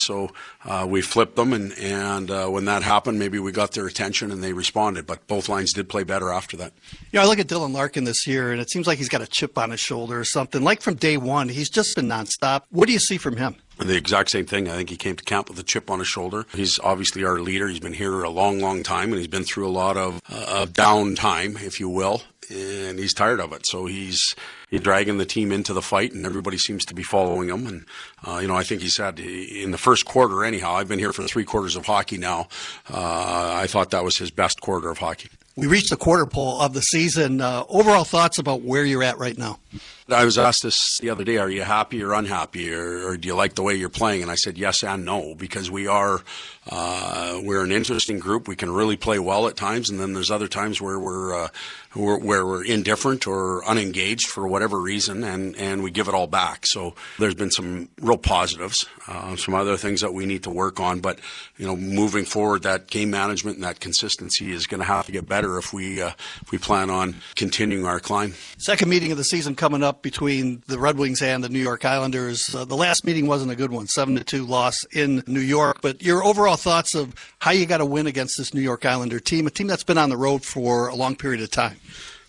So we flipped them, and when that happened, maybe we got their attention and they responded. But both lines did play better after that. I look at Dylan Larkin this year, and it seems like he's got a chip on his shoulder or something. Like from day one, he's just been nonstop. What do you see from him? The exact same thing. I think he came to camp with a chip on his shoulder. He's obviously our leader. He's been here a long, long time, and he's been through a lot of downtime, if you will, and he's tired of it. So he's dragging the team into the fight, and everybody seems to be following him. And, I think he said in the first quarter anyhow, I've been here for 3 quarters of hockey now, I thought that was his best quarter of hockey. We reached the quarter pole of the season. Overall thoughts about where you're at right now? I was asked this the other day, are you happy or unhappy, or do you like the way you're playing? And I said yes and no, because we're an interesting group. We can really play well at times, and then there's other times where we're indifferent or unengaged for whatever reason, and we give it all back. So there's been some real positives, some other things that we need to work on. But moving forward, that game management and that consistency is going to have to get better if we plan on continuing our climb. Second meeting of the season coming up between the Red Wings and the New York Islanders. The last meeting wasn't a good one, 7-2 loss in New York. But your overall thoughts of how you got to win against this New York Islander team, a team that's been on the road for a long period of time?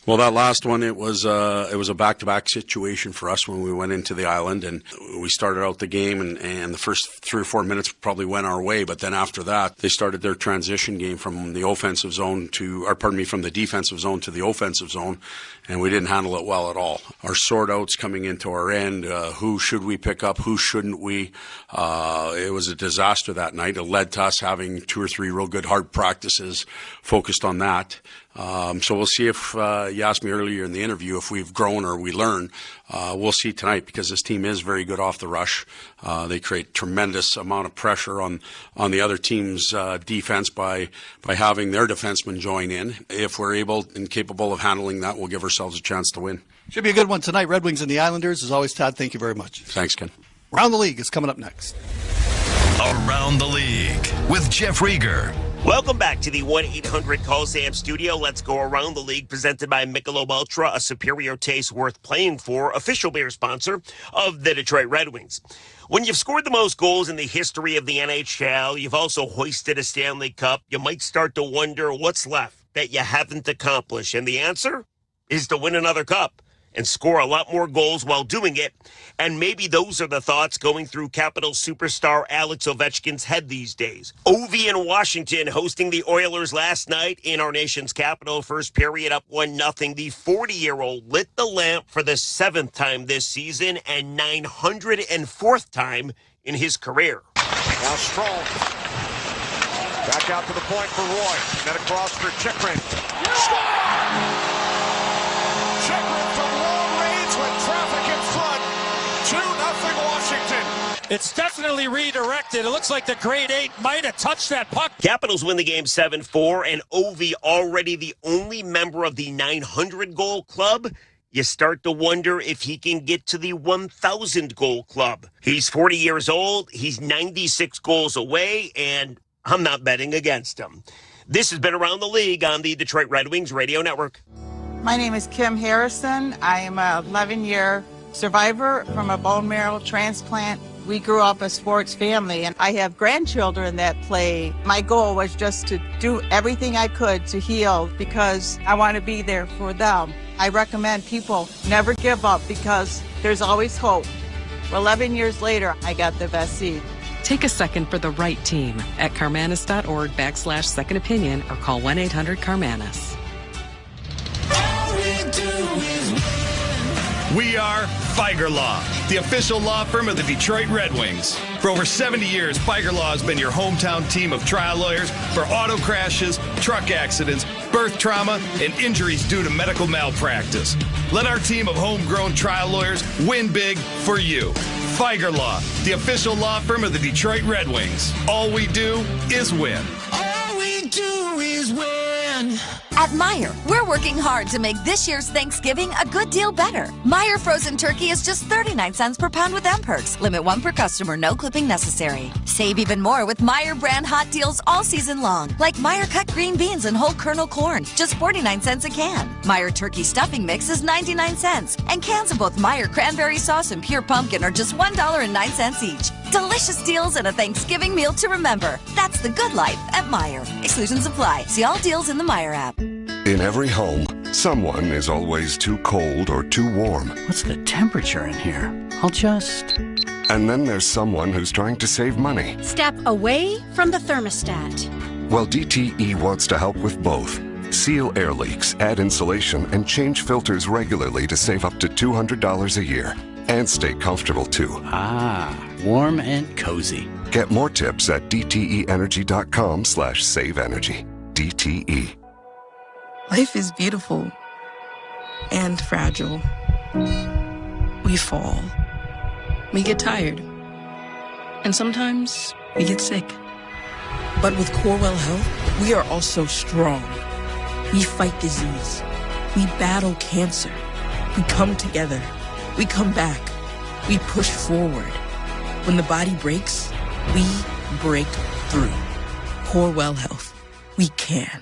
Well, that last one, it was a back-to-back situation for us when we went into the island, and we started out the game, and the first 3 or 4 minutes probably went our way. But then after that, they started their transition game from the offensive zone from the defensive zone to the offensive zone, and we didn't handle it well at all. Our sort-outs coming into our end, who should we pick up, who shouldn't we? It was a disaster that night. It led to us having 2 or 3 real good hard practices focused on that. So we'll see if, you asked me earlier in the interview, if we've grown or we learn. We'll see tonight, because this team is very good off the rush. They create tremendous amount of pressure on the other team's defense by having their defensemen join in. If we're able and capable of handling that, we'll give ourselves a chance to win. Should be a good one tonight. Red Wings and the Islanders. As always, Todd, thank you very much. Thanks, Ken. Around the League is coming up next. Around the League with Jeff Rieger. Welcome back to the 1-800-CALL-SAM studio. Let's go around the league, presented by Michelob Ultra, a superior taste worth playing for, official beer sponsor of the Detroit Red Wings. When you've scored the most goals in the history of the NHL, you've also hoisted a Stanley Cup, you might start to wonder what's left that you haven't accomplished. And the answer is to win another cup and score a lot more goals while doing it. And maybe those are the thoughts going through Capital superstar Alex Ovechkin's head these days. Ovi in Washington hosting the Oilers last night in our nation's capital. First period up 1-0. The 40-year-old lit the lamp for the 7th time this season and 904th time in his career. Now Stroll. Back out to the point for Roy. Then across for Chikrin. Score! Chikrin from long range with traffic in front. 2-0 Washington. It's definitely redirected. It looks like the grade 8 might have touched that puck. Capitals win the game 7-4, and Ovi already the only member of the 900-goal club. You start to wonder if he can get to the 1,000-goal club. He's 40 years old. He's 96 goals away, and I'm not betting against him. This has been Around the League on the Detroit Red Wings Radio Network. My name is Kim Harrison. I am an 11-year survivor from a bone marrow transplant. We grew up a sports family, and I have grandchildren that play. My goal was just to do everything I could to heal, because I want to be there for them. I recommend people never give up, because there's always hope. 11 years later, I got the best seed. Take a second for the right team at carmanis.org/second opinion or call 1-800-CARMANIS. We are Feiger Law, the official law firm of the Detroit Red Wings. For over 70 years, Feiger Law has been your hometown team of trial lawyers for auto crashes, truck accidents, birth trauma, and injuries due to medical malpractice. Let our team of homegrown trial lawyers win big for you. Feiger Law, the official law firm of the Detroit Red Wings. All we do is win. All we do is win. At Meijer, we're working hard to make this year's Thanksgiving a good deal better. Meijer frozen turkey is just 39 cents per pound with M-Perks. Limit 1 per customer, no clipping necessary. Save even more with Meijer brand hot deals all season long. Like Meijer cut green beans and whole kernel corn, just 49 cents a can. Meijer turkey stuffing mix is 99 cents. And cans of both Meijer cranberry sauce and pure pumpkin are just $1.09 each. Delicious deals and a Thanksgiving meal to remember. That's the good life at Meijer. Exclusions apply. See all deals in the Meijer app. In every home, someone is always too cold or too warm. What's the temperature in here? I'll just... And then there's someone who's trying to save money. Step away from the thermostat. Well, DTE wants to help with both. Seal air leaks, add insulation, and change filters regularly to save up to $200 a year. And stay comfortable, too. Ah, warm and cozy. Get more tips at dteenergy.com/saveenergy. DTE. Life is beautiful and fragile. We fall. We get tired. And sometimes we get sick. But with Corewell Health, we are also strong. We fight disease. We battle cancer. We come together. We come back. We push forward. When the body breaks, we break through. Corewell Health. We can.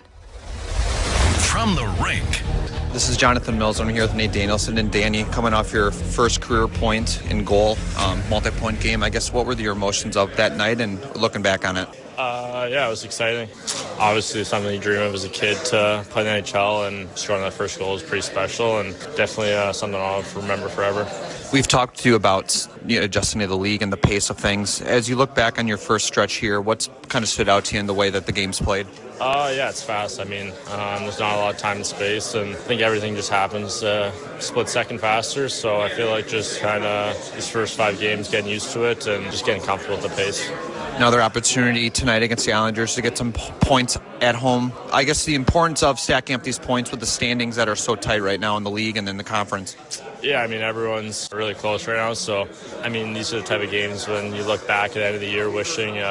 From the rink. This is Jonathan Mills. I'm here with Nate Danielson. And Danny, coming off your first career point in goal, multi-point game, I guess what were your emotions of that night and looking back on it? Yeah, it was exciting. Obviously something you dream of as a kid to play in the NHL, and scoring that first goal was pretty special and definitely something I'll remember forever. We've talked to you about adjusting to the league and the pace of things. As you look back on your first stretch here, what's kind of stood out to you in the way that the game's played? Yeah, it's fast. I mean, there's not a lot of time and space, and I think everything just happens split second faster. So I feel like just kind of these first 5 games, getting used to it and just getting comfortable with the pace. Another opportunity tonight against the Islanders to get some points at home. I guess the importance of stacking up these points with the standings that are so tight right now in the league and in the conference. Yeah, I mean, everyone's really close right now. So, I mean, these are the type of games when you look back at the end of the year wishing you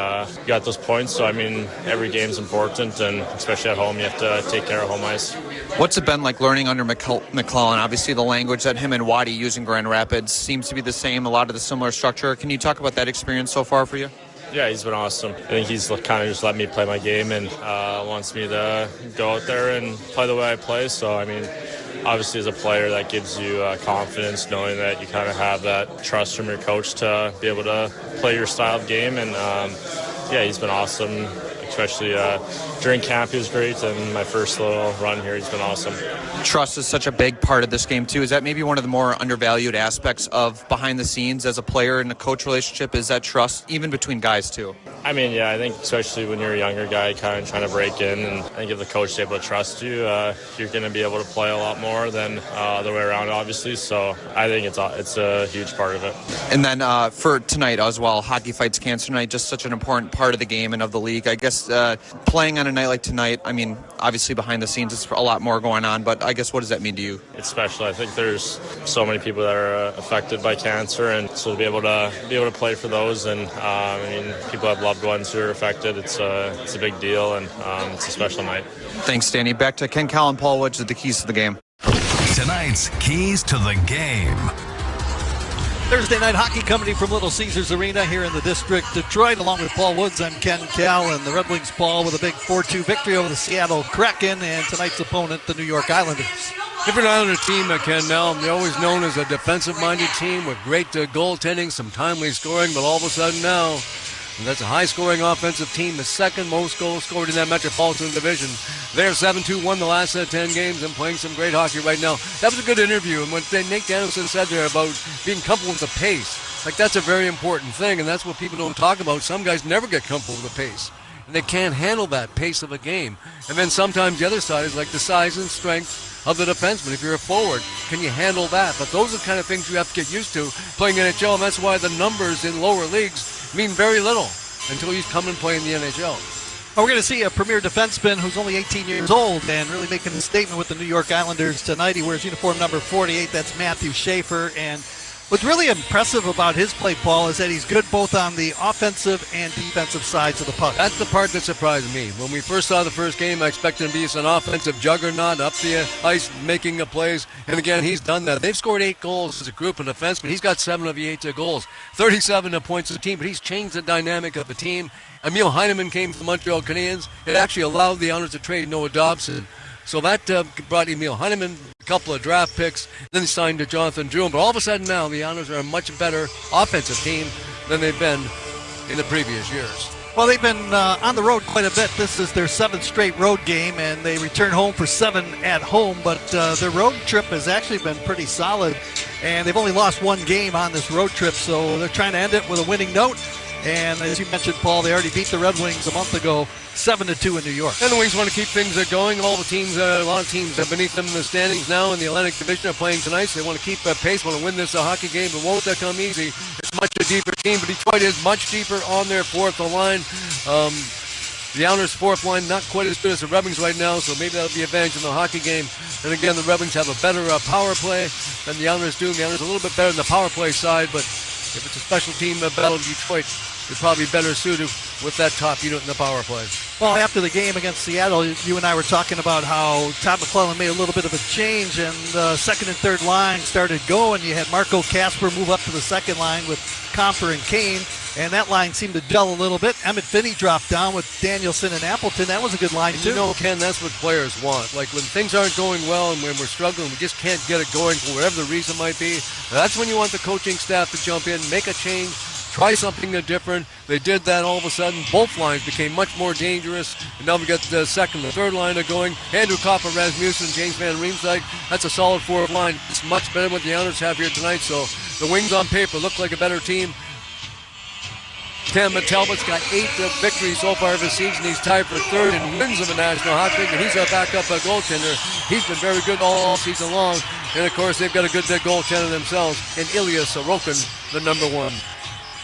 got those points. So, I mean, every game's important, and especially at home, you have to take care of home ice. What's it been like learning under McClellan? Obviously, the language that him and Waddy use in Grand Rapids seems to be the same, a lot of the similar structure. Can you talk about that experience so far for you? Yeah, he's been awesome. I think he's kind of just let me play my game and wants me to go out there and play the way I play. So, I mean, obviously as a player, that gives you confidence knowing that you kind of have that trust from your coach to be able to play your style of game. And, yeah, he's been awesome, especially during camp. He was great, and my first little run here, he's been awesome. Trust is such a big part of this game, too. Is that maybe one of the more undervalued aspects of behind the scenes as a player and a coach relationship, is that trust, even between guys, too? I mean, yeah, I think especially when you're a younger guy kind of trying to break in, and I think if the coach is able to trust you, you're going to be able to play a lot more than the other way around, obviously. So I think it's a huge part of it. And then for tonight as well, Hockey Fights Cancer Night, just such an important part of the game and of the league. I guess playing on a night like tonight, I mean, obviously behind the scenes, it's a lot more going on, but I guess what does that mean to you? It's special. I think there's so many people that are affected by cancer, and so to be able to play for those, and I mean, people have loved ones who are affected. It's a big deal, and it's a special night. Thanks, Danny. Back to Ken Cal and Paul Woods with the keys to the game. Tonight's keys to the game. Thursday night hockey coming from Little Caesars Arena here in the district, Detroit, along with Paul Woods. I'm Ken Cal, and the Red Wings, Paul, with a big 4-2 victory over the Seattle Kraken, and tonight's opponent, the New York Islanders. Different Islander team, Ken. Now they're always known as a defensive-minded team with great goaltending, some timely scoring, but all of a sudden now, that's a high-scoring offensive team, the second most goals scored in that Metropolitan Division. They're 7-2-1 the last 10 games and playing some great hockey right now. That was a good interview, and what Nate Danielson said there about being comfortable with the pace, like that's a very important thing, and that's what people don't talk about. Some guys never get comfortable with the pace, and they can't handle that pace of a game. And then sometimes the other side is like the size and strength of the defenseman. If you're a forward, can you handle that? But those are the kind of things you have to get used to playing NHL, and that's why the numbers in lower leagues mean very little until you come and play in the NHL. Well, we're going to see a premier defenseman who's only 18 years old and really making a statement with the New York Islanders tonight. He wears uniform number 48. That's Matthew Schaefer. And what's really impressive about his play, Paul, is that he's good both on the offensive and defensive sides of the puck. That's the part that surprised me. When we first saw the first game, I expected him to be an offensive juggernaut up the ice, making the plays. And again, he's done that. They've scored 8 goals as a group of defensemen. He's got 7 of the 8 goals, 37 points of the team, but he's changed the dynamic of the team. Emil Heineman came from the Montreal Canadiens. It actually allowed the Islanders to trade Noah Dobson. So that brought Emil Heineman a couple of draft picks, then signed to Jonathan Drouin. But all of a sudden now, the Islanders are a much better offensive team than they've been in the previous years. Well, they've been on the road quite a bit. This is their 7th straight road game, and they return home for 7 at home. But their road trip has actually been pretty solid, and they've only lost 1 game on this road trip, so they're trying to end it with a winning note. And as you mentioned, Paul, they already beat the Red Wings a month ago, 7-2 in New York. And the Wings want to keep things going. All the teams, a lot of teams beneath them in the standings now in the Atlantic Division are playing tonight. So they want to keep pace, want to win this hockey game, but won't that come easy? It's much a deeper team, but Detroit is much deeper on their fourth line. The Islanders' fourth line not quite as good as the Red Wings right now, so maybe that'll be advantage in the hockey game. And again, the Red Wings have a better power play than the Islanders do. The Islanders are a little bit better in the power play side, but if it's a special team battle in Detroit, you're probably better suited with that top unit in the power play. Well, after the game against Seattle, you and I were talking about how Todd McClellan made a little bit of a change, and the second and third line started going. You had Marco Kasper move up to the second line with Comfer and Kane, and that line seemed to gel a little bit. Emmett Finney dropped down with Danielson and Appleton. That was a good line, too. You know, Ken, that's what players want. Like, when things aren't going well and when we're struggling, we just can't get it going for whatever the reason might be. That's when you want the coaching staff to jump in, make a change, try something different. They did that. All of a sudden, both lines became much more dangerous. And now we got the second, the third line going. Andrew Kopper, Rasmussen, James Van Riemsdyk. That's a solid fourth line. It's much better than what the Islanders have here tonight. So the Wings on paper look like a better team. Tim Talbot's got 8 victories so far this season. He's tied for third in wins of the National Hockey League, and he's our backup goaltender. He's been very good all season long. And, of course, they've got a good goaltender themselves in Ilya Sorokin, the number 1.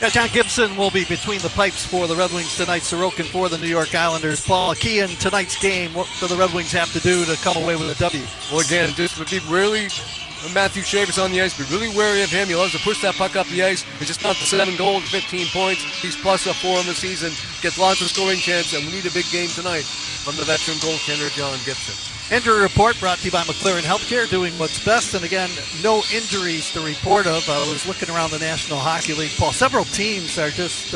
Yeah, John Gibson will be between the pipes for the Red Wings tonight. Sorokin for the New York Islanders. Paul, a key in tonight's game. What do the Red Wings have to do to come away with a W? Well, again, this would be really... Matthew Schaefer's on the ice. Be really wary of him. He loves to push that puck up the ice. He's just not the 7 goals, 15 points. He's plus 4 in the season. Gets lots of scoring chance, and we need a big game tonight from the veteran goaltender, John Gibson. Injury report brought to you by McLaren Healthcare, doing what's best. And again, no injuries to report of. I was looking around the National Hockey League, Paul. Several teams are just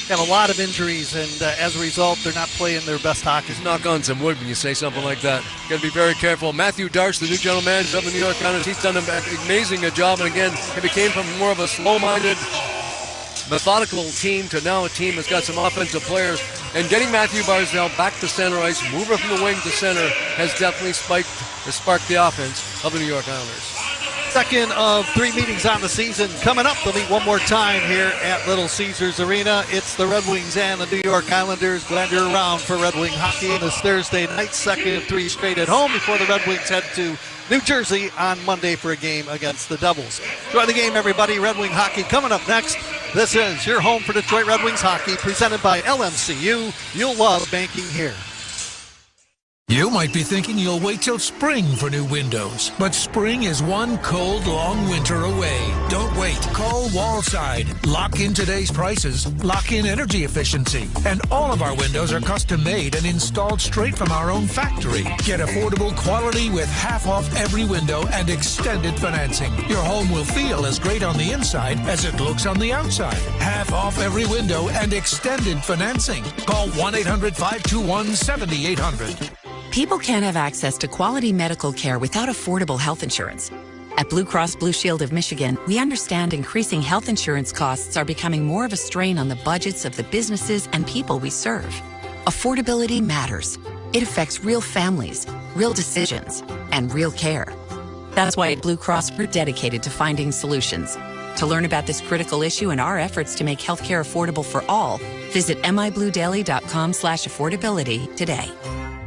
have a lot of injuries, and as a result, they're not playing their best hockey. Just knock on some wood when you say something like that. You got to be very careful. Matthew Darche, the new general manager of the New York Islanders, he's done an amazing job. And again, he became from more of a slow-minded, methodical team to now a team that's got some offensive players. And getting Matthew Barzal back to center ice, move her from the wing to center, has definitely sparked the offense of the New York Islanders. Second of 3 meetings on the season coming up. They'll meet one more time here at Little Caesars Arena. It's the Red Wings and the New York Islanders. Glad you're around for Red Wing hockey this Thursday night. Second of 3 straight at home before the Red Wings head to New Jersey on Monday for a game against the Devils. Enjoy the game, everybody. Red Wing hockey coming up next. This is your home for Detroit Red Wings hockey, presented by LMCU. You'll love banking here. You might be thinking you'll wait till spring for new windows, but spring is one cold, long winter away. Don't wait. Call Wallside. Lock in today's prices, lock in energy efficiency, and all of our windows are custom made and installed straight from our own factory. Get affordable quality with half off every window and extended financing. Your home will feel as great on the inside as it looks on the outside. Half off every window and extended financing. Call 1-800-521-7800. People can't have access to quality medical care without affordable health insurance. At Blue Cross Blue Shield of Michigan, we understand increasing health insurance costs are becoming more of a strain on the budgets of the businesses and people we serve. Affordability matters. It affects real families, real decisions, and real care. That's why at Blue Cross, we're dedicated to finding solutions. To learn about this critical issue and our efforts to make healthcare affordable for all, visit mibluedaily.com/affordability today.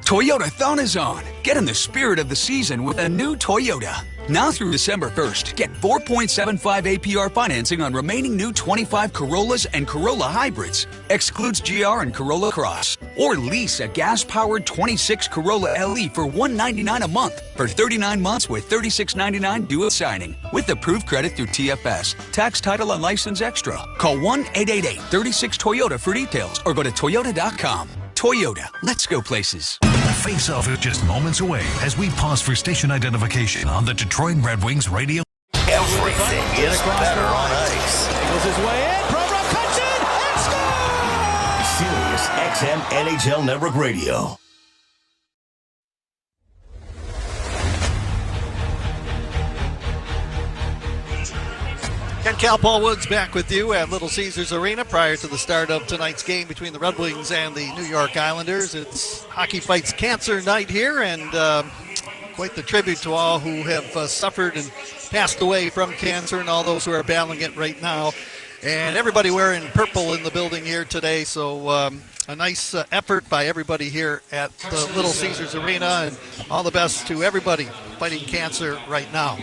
Toyotathon is on. Get in the spirit of the season with a new Toyota. Now through December 1st, get 4.75 APR financing on remaining new 25 Corollas and Corolla hybrids. Excludes GR and Corolla Cross. Or lease a gas-powered 26 Corolla LE for $199 a month for 39 months with $36.99 due at signing. With approved credit through TFS. Tax, title, and license extra. Call 1-888-36-TOYOTA for details or go to toyota.com. Toyota, let's go places. Face-off is just moments away as we pause for station identification on the Detroit Red Wings radio. Everything is better on ice. Goes his way in. Provorov cuts in and scores! Sirius XM NHL Network Radio. Ken Cal, Paul Woods back with you at Little Caesars Arena prior to the start of tonight's game between the Red Wings and the New York Islanders. It's Hockey Fights Cancer Night here, and quite the tribute to all who have suffered and passed away from cancer and all those who are battling it right now. And everybody wearing purple in the building here today, so a nice effort by everybody here at the Little Caesars Arena, and all the best to everybody fighting cancer right now.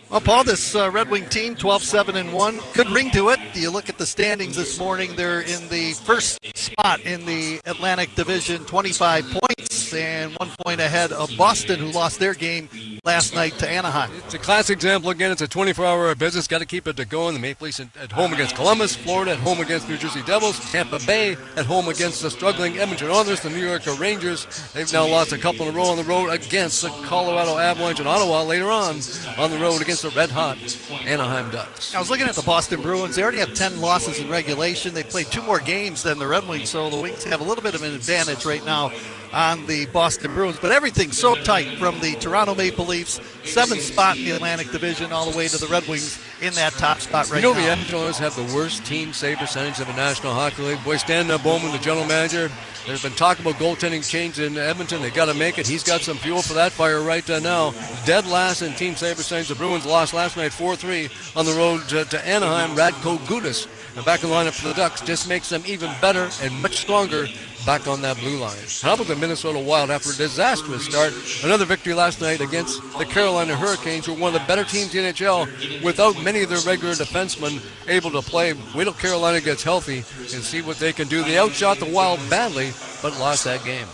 Well, Paul, this Red Wing team, 12-7-1, good ring to it. You look at the standings this morning, they're in the first spot in the Atlantic Division, 25 points, and 1 point ahead of Boston, who lost their game last night to Anaheim. It's a classic example. Again, it's a 24-hour business. Got to keep it going. The Maple Leafs at home against Columbus, Florida at home against New Jersey Devils, Tampa Bay at home against the struggling Edmonton Oilers, the New York Rangers. They've now lost a couple in a row on the road against the Colorado Avalanche, and Ottawa later on the road against the red-hot Anaheim Ducks. I was looking at the Boston Bruins. They already have 10 losses in regulation. They played 2 more games than the Red Wings, so the Wings have a little bit of an advantage right now on the Boston Bruins. But everything's so tight, from the Toronto Maple Leafs, 7th spot in the Atlantic Division, all the way to the Red Wings in that top spot right now. The Edmonton Oilers have the worst team save percentage of the National Hockey League. Boy, Stan Bowman, the general manager, there's been talk about goaltending change in Edmonton. They got to make it. He's got some fuel for that fire right now. Dead last in team save percentage. The Bruins lost last night 4-3 on the road to Anaheim. Radko Gudas back in the lineup for the Ducks just makes them even better and much stronger back on that blue line. How about the Minnesota Wild after a disastrous start? Another victory last night against the Carolina Hurricanes, who are one of the better teams in the NHL without many of their regular defensemen able to play. Wait till Carolina gets healthy and see what they can do. They outshot the Wild badly, but lost that game.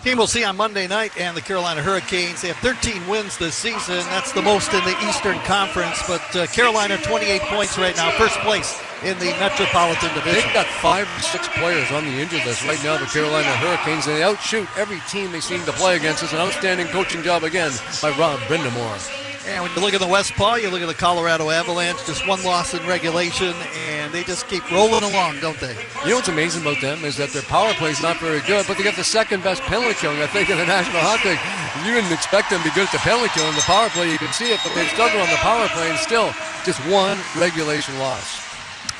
Team we'll see on Monday night, and the Carolina Hurricanes. They have 13 wins this season. That's the most in the Eastern Conference, but Carolina 28 points right now, first place in the Metropolitan Division. They've got 5 or 6 players on the injured list right now, the Carolina Hurricanes, and they outshoot every team they seem to play against. It's an outstanding coaching job again by Rob Brindamore. And when you look at the West, Paul, you look at the Colorado Avalanche, just 1 loss in regulation, and they just keep rolling along, don't they? You know what's amazing about them is that their power play is not very good, but they got the second best penalty killing, I think, in the National Hockey League. You didn't expect them to be good at the penalty killing. The power play, you can see it, but they struggle on the power play, and still just 1 regulation loss.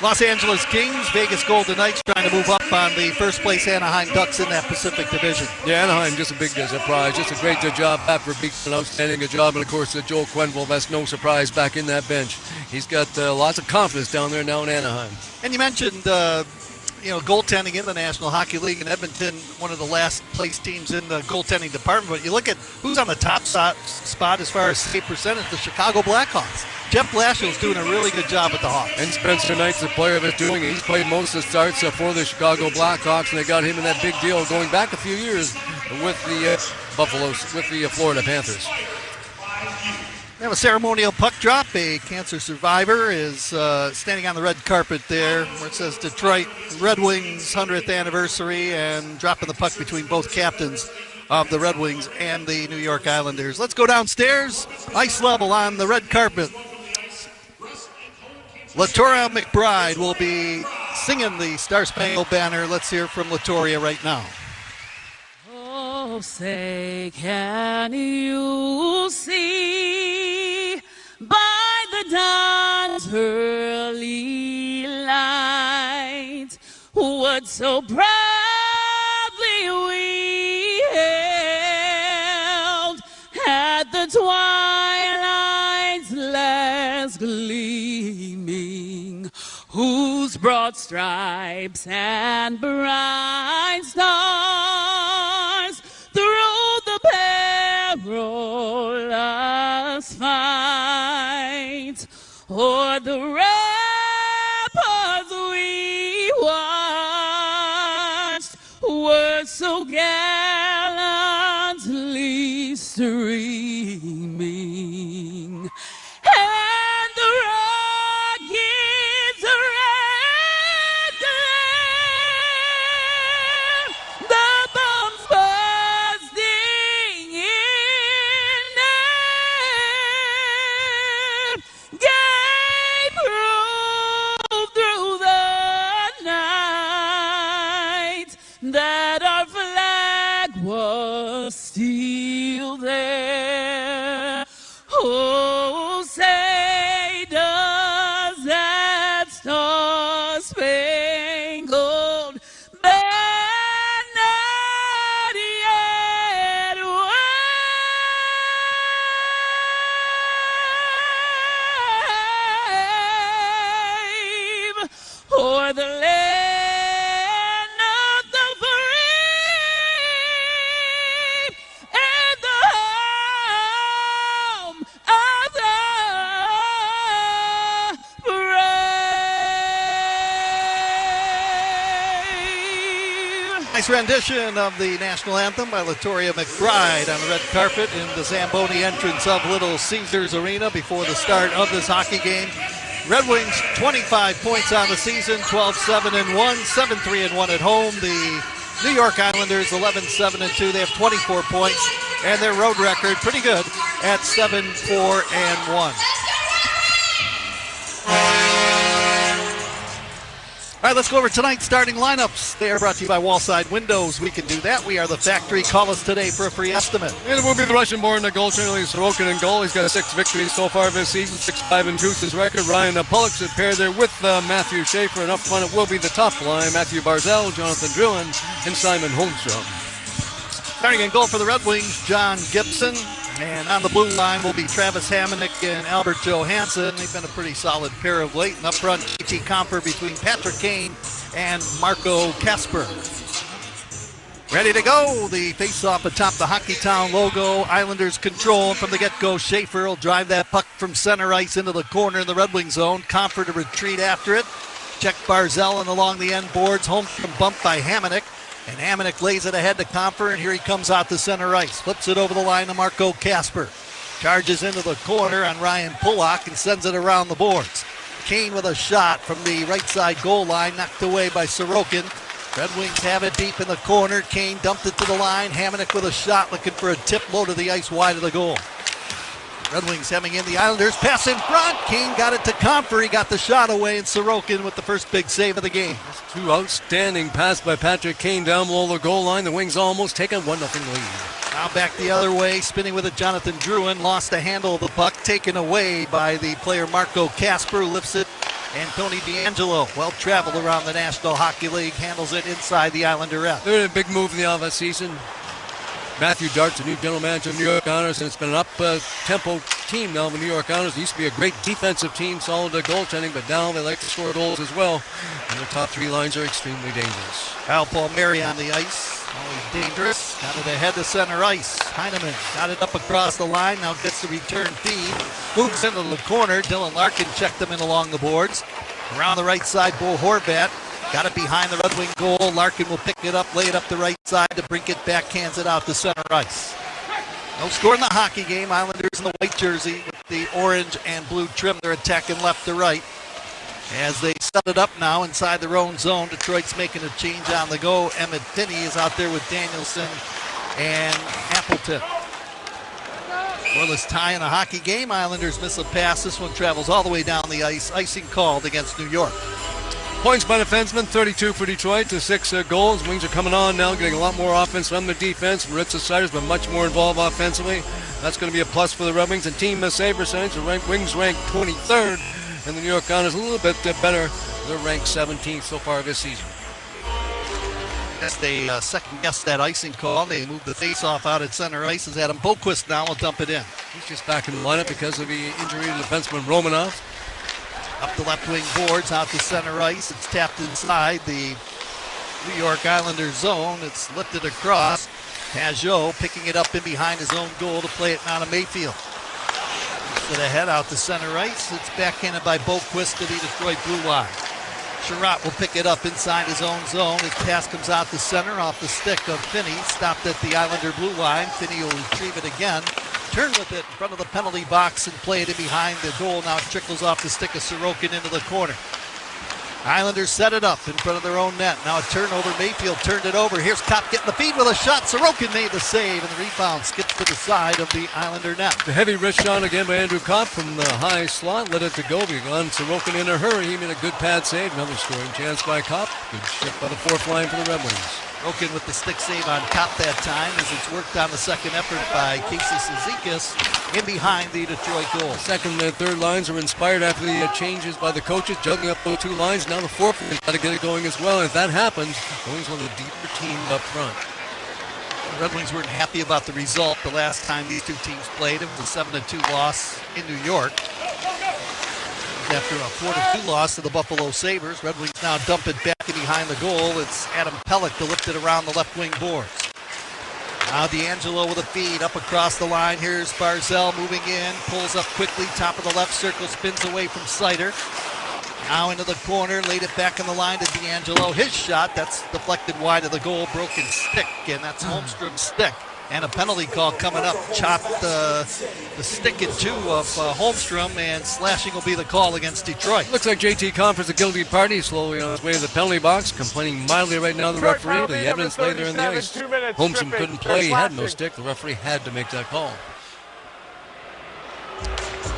Los Angeles Kings, Vegas Golden Knights trying to move up on the first place Anaheim Ducks in that Pacific Division. Yeah, Anaheim just a big surprise. Just a great job back for Beek, an outstanding job. And, of course, Joel Quenneville, that's no surprise back in that bench. He's got lots of confidence down there now in Anaheim. And you mentioned, goaltending in the National Hockey League, in Edmonton, one of the last place teams in the goaltending department. But you look at who's on the top spot as far as save percentage, the Chicago Blackhawks. Jeff Blashill's doing a really good job with the Hawks. And Spencer Knight's the player that's doing it. He's played most of the starts for the Chicago Blackhawks, and they got him in that big deal going back a few years with the Florida Panthers. We have a ceremonial puck drop. A cancer survivor is standing on the red carpet there where it says Detroit Red Wings 100th anniversary, and dropping the puck between both captains of the Red Wings and the New York Islanders. Let's go downstairs. Ice level on the red carpet. Latoria McBride will be singing the Star Spangled Banner. Let's hear from Latoria right now. Oh, say, can you see by the dawn's early light what so proudly we hailed at the twilight's last gleaming, whose broad stripes and bright stars through the perilous fight o'er the ramparts we watched were so gallantly streaming, and the rocket's red glare, the bombs bursting in air, gave proof through the night that our flag was still there. Oh, say does Nice rendition of the national anthem by Latoria McBride on the red carpet in the Zamboni entrance of Little Caesars Arena before the start of this hockey game. Red Wings 25 points on the season, 12-7-1, 7-3-1 at home. The New York Islanders 11-7-2. They have 24 points, and their road record pretty good at 7-4-1. All right, let's go over tonight's starting lineups. They are brought to you by Wallside Windows. We can do that. We are the factory. Call us today for a free estimate. And it will be the Russian-born goaltender, Sorokin in goal. He's got 6 victories so far this season, 6-5-2 is his record. Ryan Pulock's a pair there with Matthew Schaefer, and up front it will be the top line, Matthew Barzal, Jonathan Drouin, and Simon Holmstrom. Starting in goal for the Red Wings, John Gibson. And on the blue line will be Travis Hamonic and Albert Johansson. They've been a pretty solid pair of late. And up front, K.T. Comfer between Patrick Kane and Marco Kasper. Ready to go. The face-off atop the Hockey Town logo. Islanders control from the get-go. Schaefer will drive that puck from center ice into the corner in the Red Wing zone. Comfer to retreat after it. Check Barzal and along the end boards. Holmstrom bumped by Hamonic. And Hamonic lays it ahead to Comfer, and here he comes out to center ice. Flips it over the line to Marco Kasper. Charges into the corner on Ryan Pulock and sends it around the boards. Kane with a shot from the right side goal line, knocked away by Sorokin. Red Wings have it deep in the corner. Kane dumped it to the line. Hamonic with a shot, looking for a tip low to the ice wide of the goal. Red Wings having in the Islanders. Pass in front. Kane got it to Comfer. He got the shot away, and Sorokin with the first big save of the game. Two outstanding pass by Patrick Kane down below the goal line. The Wings almost take a 1-0 lead. Now back the other way, spinning with it, Jonathan Drouin. Lost the handle of the puck, taken away by the player Marco Kasper, who lifts it. And Tony DeAngelo, well traveled around the National Hockey League, handles it inside the Islander F. They're in a big move in the offseason. Matthew Dart's the new general manager of the New York Islanders, and it's been an up-tempo team now. The New York Islanders used to be a great defensive team, solid goaltending, but now they like to score goals as well. And their top 3 lines are extremely dangerous. Al Palmieri on the ice, always dangerous. Got it ahead to center ice. Heineman got it up across the line, now gets the return feed. Moves into the corner. Dylan Larkin checked them in along the boards. Around the right side, Bo Horvat. Got it behind the Red Wing goal. Larkin will pick it up, lay it up the right side to brink it back, hands it out to center ice. No score in the hockey game. Islanders in the white jersey with the orange and blue trim. They're attacking left to right. As they set it up now inside their own zone, Detroit's making a change on the go. Emmett Finney is out there with Danielson and Appleton. Scoreless tie in a hockey game. Islanders miss a pass. This one travels all the way down the ice. Icing called against New York. Points by defenseman, 32 for Detroit to 6 goals. Wings are coming on now, getting a lot more offense from the defense. Maritza Sider's been much more involved offensively. That's going to be a plus for the Red Wings. And team save percentage, the Wings ranked 23rd. And the New York Islanders a little bit better. They're ranked 17th so far this season. As they second-guessed that icing call, they moved the face-off out at center ice. As Adam Boquist now will dump it in. He's just back in the lineup because of the injury to defenseman Romanov. Up the left wing boards, out to center ice. It's tapped inside the New York Islanders zone. It's lifted across. Pajot picking it up in behind his own goal to play it now to Mayfield. To the head, out to center ice. It's backhanded by Boquist to the Detroit blue line. Sherratt will pick it up inside his own zone. His pass comes out to center off the stick of Finney. Stopped at the Islander blue line. Finney will retrieve it again. Turn with it in front of the penalty box and play it in behind the goal. Now it trickles off the stick of Sorokin into the corner. Islanders set it up in front of their own net. Now a turnover. Mayfield turned it over. Here's Kopp getting the feed with a shot. Sorokin made the save, and the rebound skips to the side of the Islander net. The heavy wrist shot again by Andrew Kopp from the high slot. Let it to go. On Sorokin in a hurry. He made a good pad save. Another scoring chance by Kopp. Good shift by the fourth line for the Red Wings. Sorokin with the stick save on Kopp that time as it's worked on the second effort by Casey Cizikas in behind the Detroit goal. Second and third lines are inspired after the changes by the coaches, juggling up those 2 lines. Now the fourth has got to get it going as well. And if that happens, the Wings one of the deeper teams up front. The Red Wings weren't happy about the result the last time these two teams played. It was a 7-2 loss in New York. After a 4-2 loss to the Buffalo Sabres, Red Wings now dump it back in behind the goal. It's Adam Pelech to lift it around the left wing boards. Now DeAngelo with a feed up across the line. Here's Barzal moving in, pulls up quickly, top of the left circle, spins away from Sider. Now into the corner, laid it back on the line to D'Angelo. His shot, that's deflected wide of the goal, broken stick, and that's Holmstrom's stick. And a penalty call coming up. Chopped the stick in two of Holmstrom, and slashing will be the call against Detroit. Looks like JT Confer's a guilty party, slowly on his way to the penalty box, complaining mildly right now to the referee. The evidence lay there in the ice. Holmstrom couldn't play, he had no stick. The referee had to make that call.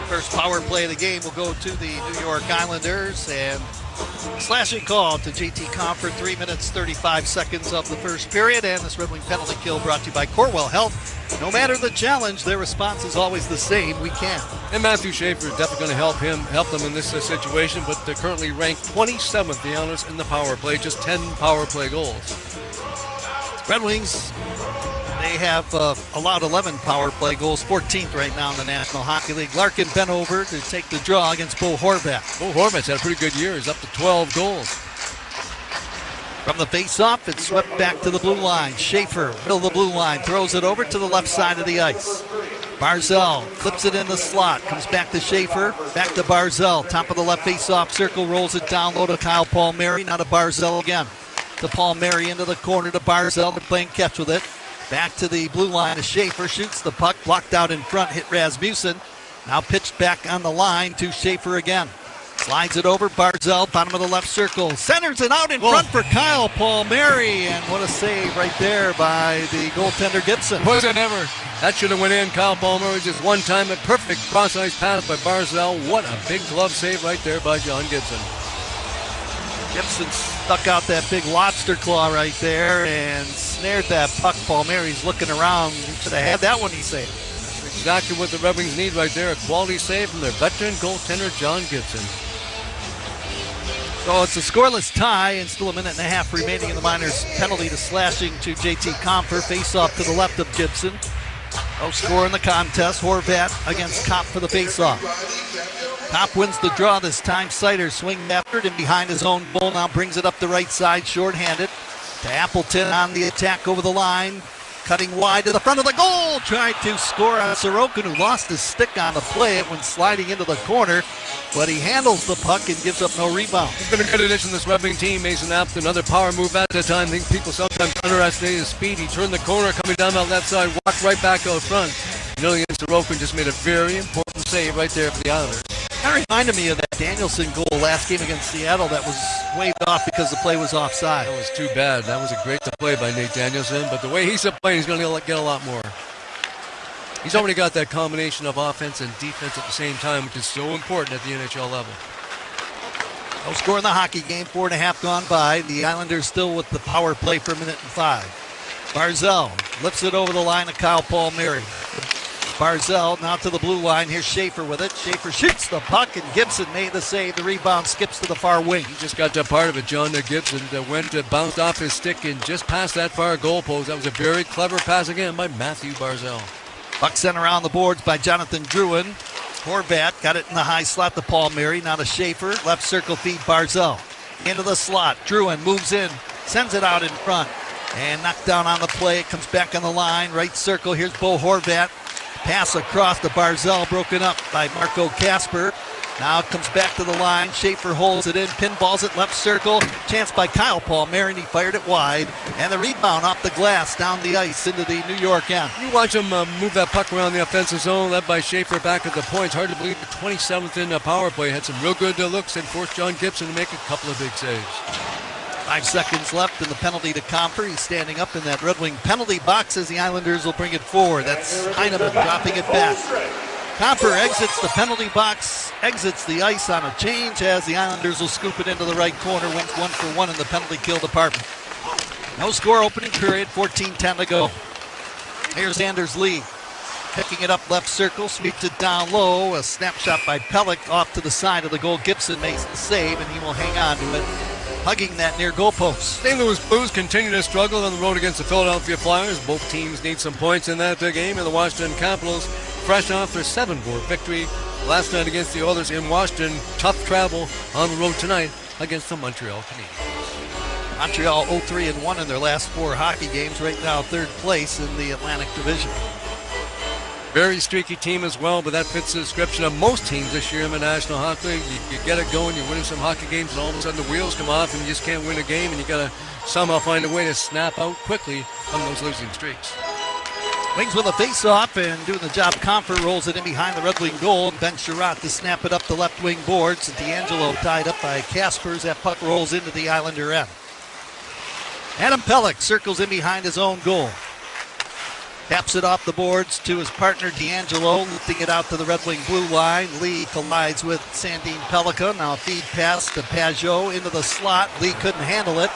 First power play of the game will go to the New York Islanders, and slashing call to JT Confer, 3 minutes 35 seconds of the first period, and this Red Wing penalty kill brought to you by Corewell Health. No matter the challenge, their response is always the same: we can. And Matthew Schaefer is definitely going to help them in this situation, but they're currently ranked 27th, the Islanders, in the power play, just 10 power play goals. Red Wings, they have allowed 11 power play goals, 14th right now in the National Hockey League. Larkin bent over to take the draw against Bo Horvat. Bo Horvat's had a pretty good year. He's up to 12 goals. From the face-off, it's swept back to the blue line. Schaefer, middle of the blue line, throws it over to the left side of the ice. Barzal clips it in the slot, comes back to Schaefer, back to Barzal. Top of the left face-off circle, rolls it down low to Kyle Palmieri, now to Barzal again. To Palmieri into the corner to Barzal, they're playing catch with it. Back to the blue line to Schaefer, shoots the puck, blocked out in front, hit Rasmussen. Now pitched back on the line to Schaefer again. Slides it over, Barzal, bottom of the left circle. Centers it out in front for Kyle Palmieri, and what a save right there by the goaltender Gibson. Was it ever? That should have went in. Kyle Palmieri just one time, a perfect cross-ice pass by Barzal. What a big glove save right there by John Gibson. Gibson stuck out that big lobster claw right there and snared that puck. Palmieri's looking around. He should have had that one, he saved. That's exactly what the Red Wings need right there. A quality save from their veteran goaltender, John Gibson. So it's a scoreless tie and still a minute and a half remaining in the Miners' penalty to slashing to JT Compher. Face off to the left of Gibson. No score in the contest. Horvat against Kopp for the face-off. Kopp wins the draw this time. Sider swinging after it and behind his own goal. Now brings it up the right side, shorthanded. To Appleton on the attack over the line. Cutting wide to the front of the goal. Tried to score on Sorokin, who lost his stick on the play when sliding into the corner. But he handles the puck and gives up no rebound. He's been a good addition to this Red Wing team. Mason Appleton, another power move at the time. I think people sometimes underestimate his speed. He turned the corner, coming down that left side, walked right back out front. Knowing against Sorokin, just made a very important save right there for the Islanders. That reminded me of that Danielson goal last game against Seattle that was waved off because the play was offside. That was too bad. That was a great play by Nate Danielson, but the way he's playing, he's going to get a lot more. He's already got that combination of offense and defense at the same time, which is so important at the NHL level. No score in the hockey game, 4.5 gone by. The Islanders still with the power play for a minute and 5. Barzal lifts it over the line to Kyle Palmieri. Barzal now to the blue line. Here's Schaefer with it. Schaefer shoots the puck, and Gibson made the save. The rebound skips to the far wing. He just got that part of it, John Gibson, that went to bounced off his stick and just past that far goal post. That was a very clever pass again by Matthew Barzal. Puck sent around the boards by Jonathan Drouin. Horvat got it in the high slot to Palmieri. Now to Schaefer. Left circle feed Barzal. Into the slot. Drouin moves in. Sends it out in front. And knocked down on the play. It comes back on the line. Right circle. Here's Bo Horvat. Pass across to Barzal, broken up by Marco Kasper. Now it comes back to the line. Schaefer holds it in, pinballs it left circle. Chance by Kyle Palmieri, and he fired it wide. And the rebound off the glass down the ice into the New York end. You watch him move that puck around the offensive zone, led by Schaefer back at the point. It's hard to believe the 27th in the power play. Had some real good looks and forced John Gibson to make a couple of big saves. 5 seconds left in the penalty to Compher. He's standing up in that Red Wing penalty box as the Islanders will bring it forward. That's Heineman dropping it back. Compher exits the penalty box, exits the ice on a change as the Islanders will scoop it into the right corner, wins 1-for-1 in the penalty kill department. No score opening period, 14:10 to go. Here's Anders Lee. Picking it up left circle, sweeps it down low. A snapshot by Pellick off to the side of the goal. Gibson makes the save, and he will hang on to it, hugging that near goal post. St. Louis Blues continue to struggle on the road against the Philadelphia Flyers. Both teams need some points in that game, and the Washington Capitals, fresh off their 7-4 victory last night against the Oilers in Washington. Tough travel on the road tonight against the Montreal Canadiens. Montreal 0-3-1 in their last 4 hockey games. Right now, 3rd place in the Atlantic Division. Very streaky team as well, but that fits the description of most teams this year in the National Hockey League. You get it going, you're winning some hockey games, and all of a sudden the wheels come off and you just can't win a game, and you got to somehow find a way to snap out quickly from those losing streaks. Wings with a face-off and doing the job. Comfort rolls it in behind the Red Wing goal. Ben Sherratt to snap it up the left wing boards. D'Angelo tied up by Kaspers. That puck rolls into the Islander end. Adam Pelech circles in behind his own goal. Taps it off the boards to his partner D'Angelo, lifting it out to the Red Wing blue line. Lee collides with Sandin Pelech. Now a feed pass to Pajot into the slot. Lee couldn't handle it.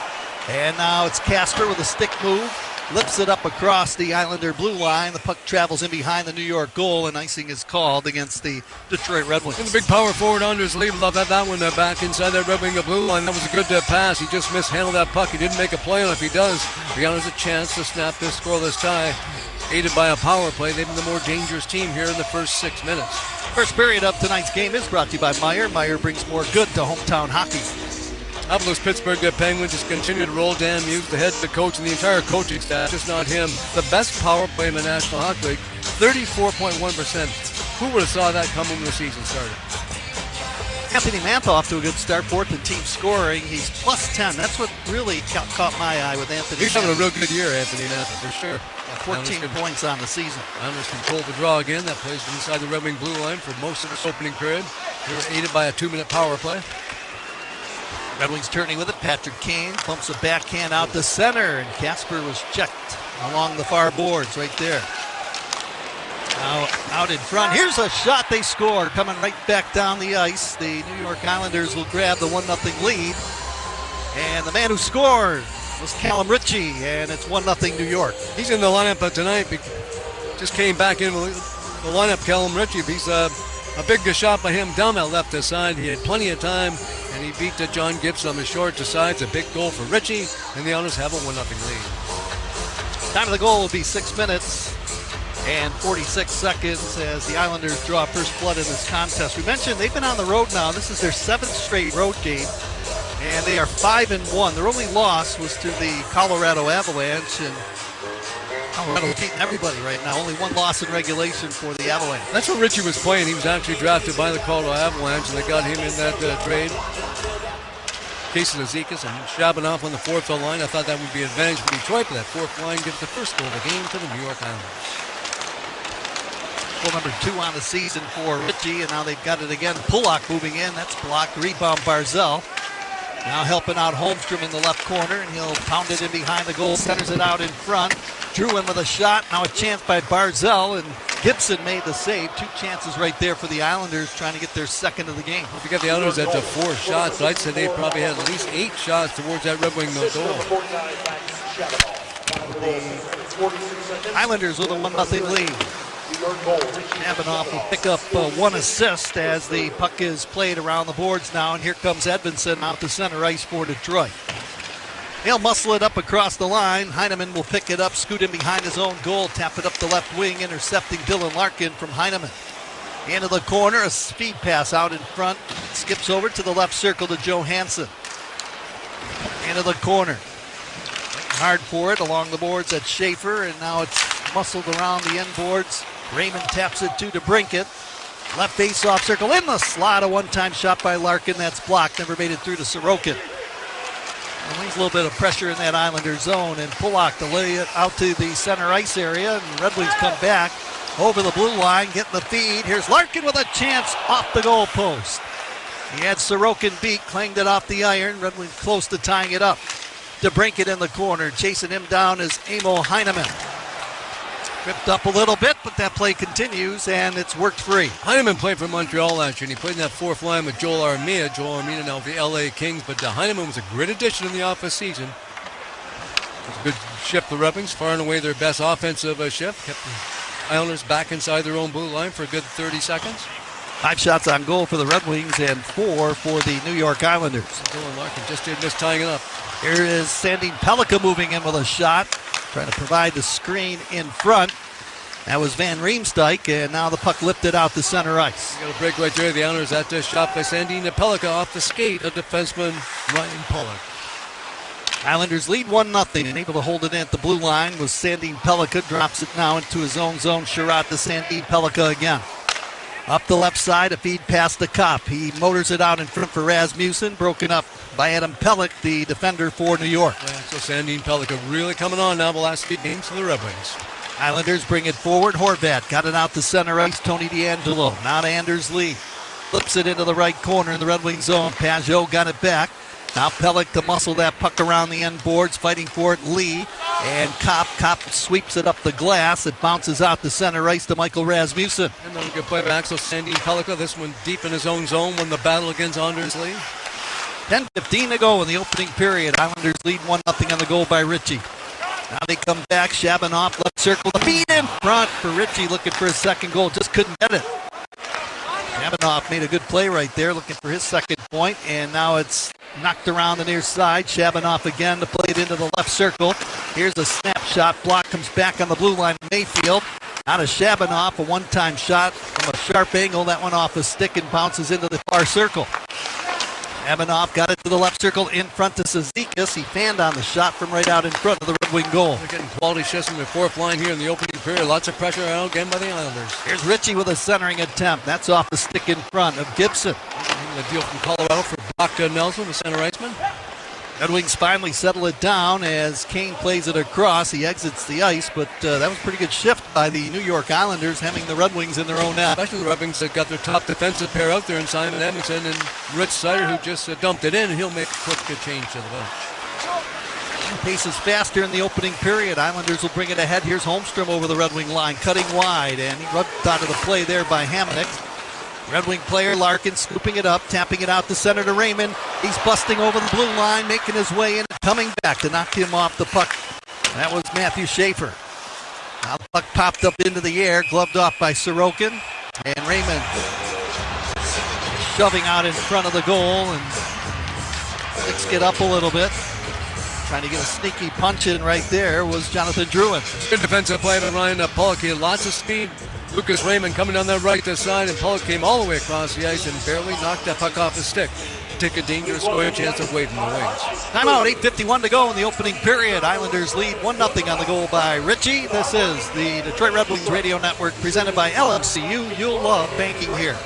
And now it's Kasper with a stick move. Lifts it up across the Islander blue line. The puck travels in behind the New York goal, and icing is called against the Detroit Red Wings. And the big power forward Anders Lee love that one back inside that Red Wing blue line. That was a good pass. He just mishandled that puck. He didn't make a play on it. If he does, the Islanders a chance to snap this scoreless tie. Aided by a power play, they've been the more dangerous team here in the first 6 minutes. First period of tonight's game is brought to you by Meijer. Meijer brings more good to hometown hockey. How about those Pittsburgh Penguins just continue to roll? Dan Muse, the head, the coach, and the entire coaching staff, just not him. The best power play in the National Hockey League, 34.1%. Who would have saw that coming when the season started? Anthony Mantha off to a good start, fourth in team scoring. He's plus 10. That's what really caught my eye with Anthony. He's having a real good year, Anthony Mantha, for sure. 14 points on the season. Islanders control the draw again. That plays inside the Red Wing blue line for most of this opening period. They were aided by a 2-minute power play. Red Wings turning with it. Patrick Kane pumps a backhand out the center, and Kasper was checked along the far boards right there. Now out in front. Here's a shot. They score. Coming right back down the ice. The New York Islanders will grab the 1-0 lead. And the man who scored was Callum Ritchie, and it's 1-0 New York. He's in the lineup tonight. Just came back in the lineup, Callum Ritchie. He's a big shot by him down that left side. He had plenty of time, and he beat John Gibson on the short sides. A big goal for Ritchie, and the Islanders have a 1-0 lead. Time of the goal will be 6 minutes and 46 seconds as the Islanders draw first blood in this contest. We mentioned they've been on the road now. This is their 7th straight road game, and they are 5-1. Their only loss was to the Colorado Avalanche, and Colorado's beating everybody right now. Only one loss in regulation for the Avalanche. That's where Ritchie was playing. He was actually drafted by the Colorado Avalanche, and they got him in that trade. Casey Zizekas and Shabanoff on the fourth line. I thought that would be an advantage for Detroit, but that fourth line gives the first goal of the game to the New York Islanders. Goal number 2 on the season for Ritchie, and now they've got it again. Pulock moving in. That's blocked. Rebound Barzal. Now helping out Holmstrom in the left corner, and he'll pound it in behind the goal. Centers it out in front. Drew in with a shot. Now a chance by Barzal, and Gibson made the save. 2 chances right there for the Islanders trying to get their second of the game. If you got the Islanders at 4 shots, but I'd say they probably had at least 8 shots towards that Red Wing goal. The Islanders with a 1-0 lead. Shabanoff will pick up 1 assist as the puck is played around the boards now, and here comes Edvinsson out to center ice for Detroit. He'll muscle it up across the line. Heineman will pick it up, scoot in behind his own goal, tap it up the left wing, intercepting Dylan Larkin from Heineman. Into the corner, a speed pass out in front, skips over to the left circle to Johansson. Into the corner. Hard for it along the boards at Schaefer, and now it's muscled around the end boards. Raymond taps it to DeBrincat. Left face-off circle in the slot. A one-time shot by Larkin. That's blocked. Never made it through to Sorokin. And leaves a little bit of pressure in that Islander zone. And Pulock to lay it out to the center ice area. And Red Wings come back over the blue line, getting the feed. Here's Larkin with a chance off the goal post. He had Sorokin beat, clanged it off the iron. Red Wings close to tying it up. DeBrincat in the corner. Chasing him down is Amo Heineman. Tripped up a little bit, but that play continues, and it's worked free. Heineman played for Montreal last year, and he played in that fourth line with Joel Armia. Joel Armia now with the LA Kings, but Heineman was a great addition in the off season. It was a good shift for Red Wings, far and away their best offensive shift. Kept the Islanders back inside their own blue line for a good 30 seconds. 5 shots on goal for the Red Wings and 4 for the New York Islanders. Dylan Larkin just did miss tying it up. Here is Sandin Pelech moving in with a shot, trying to provide the screen in front. That was Van Riemsdyk, and now the puck lifted out to center ice. You got a break right there. The Islanders at this shot by Sandin Pelech off the skate of defenseman Ryan Pulock. Islanders lead 1-0 and able to hold it in at the blue line was Sandin Pellikka. Drops it now into his own zone. Sherratt to Sandin Pellikka again. Up the left side, a feed past the Cop. He motors it out in front for Rasmussen. Broken up by Adam Pellick, the defender for New York. Yeah, so Sandin Pellikka really coming on now the last few games for the Red Wings. Islanders bring it forward. Horvat got it out to center ice. Tony DeAngelo. Now to Anders Lee. Flips it into the right corner in the Red Wing zone. Pajot got it back. Now Pellick to muscle that puck around the end boards, fighting for it. Lee and Cop sweeps it up the glass. It bounces out to center ice to Michael Rasmussen. And then a good play back, so Sandin Pellikka, this one deep in his own zone, won the battle against Anders Lee. 10:15 to go in the opening period. Islanders lead 1-0 on the goal by Ritchie. Now they come back. Shabanoff left circle. The feed in front for Ritchie, looking for his second goal. Just couldn't get it. Shabanoff made a good play right there, looking for his second point, and now it's knocked around the near side. Shabanoff again to play it into the left circle. Here's a snapshot. Block comes back on the blue line. Mayfield. Now to Shabanoff, a one-time shot from a sharp angle. That one off a stick and bounces into the far circle. Shabanoff got it to the left circle in front to Cizikas. He fanned on the shot from right out in front of the Red Wing goal. They're getting quality shifts from the fourth line here in the opening period. Lots of pressure out again by the Islanders. Here's Ritchie with a centering attempt. That's off the stick in front of Gibson. The deal from Colorado for Brock Nelson, the center iceman. Red Wings finally settle it down as Kane plays it across. He exits the ice, but that was a pretty good shift by the New York Islanders, hemming the Red Wings in their own net. Especially the Red Wings that got their top defensive pair out there in Simon Edmondson and Rich Sider, who just dumped it in, and he'll make a quick change to the bench. Pace is faster in the opening period. Islanders will bring it ahead. Here's Holmstrom over the Red Wing line, cutting wide, and he rubbed out of the play there by Hamonic. Red Wing player Larkin scooping it up, tapping it out to center to Raymond. He's busting over the blue line, making his way in, coming back to knock him off the puck. That was Matthew Schaefer. Now the puck popped up into the air, gloved off by Sorokin, and Raymond shoving out in front of the goal, and Six get up a little bit. Trying to get a sneaky punch in right there was Jonathan Drouin. Good defensive play by Ryan Pollock. He had lots of speed. Lucas Raymond coming down that right side, and Pollock came all the way across the ice and barely knocked that puck off his stick. Take a dangerous scoring chance away from the Wings. Timeout, 8:51 to go in the opening period. Islanders lead 1-0 on the goal by Ritchie. This is the Detroit Red Wings Radio Network presented by LMCU. You'll love banking here.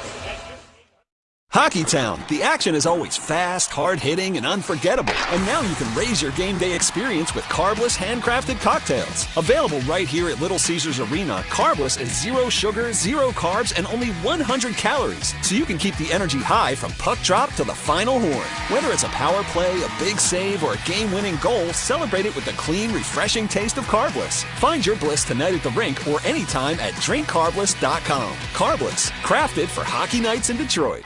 Hockeytown. The action is always fast, hard-hitting, and unforgettable. And now you can raise your game day experience with carbless, handcrafted cocktails. Available right here at Little Caesars Arena, carbless is 0 sugar, 0 carbs, and only 100 calories. So you can keep the energy high from puck drop to the final horn. Whether it's a power play, a big save, or a game-winning goal, celebrate it with the clean, refreshing taste of carbless. Find your bliss tonight at the rink or anytime at drinkcarbless.com. Carbless, crafted for hockey nights in Detroit.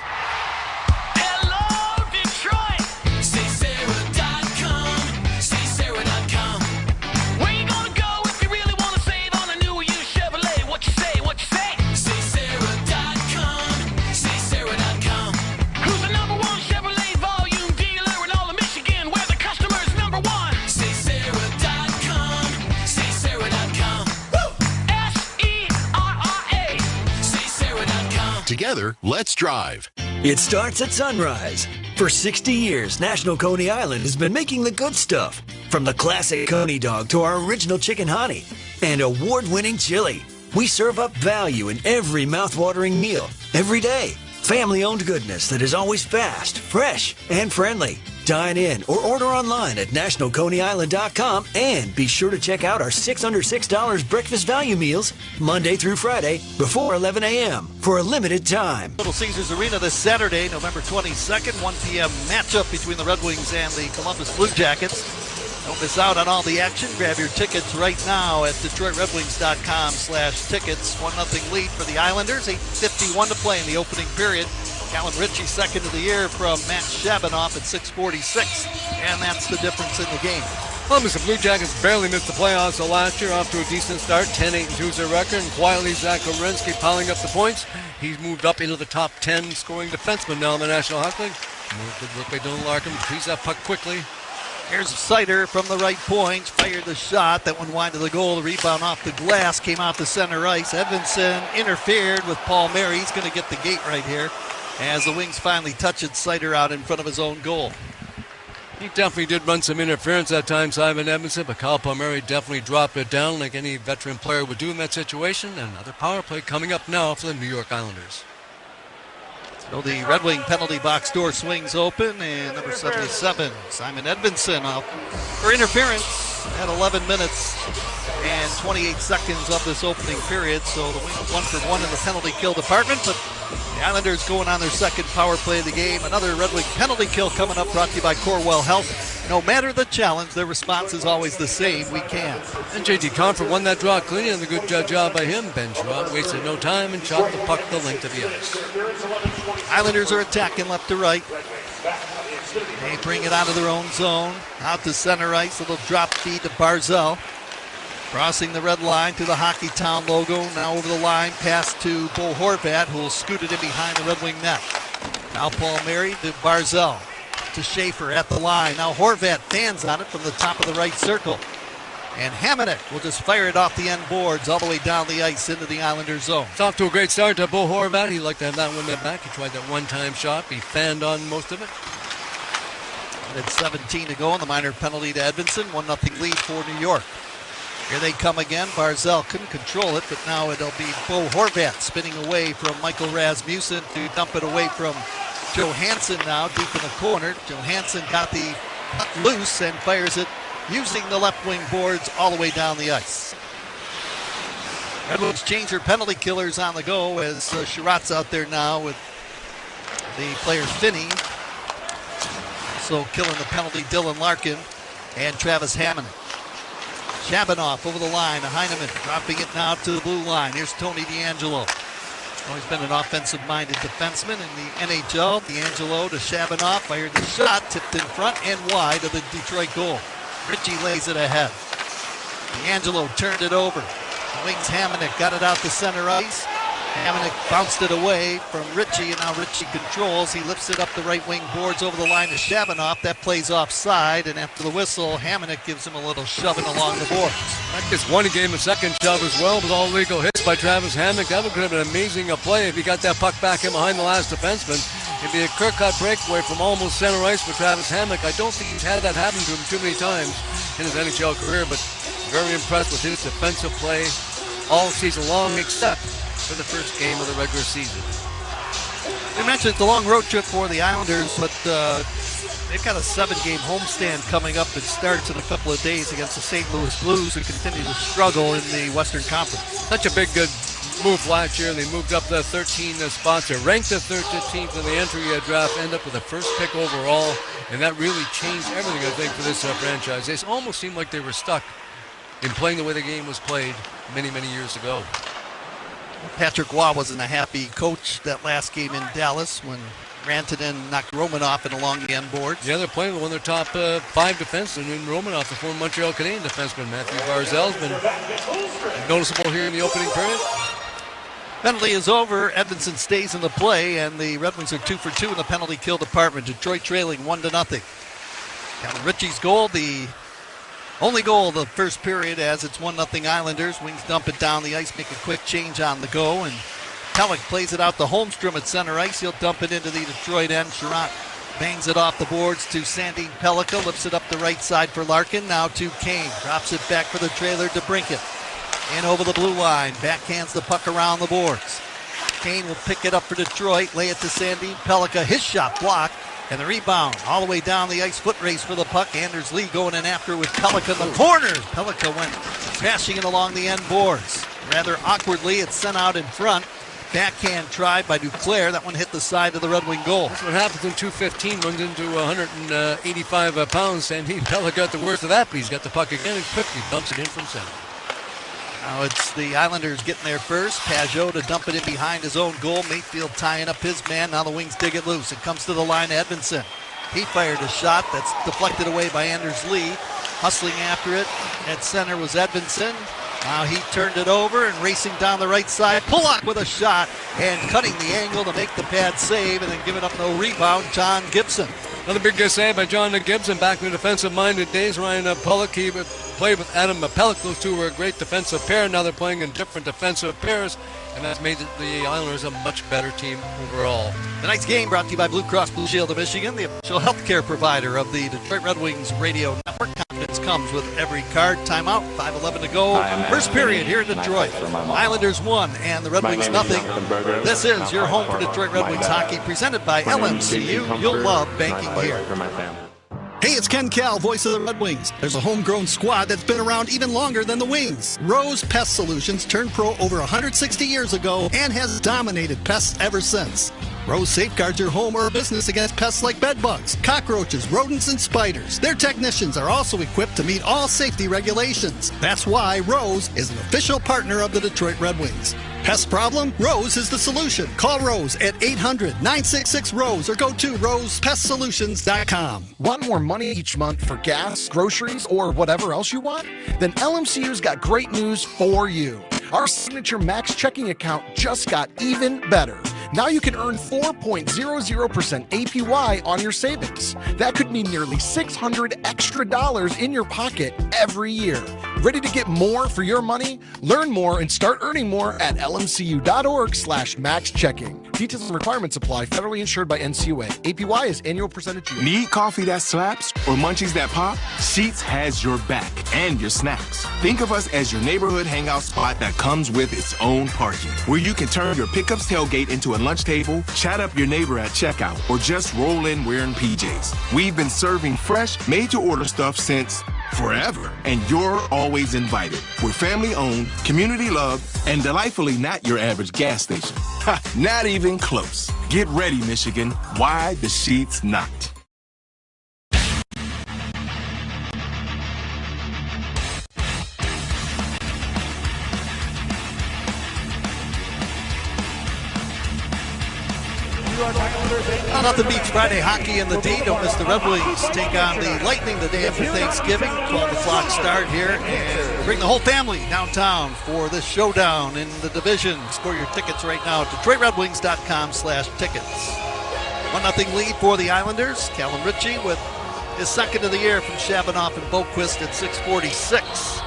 Together, let's drive. It starts at sunrise. For 60 years, National Coney Island has been making the good stuff. From the classic Coney dog to our original chicken hottie and award-winning chili. We serve up value in every mouth-watering meal, every day. Family-owned goodness that is always fast, fresh, and friendly. Dine in or order online at nationalconeyisland.com and be sure to check out our $6 under $6 breakfast value meals Monday through Friday before 11 a.m. for a limited time. Little Caesars Arena this Saturday, November 22nd, 1 p.m. matchup between the Red Wings and the Columbus Blue Jackets. Don't miss out on all the action. Grab your tickets right now at DetroitRedWings.com/tickets. 1-0 lead for the Islanders. 8:51 to play in the opening period. Callum Ritchie second of the year from Matt Shabanoff at 6:46, and that's the difference in the game. Columbus, the Blue Jackets barely missed the playoffs, so last year off to a decent start. 10-8-2 is their record, and quietly Zach Werenski piling up the points. He's moved up into the top 10 scoring defenseman now in the National Hockey League. Good work by Dylan Larkin. He's that puck quickly. Here's Sider from the right point, fired the shot. That one wide to the goal. The rebound off the glass came out to center ice. Edvinsson interfered with Paul Mary. He's going to get the gate right here as the Wings finally touch it. Sider out in front of his own goal. He definitely did run some interference that time, Simon Edmondson, but Kyle Palmieri definitely dropped it down like any veteran player would do in that situation. And another power play coming up now for the New York Islanders. So the Red Wing penalty box door swings open, and number 77, Simon Edmondson, out for interference at 11 minutes and 28 seconds of this opening period. So the Wings 1 for 1 in the penalty kill department, but the Islanders going on their second power play of the game. Another Red Wing penalty kill coming up, brought to you by Corewell Health. No matter the challenge, their response is always the same: we can. And J.D. Comfort won that draw clean, and a good job by him. Ben Sherratt wasted no time and chopped the puck the length of the ice. Islanders are attacking left to right. They bring it out of their own zone, out to center ice. A little drop feed to Barzal. Crossing the red line to the Hockey Town logo. Now over the line, pass to Bo Horvat, who will scoot it in behind the Red Wing net. Now Palmieri to Barzal. To Schaefer at the line. Now Horvat fans on it from the top of the right circle. And Hamonic will just fire it off the end boards all the way down the ice into the Islanders zone. It's off to a great start to Bo Horvat. He'd like to have that one back. He tried that one-time shot. He fanned on most of it. And it's 17 to go on the minor penalty to Edmondson. 1-0 lead for New York. Here they come again. Barzal couldn't control it, but now it'll be Bo Horvat spinning away from Michael Rasmussen to dump it away from Johansson now deep in the corner. Johansson got the puck loose and fires it using the left wing boards all the way down the ice. Red Wings change their penalty killers on the go as Sherratt's out there now with the player Finney. So killing the penalty, Dylan Larkin and Travis Hamonic. Shabanoff over the line to Heineman, dropping it now to the blue line. Here's Tony DeAngelo. Always been an offensive-minded defenseman in the NHL. DeAngelo to Shabanoff, fired the shot, tipped in front and wide of the Detroit goal. Ritchie lays it ahead. DeAngelo turned it over. Wings Hamonic got it out to center ice. Hamonic bounced it away from Ritchie, and now Ritchie controls. He lifts it up the right wing boards over the line to Shabanoff. That plays offside, and after the whistle, Hamonic gives him a little shoving along the boards. That just won. He gave him a second shove as well with all legal hits by Travis Hamonic. That would have been an amazing play if he got that puck back in behind the last defenseman. It'd be a clear-cut breakaway from almost center ice for Travis Hamonic. I don't think he's had that happen to him too many times in his NHL career, but very impressed with his defensive play all season long, except for the first game of the regular season. We mentioned it's a long road trip for the Islanders, but they've got a 7-game homestand coming up that starts in a couple of days against the St. Louis Blues, who continue to struggle in the Western Conference. Such a big good move last year. They moved up the 13 spots. They're ranked the 13th in the entry draft, end up with the first pick overall, and that really changed everything, I think, for this franchise. They almost seemed like they were stuck in playing the way the game was played many, many years ago. Patrick Waugh wasn't a happy coach that last game in Dallas when Rantanen knocked Romanoff in along the end boards. Yeah, they're playing with one of their top 5 defensemen in Romanoff, the former Montreal Canadiens defenseman. Matthew Barzal's been noticeable here in the opening period. Penalty is over. Edmondson stays in the play, and the Red Wings are 2 for 2 in the penalty kill department. Detroit trailing 1-0. Kevin Ritchie's goal, the only goal of the first period, as it's 1-0 Islanders. Wings dump it down the ice, make a quick change on the go, and Pellick plays it out to Holmstrom at center ice. He'll dump it into the Detroit end. Sherratt bangs it off the boards to Sandin Pellica, lifts it up the right side for Larkin. Now to Kane, drops it back for the trailer to Brinkett. In over the blue line, backhands the puck around the boards. Kane will pick it up for Detroit, lay it to Sandin Pellica. His shot blocked, and the rebound all the way down the ice. Foot race for the puck. Anders Lee going in after with Pellica in the corners. Pellica went crashing it along the end boards. Rather awkwardly, it's sent out in front. Backhand try by Duclair. That one hit the side of the Red Wing goal. That's what happens when 215 runs into 185 pounds. Sandin Pellica got the worst of that, but he's got the puck again and quickly dumps it in from center. Now it's the Islanders getting there first. Pajot to dump it in behind his own goal. Mayfield tying up his man. Now the Wings dig it loose. It comes to the line to Edmondson. He fired a shot that's deflected away by Anders Lee. Hustling after it at center was Edmondson. Now he turned it over and racing down the right side. Pulock with a shot and cutting the angle to make the pad save and then giving up no rebound, John Gibson. Another big save by John Gibson. Back in the defensive-minded days. Ryan Pollock, he played with Adam Pellick. Those two were a great defensive pair. Now they're playing in different defensive pairs, and that's made the Islanders a much better team overall. Tonight's game brought to you by Blue Cross Blue Shield of Michigan, the official healthcare provider of the Detroit Red Wings radio network. Confidence comes with every card. Timeout, 5:11 to go. First period here in Detroit. Islanders 1 and the Red Wings nothing. This is your home for Detroit Red Wings hockey, presented by LMCU. You'll love banking here. Hey, it's Ken Cal, voice of the Red Wings. There's a homegrown squad that's been around even longer than the Wings. Rose Pest Solutions turned pro over 160 years ago and has dominated pests ever since. Rose safeguards your home or business against pests like bedbugs, cockroaches, rodents, and spiders. Their technicians are also equipped to meet all safety regulations. That's why Rose is an official partner of the Detroit Red Wings. Pest problem? Rose is the solution. Call Rose at 800-966-ROSE or go to rosepestsolutions.com. Want more money each month for gas, groceries, or whatever else you want? Then LMCU's got great news for you. Our signature max checking account just got even better. Now you can earn 4.00% APY on your savings. That could mean nearly $600 extra in your pocket every year. Ready to get more for your money? Learn more and start earning more at lmcu.org/maxchecking. Details and requirements apply. Federally insured by NCUA. APY is annual percentage yield. Need coffee that slaps or munchies that pop? Sheetz has your back and your snacks. Think of us as your neighborhood hangout spot that comes with its own parking, where you can turn your pickup's tailgate into a lunch table, chat up your neighbor at checkout, or just roll in wearing PJs. We've been serving fresh, made-to-order stuff since forever, and you're always invited. We're family-owned, community-loved, and delightfully not your average gas station. Ha, not even close. Get ready, Michigan. Why the Sheetz not? Nothing beats Friday hockey in the D. Don't miss the Red Wings take on the Lightning the day after Thanksgiving. 12 o'clock start here, and bring the whole family downtown for this showdown in the division. Score your tickets right now at DetroitRedWings.com/tickets. 1-0 lead for the Islanders. Callum Ritchie with his second of the year from Shabanoff and Boquist at 6:46.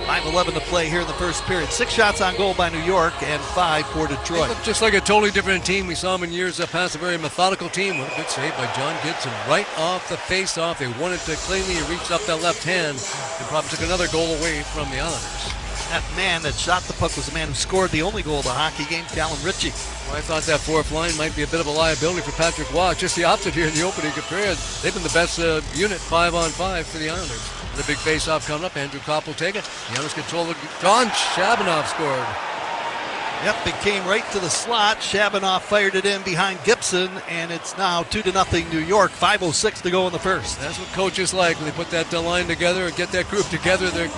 5:11 to play here in the first period. 6 shots on goal by New York and 5 for Detroit. Just like a totally different team. We saw them in years past, a very methodical team. What a good save by John Gibson right off the face-off. They won it to cleanly. He reached up that left hand and probably took another goal away from the Islanders. That man that shot the puck was the man who scored the only goal of the hockey game, Callum Ritchie. Well, I thought that fourth line might be a bit of a liability for Patrick Waugh. Just the opposite here in the opening period. They've been the best unit 5-on-5 for the Islanders. The big face-off coming up. Andrew Kopp will take it. The Islanders control it. John Shabanoff scored. Yep, it came right to the slot. Shabanoff fired it in behind Gibson, and it's now 2-0 New York. 5:06 to go in the first. That's what coaches like when they put that line together and get that group together. They're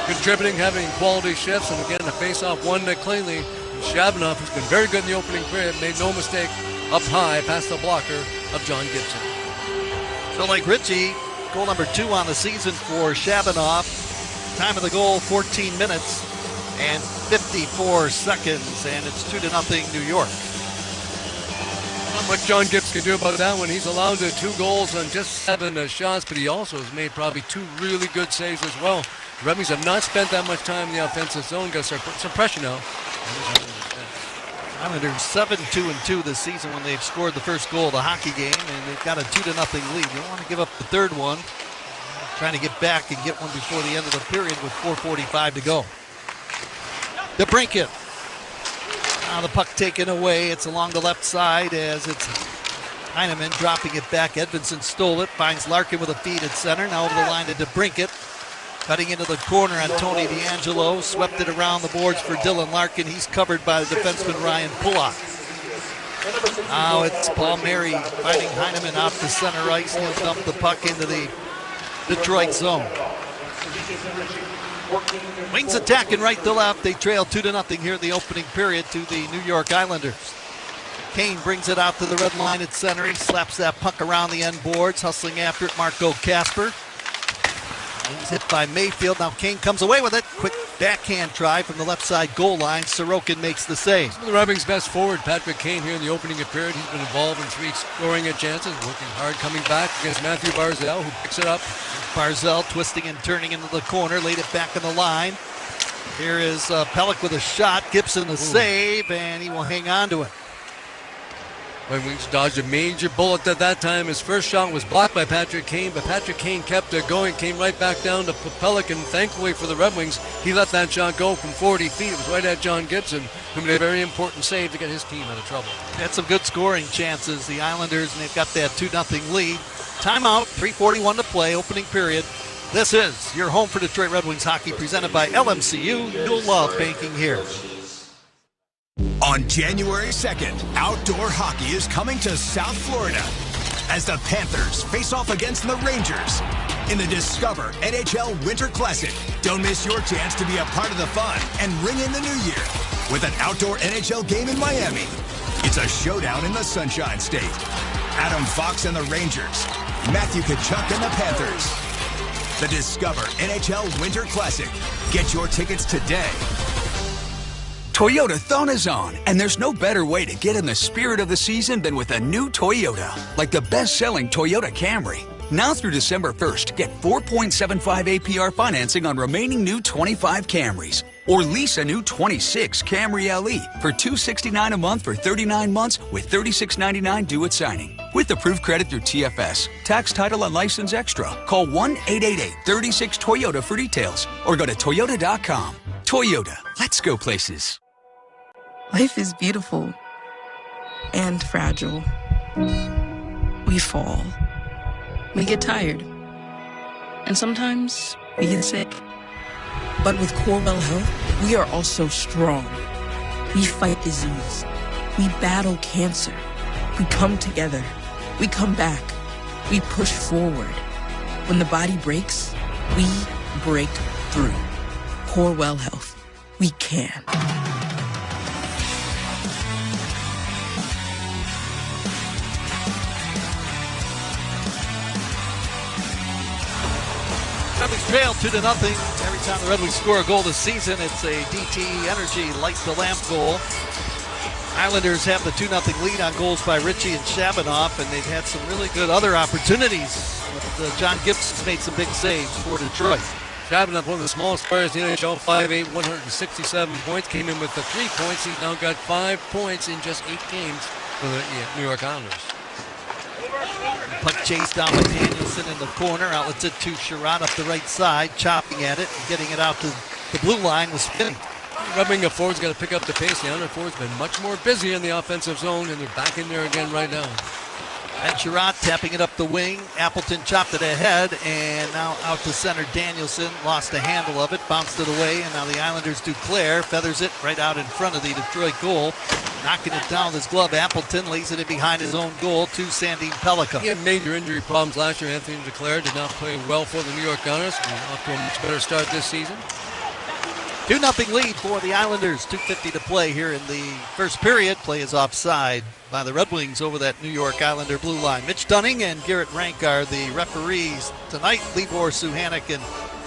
contributing, having quality shifts, and again, the face-off won cleanly. And Shabanoff, who's been very good in the opening period, made no mistake up high past the blocker of John Gibson. So like Ritchie, goal number 2 on the season for Shabanoff. Time of the goal, 14 minutes and 54 seconds, and it's 2-0 New York. Not much John Gibson can do about that one. He's allowed 2 goals on just 7 shots, but he also has made probably 2 really good saves as well. The Red Wings have not spent that much time in the offensive zone. Got some pressure now. Islanders 7-2-2 this season when they've scored the first goal of the hockey game, and they've got a 2-0 lead. You don't want to give up the third one. Trying to get back and get one before the end of the period with 4:45 to go. DeBrincat. Now the puck taken away. It's along the left side as it's Heineman dropping it back. Edvinsson stole it. Finds Larkin with a feed at center. Now over the line to DeBrincat. Cutting into the corner on Tony DeAngelo. Swept it around the boards for Dylan Larkin. He's covered by the defenseman Ryan Pullock. Now it's Palmieri fighting Heineman off the center ice. He'll dump the puck into the Detroit zone. Wings attacking right to left. They trail 2-0 here in the opening period to the New York Islanders. Kane brings it out to the red line at center. He slaps that puck around the end boards. Hustling after it, Marco Kasper. He's hit by Mayfield. Now Kane comes away with it. Quick backhand try from the left side goal line. Sorokin makes the save. The Red Wings' best forward, Patrick Kane, here in the opening period. He's been involved in 3 scoring chances, working hard, coming back against Matthew Barzal, who picks it up. Barzal twisting and turning into the corner, laid it back on the line. Here is Pelech with a shot. Gibson the save, and he will hang on to it. Red Wings dodged a major bullet at that time. His first shot was blocked by Patrick Kane, but Patrick Kane kept it going, came right back down to Pelech, and thankfully for the Red Wings, he let that shot go from 40 feet. It was right at John Gibson, who made a very important save to get his team out of trouble. Had some good scoring chances, the Islanders, and they've got that 2-0 lead. Timeout, 3:41 to play, opening period. This is your home for Detroit Red Wings hockey, presented by LMCU. You'll love banking here. On January 2nd, outdoor hockey is coming to South Florida as the Panthers face off against the Rangers in the Discover NHL Winter Classic. Don't miss your chance to be a part of the fun and ring in the new year with an outdoor NHL game in Miami. It's a showdown in the Sunshine State. Adam Fox and the Rangers, Matthew Tkachuk and the Panthers. The Discover NHL Winter Classic. Get your tickets today. Toyota-thon is on, and there's no better way to get in the spirit of the season than with a new Toyota, like the best-selling Toyota Camry. Now through December 1st, get 4.75 APR financing on remaining new 25 Camrys, or lease a new 26 Camry LE for $269 a month for 39 months with $36.99 due at signing. With approved credit through TFS, tax, title, and license extra. Call 1-888-36-TOYOTA for details, or go to toyota.com. Toyota, let's go places. Life is beautiful and fragile. We fall. We get tired. And sometimes we get sick. But with Corewell Health, we are also strong. We fight disease. We battle cancer. We come together. We come back. We push forward. When the body breaks, we break through. Corewell Health. We can. Red Wings trail 2-0. Every time the Red Wings score a goal this season, it's a DT Energy light the lamp goal. Islanders have the 2-0 lead on goals by Ritchie and Shabanoff, and they've had some really good other opportunities. But John Gibson's made some big saves for Detroit. Shabanoff, one of the smallest players in the NHL, 5'8", 167 points, came in with the 3 points. He's now got 5 points in just 8 games for the New York Islanders. Puck chased down by Danielson in the corner. Outlets it to Sherrod up the right side, chopping at it and getting it out to the blue line with spinning. Red Wing forward's got to pick up the pace. The Islander forward's been much more busy in the offensive zone, and they're back in there again right now. And Sherrod tapping it up the wing. Appleton chopped it ahead, and now out to center. Danielson lost the handle of it, bounced it away, and now the Islanders Duclair feathers it right out in front of the Detroit goal. Knocking it down with his glove, Appleton lays it in behind his own goal to Sandin Pelech. He had major injury problems last year. Anthony Duclair did not play well for the New York Islanders. Off to a much better start this season. 2-0 lead for the Islanders. 2:50 to play here in the first period. Play is offside by the Red Wings over that New York Islander blue line. Mitch Dunning and Garrett Rank are the referees tonight. Libor Suhanik and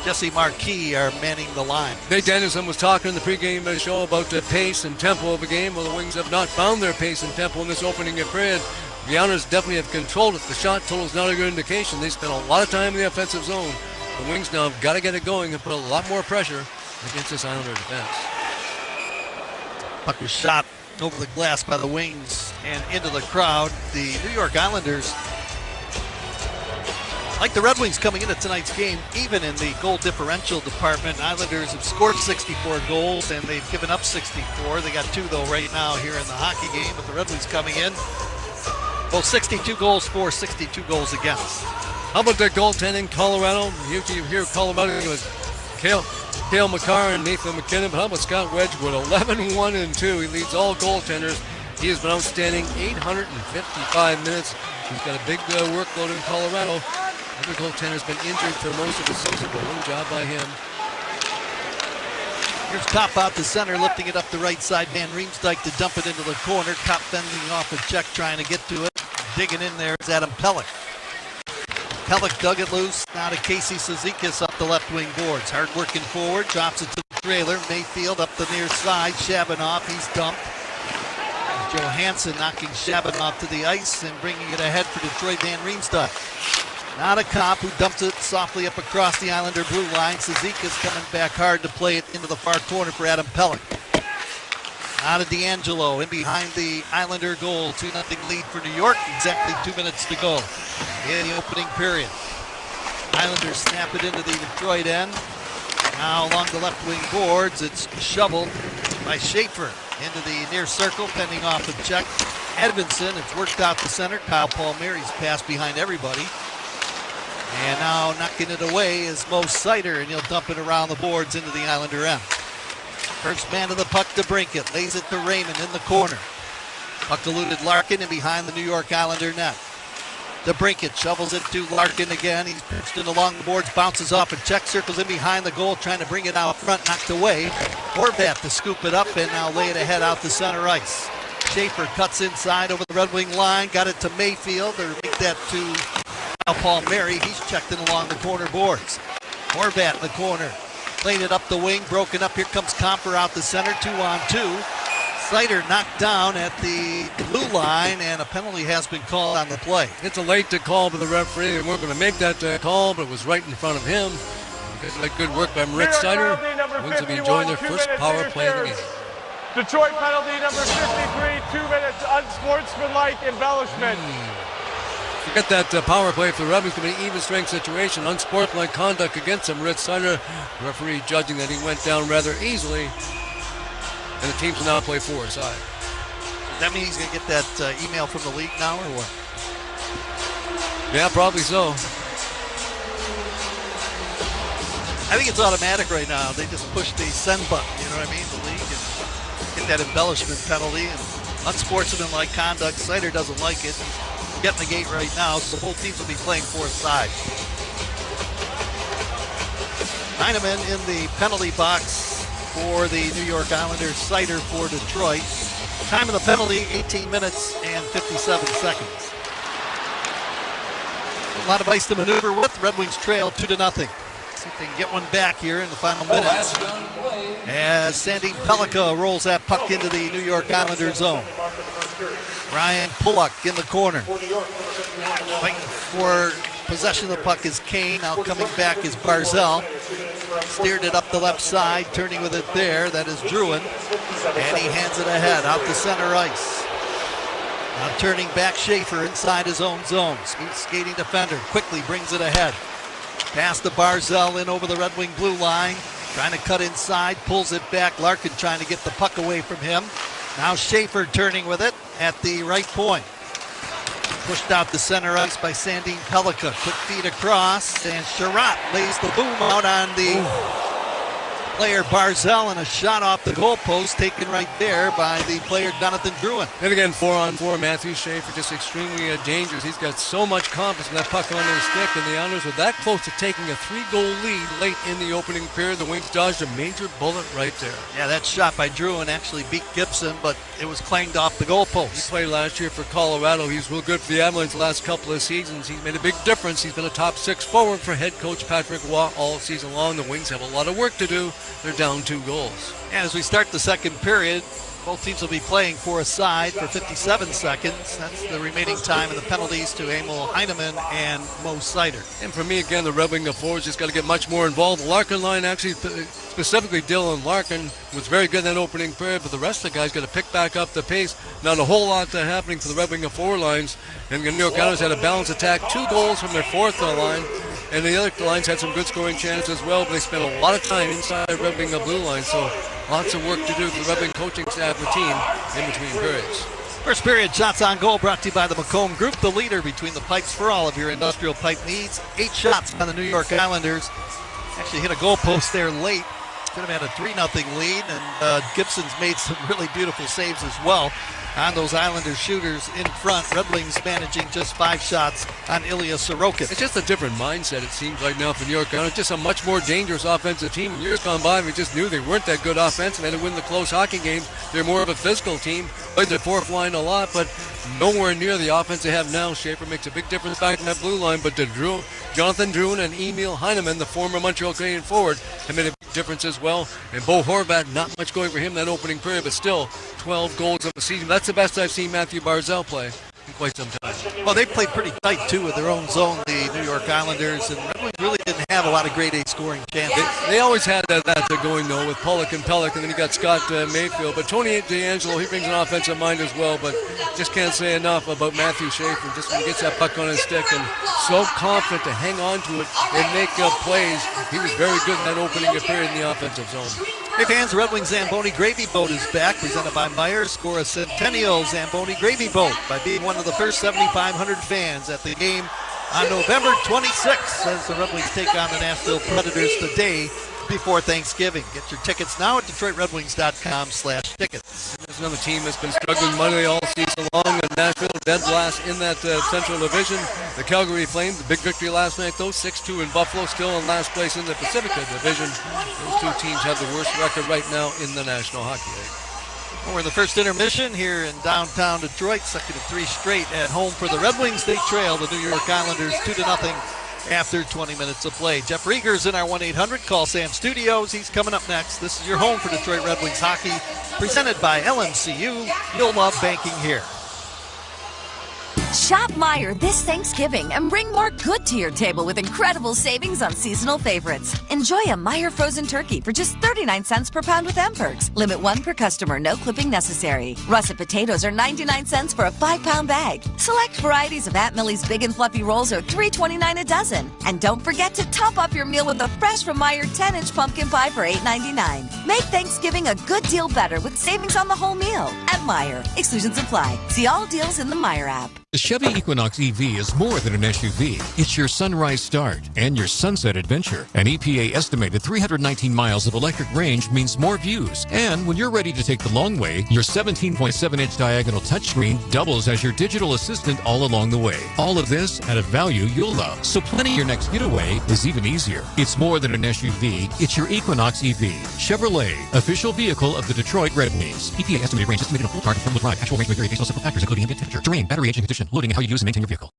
Jesse Marquis are manning the line. Nate Danielson was talking in the pregame show about the pace and tempo of the game. Well, the Wings have not found their pace and tempo in this opening period. The Islanders definitely have controlled it. The shot total is not a good indication. They spent a lot of time in the offensive zone. The Wings now have got to get it going and put a lot more pressure against this Islander defense. Puck was shot over the glass by the Wings and into the crowd. The New York Islanders, like the Red Wings coming into tonight's game, even in the goal differential department, Islanders have scored 64 goals and they've given up 64. They got 2 though right now here in the hockey game, but the Red Wings coming in, both 62 goals for, 62 goals against. How about their goaltending? Colorado, you hear Colorado, it was Cale McCarr and Nathan McKinnon, but how about Scott Wedgwood? 11-1-2. He leads all goaltenders. He has been outstanding, 855 minutes. He's got a big workload in Colorado. Every goaltender's been injured for most of the season, but one job by him. Here's Kopp out to center, lifting it up the right side. Van Riemsdyk to dump it into the corner. Kopp fending off a check, trying to get to it. Digging in there is Adam Pelech. Pelech dug it loose. Now to Casey Cizikas up the left wing boards. Hard working forward. Drops it to the trailer. Mayfield up the near side. Shabanoff, he's dumped. Johansson knocking Shabanoff to the ice and bringing it ahead for Detroit. Van Riemsdyk. Not a cop who dumps it softly up across the Islander blue line. Sazika's coming back hard to play it into the far corner for Adam Pellick. Out of D'Angelo in behind the Islander goal. 2-0 lead for New York. Exactly 2 minutes to go in the opening period. Islanders snap it into the Detroit end. Now along the left wing boards, it's shoveled by Schaefer into the near circle, pending off a check. Edvinsson, it's worked out to center. Kyle Palmieri's passed behind everybody. And now knocking it away is Mo Sider, and he'll dump it around the boards into the Islander end. First man to the puck to Brinkett, lays it to Raymond in the corner. Puck eluded Larkin and behind the New York Islander net. To Brinkett, shovels it to Larkin again. He's pitched it along the boards, bounces off a check, circles in behind the goal, trying to bring it out front, knocked away. Horvat to scoop it up and now lay it ahead out to center ice. Schaefer cuts inside over the Red Wing line, got it to Mayfield, or make that to Palmieri. He's checked in along the corner boards. Horvat in the corner, played it up the wing, broken up. Here comes Comper out the center, 2-on-2. Sider knocked down at the blue line, and a penalty has been called on the play. It's a late to call by the referee. They weren't going to make that call, but it was right in front of him. Good work by Moritz Sider. Wins will be enjoying their first power play of the game. Detroit penalty number 53, 2 minutes, unsportsmanlike embellishment. Forget that power play for the Rebels. It's going to be an even strength situation. Unsportsmanlike conduct against him. Moritz Sider, the referee judging that he went down rather easily. And the teams will now play for his side. Does that mean he's going to get that email from the league now, or what? Yeah, probably so. I think it's automatic right now. They just push the send button, you know what I mean? The league, and get that embellishment penalty. And unsportsmanlike conduct, Sider doesn't like it. Getting the gate right now, so both teams will be playing for his side. Heineman in the penalty box for the New York Islanders, Sider for Detroit. Time of the penalty, 18 minutes and 57 seconds. A lot of ice to maneuver with. Red Wings trail 2-0. See if they can get one back here in the final minutes. As Sandy Pellica rolls that puck into the New York Islanders zone. Ryan Pullock in the corner. Fighting for possession of the puck is Kane. Now coming back is Barzal. Steered it up the left side, turning with it there. That is Druin. And he hands it ahead, out to center ice. Now turning back Schaefer inside his own zone. Skating defender, quickly brings it ahead. Pass to Barzal in over the Red Wing blue line. Trying to cut inside, pulls it back. Larkin trying to get the puck away from him. Now Schaefer turning with it at the right point. Pushed out the center ice by Sandine Pellica. Quick feed across, and Sherratt lays the boom out on the player Barzal, and a shot off the goalpost taken right there by the player Jonathan Druin. And again, 4-on-4, Matthew Schaefer just extremely dangerous. He's got so much confidence in that puck on his stick, and the Islanders were that close to taking a 3-goal lead late in the opening period. The Wings dodged a major bullet right there. Yeah, that shot by Druin actually beat Gibson, but it was clanged off the goalpost. He played last year for Colorado. He's real good for the Avalanche the last couple of seasons. He's made a big difference. He's been a top 6 forward for head coach Patrick Waugh all season long. The Wings have a lot of work to do. They're down 2 goals. And as we start the second period, both teams will be playing for a side for 57 seconds. That's the remaining time and the penalties to Emil Heineman and Mo Sider. And for me, again, the Red Wing forwards just got to get much more involved. The Larkin line, actually, specifically Dylan Larkin, was very good in that opening period, but the rest of the guys got to pick back up the pace. Not a whole lot happening for the Red Wing forward lines. And the New York Islanders had a balanced attack, 2 goals from their fourth line. And the other lines had some good scoring chances as well, but they spent a lot of time inside the Red Wing blue line, so lots of work to do for the Red Wing coaching staff and team in between periods. First period, shots on goal brought to you by the Macomb Group, the leader between the pipes for all of your industrial pipe needs. 8 shots on the New York Islanders. Actually hit a goal post there late. Could have had a 3-0 lead, and Gibson's made some really beautiful saves as well on those Islanders shooters in front. Red Wings managing just 5 shots on Ilya Sorokin. It's just a different mindset, it seems, right now for New York. It's just a much more dangerous offensive team. In years gone by, we just knew they weren't that good offense and had to win the close hockey games. They're more of a physical team. Played their fourth line a lot, but nowhere near the offense they have now. Schaefer makes a big difference back in that blue line, but Jonathan Druin and Emil Heineman, the former Montreal Canadian forward, have made a big difference as well. And Bo Horvat, not much going for him that opening period, but still 12 goals of the season. That's the best I've seen Matthew Barzal play in quite some time. Well, they played pretty tight, too, with their own zone, the New York Islanders, and Red Wings really didn't have a lot of grade A scoring chances. They always had that going, though, with Pollock and Pellick, and then you got Scott Mayfield. But Tony DeAngelo, he brings an offensive mind as well, but just can't say enough about Matthew Schaefer. Just when he gets that puck on his stick and so confident to hang on to it and make plays. He was very good in that opening period in the offensive zone. Hey fans, the Red Wings Zamboni Gravy Boat is back, presented by Meyer. Score a Centennial Zamboni Gravy Boat by being one of the first 7,500 fans at the game on November 26th, as the Red Wings take on the Nashville Predators the day before Thanksgiving. Get your tickets now at DetroitRedWings.com/tickets. There's another team that's been struggling mightily all season long, and Nashville dead last in that Central Division. The Calgary Flames, the big victory last night, though, 6-2 in Buffalo, still in last place in the Pacific Division. Those two teams have the worst record right now in the National Hockey League. We're in the first intermission here in downtown Detroit, second of three straight at home for the Red Wings. They trail the New York Islanders 2-0 after 20 minutes of play. Jeff Rieger's in our 1-800-CALL SAM studios. He's coming up next. This is your home for Detroit Red Wings hockey, presented by LMCU. You'll love banking here. Shop Meijer this Thanksgiving and bring more good to your table with incredible savings on seasonal favorites. Enjoy a Meijer frozen turkey for just 39 cents per pound with M-Perks. Limit 1 per customer, no clipping necessary. Russet potatoes are 99 cents for a 5-pound bag. Select varieties of Aunt Millie's Big and Fluffy Rolls are $3.29 a dozen. And don't forget to top up your meal with a fresh from Meijer 10-inch pumpkin pie for $8.99. Make Thanksgiving a good deal better with savings on the whole meal at Meijer. Exclusions apply. See all deals in the Meijer app. The Chevy Equinox EV is more than an SUV. It's your sunrise start and your sunset adventure. An EPA estimated 319 miles of electric range means more views. And when you're ready to take the long way, your 17.7-inch diagonal touchscreen doubles as your digital assistant all along the way. All of this at a value you'll love. So planning your next getaway is even easier. It's more than an SUV. It's your Equinox EV. Chevrolet, official vehicle of the Detroit Red Wings. EPA estimated range estimated on full target front-wheel drive. Actual range may vary based on several factors, including ambient temperature, terrain, battery age and condition, loading, and how you use and maintain your vehicle.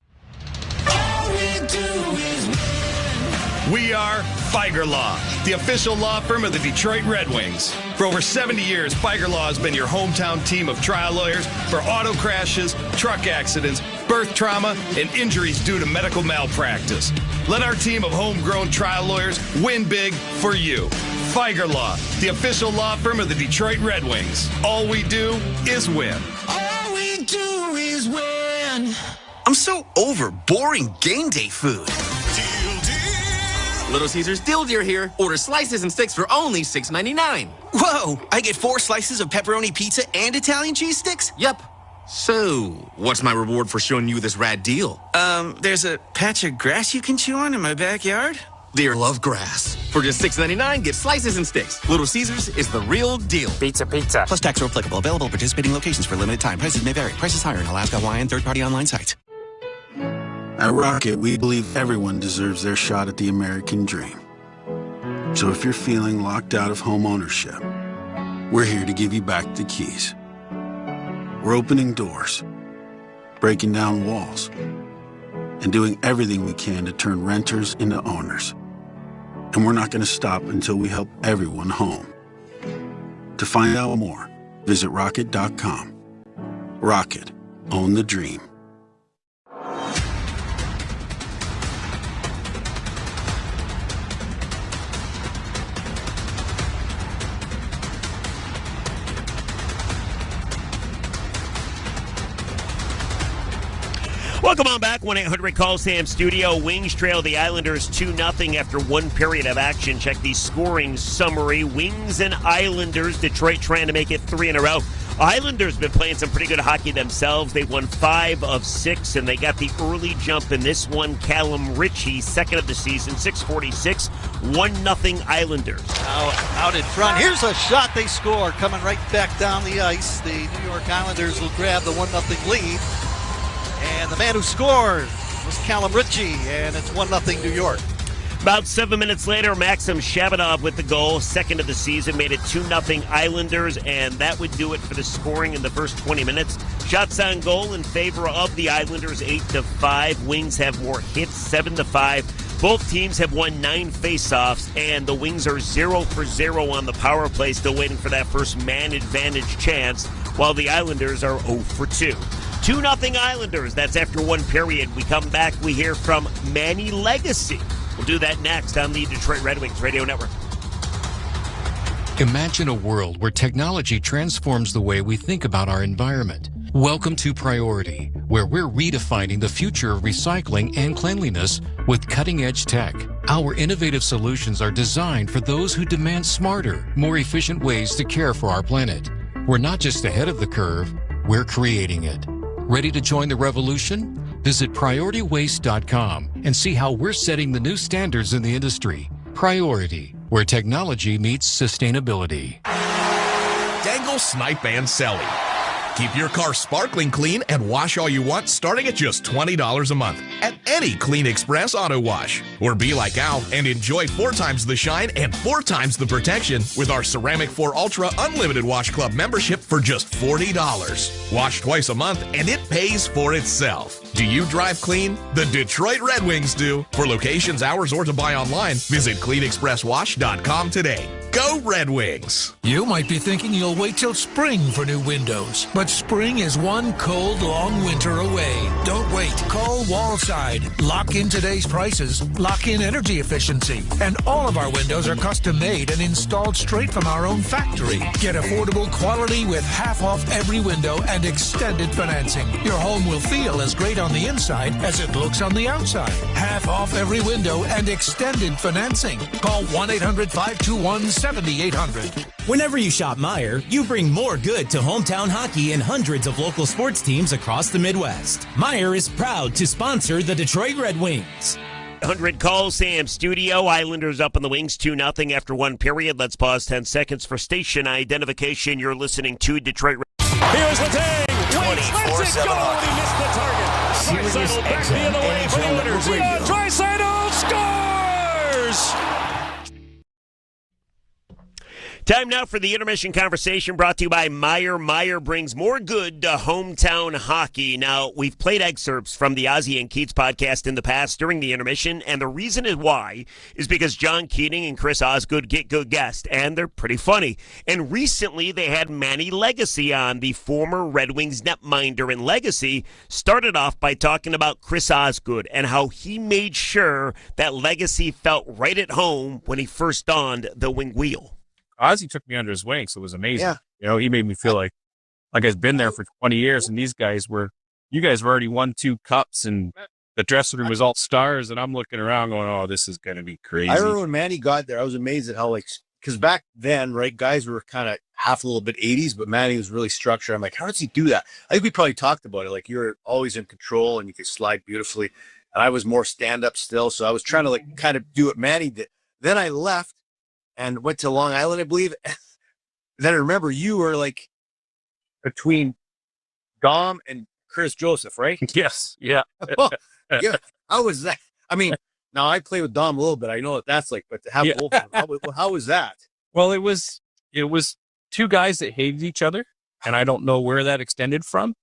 We are Feiger Law, the official law firm of the Detroit Red Wings. For over 70 years, Feiger Law has been your hometown team of trial lawyers for auto crashes, truck accidents, birth trauma, and injuries due to medical malpractice. Let our team of homegrown trial lawyers win big for you. Feiger Law, the official law firm of the Detroit Red Wings. All we do is win. All we do is win. I'm so over boring game day food. Little Caesar's Deal Deer here. Order slices and sticks for only $6.99. Whoa, I get 4 slices of pepperoni pizza and Italian cheese sticks? Yep. So, what's my reward for showing you this rad deal? There's a patch of grass you can chew on in my backyard. Deer love grass. For just $6.99, get slices and sticks. Little Caesar's is the real deal. Pizza. Plus tax are applicable. Available at participating locations for a limited time. Prices may vary. Prices higher in Alaska, Hawaii, and third-party online sites. At Rocket, we believe everyone deserves their shot at the American dream. So if you're feeling locked out of home ownership, we're here to give you back the keys. We're opening doors, breaking down walls, and doing everything we can to turn renters into owners. And we're not going to stop until we help everyone home. To find out more, visit rocket.com. Rocket, own the dream. Welcome on back. 1-800-CALL SAM studio. Wings trail the Islanders 2-0 after one period of action. Check the scoring summary. Wings and Islanders. Detroit trying to make it 3 in a row. Islanders been playing some pretty good hockey themselves. They won 5 of 6, and they got the early jump in this one. Callum Ritchie, second of the season, 6:46, 1-0 Islanders. Now out in front. Here's a shot they score. Coming right back down the ice. The New York Islanders will grab the 1-0 lead. And the man who scored was Callum Ritchie, and it's 1-0 New York. About 7 minutes later, Maxim Shabadov with the goal, second of the season, made it 2-0 Islanders, and that would do it for the scoring in the first 20 minutes. Shots on goal in favor of the Islanders, 8-5. Wings have more hits, 7-5. Both teams have won 9 faceoffs, and the Wings are 0 for 0 on the power play, still waiting for that first man advantage chance, while the Islanders are 0 for 2. 2-0 Islanders. That's after one period. We come back, we hear from Manny Legacy. We'll do that next on the Detroit Red Wings Radio Network. Imagine a world where technology transforms the way we think about our environment. Welcome to Priority, where we're redefining the future of recycling and cleanliness with cutting-edge tech. Our innovative solutions are designed for those who demand smarter, more efficient ways to care for our planet. We're not just ahead of the curve, we're creating it. Ready to join the revolution? Visit PriorityWaste.com and see how we're setting the new standards in the industry. Priority, where technology meets sustainability. Dangle, Snipe, and Selly. Keep your car sparkling clean and wash all you want, starting at just $20 a month at any Clean Express Auto Wash. Or be like Al and enjoy 4 times the shine and 4 times the protection with our Ceramic 4 Ultra Unlimited Wash Club membership for just $40. Wash twice a month and it pays for itself. Do you drive clean? The Detroit Red Wings do. For locations, hours, or to buy online, visit cleanexpresswash.com today. Go Red Wings! You might be thinking you'll wait till spring for new windows, but spring is one cold, long winter away. Don't wait. Call Wallside. Lock in today's prices, lock in energy efficiency, and all of our windows are custom made and installed straight from our own factory. Get affordable quality with half off every window and extended financing. Your home will feel as great on the inside as it looks on the outside. Half off every window and extended financing. Call 1-800-521-7800. Whenever you shop Meijer, you bring more good to hometown hockey and hundreds of local sports teams across the Midwest. Meijer is proud to sponsor the Detroit Red Wings. 100 calls, Sam Studio. Islanders up on the Wings 2-0 after one period. Let's pause 10 seconds for station identification. You're listening to Detroit Red Wings. Here's the thing. 24/7 He missed the target. Sirius Draisaitl back the other way for the XM winners. Radio. Draisaitl scores! Time now for the intermission conversation brought to you by Meijer. Meijer brings more good to hometown hockey. Now, we've played excerpts from the Ozzie and Keats podcast in the past during the intermission, and the reason is why is because John Keating and Chris Osgood get good guests, and they're pretty funny. And recently, they had Manny Legacy on, the former Red Wings netminder, and Legacy started off by talking about Chris Osgood and how he made sure that Legacy felt right at home when he first donned the wing wheel. Ozzie took me under his wing, so it was amazing. Yeah. You know, he made me feel like I've been there for 20 years, and you guys have already won 2 cups, and the dressing room was all stars, and I'm looking around going, oh, this is going to be crazy. I remember when Manny got there, I was amazed at how, because back then, right, guys were kind of half a little bit 80s, but Manny was really structured. I'm like, how does he do that? I think we probably talked about it. Like, you're always in control, and you could slide beautifully, and I was more stand-up still, so I was trying to, kind of do what Manny did. Then I left and went to Long Island, I believe. Then I remember you were between Dom and Chris Joseph, right? Yes. Yeah. Yeah. How was that? I mean, now I play with Dom a little bit. I know what that's like, but to have both of them, how was that? Well, it was 2 guys that hated each other, and I don't know where that extended from.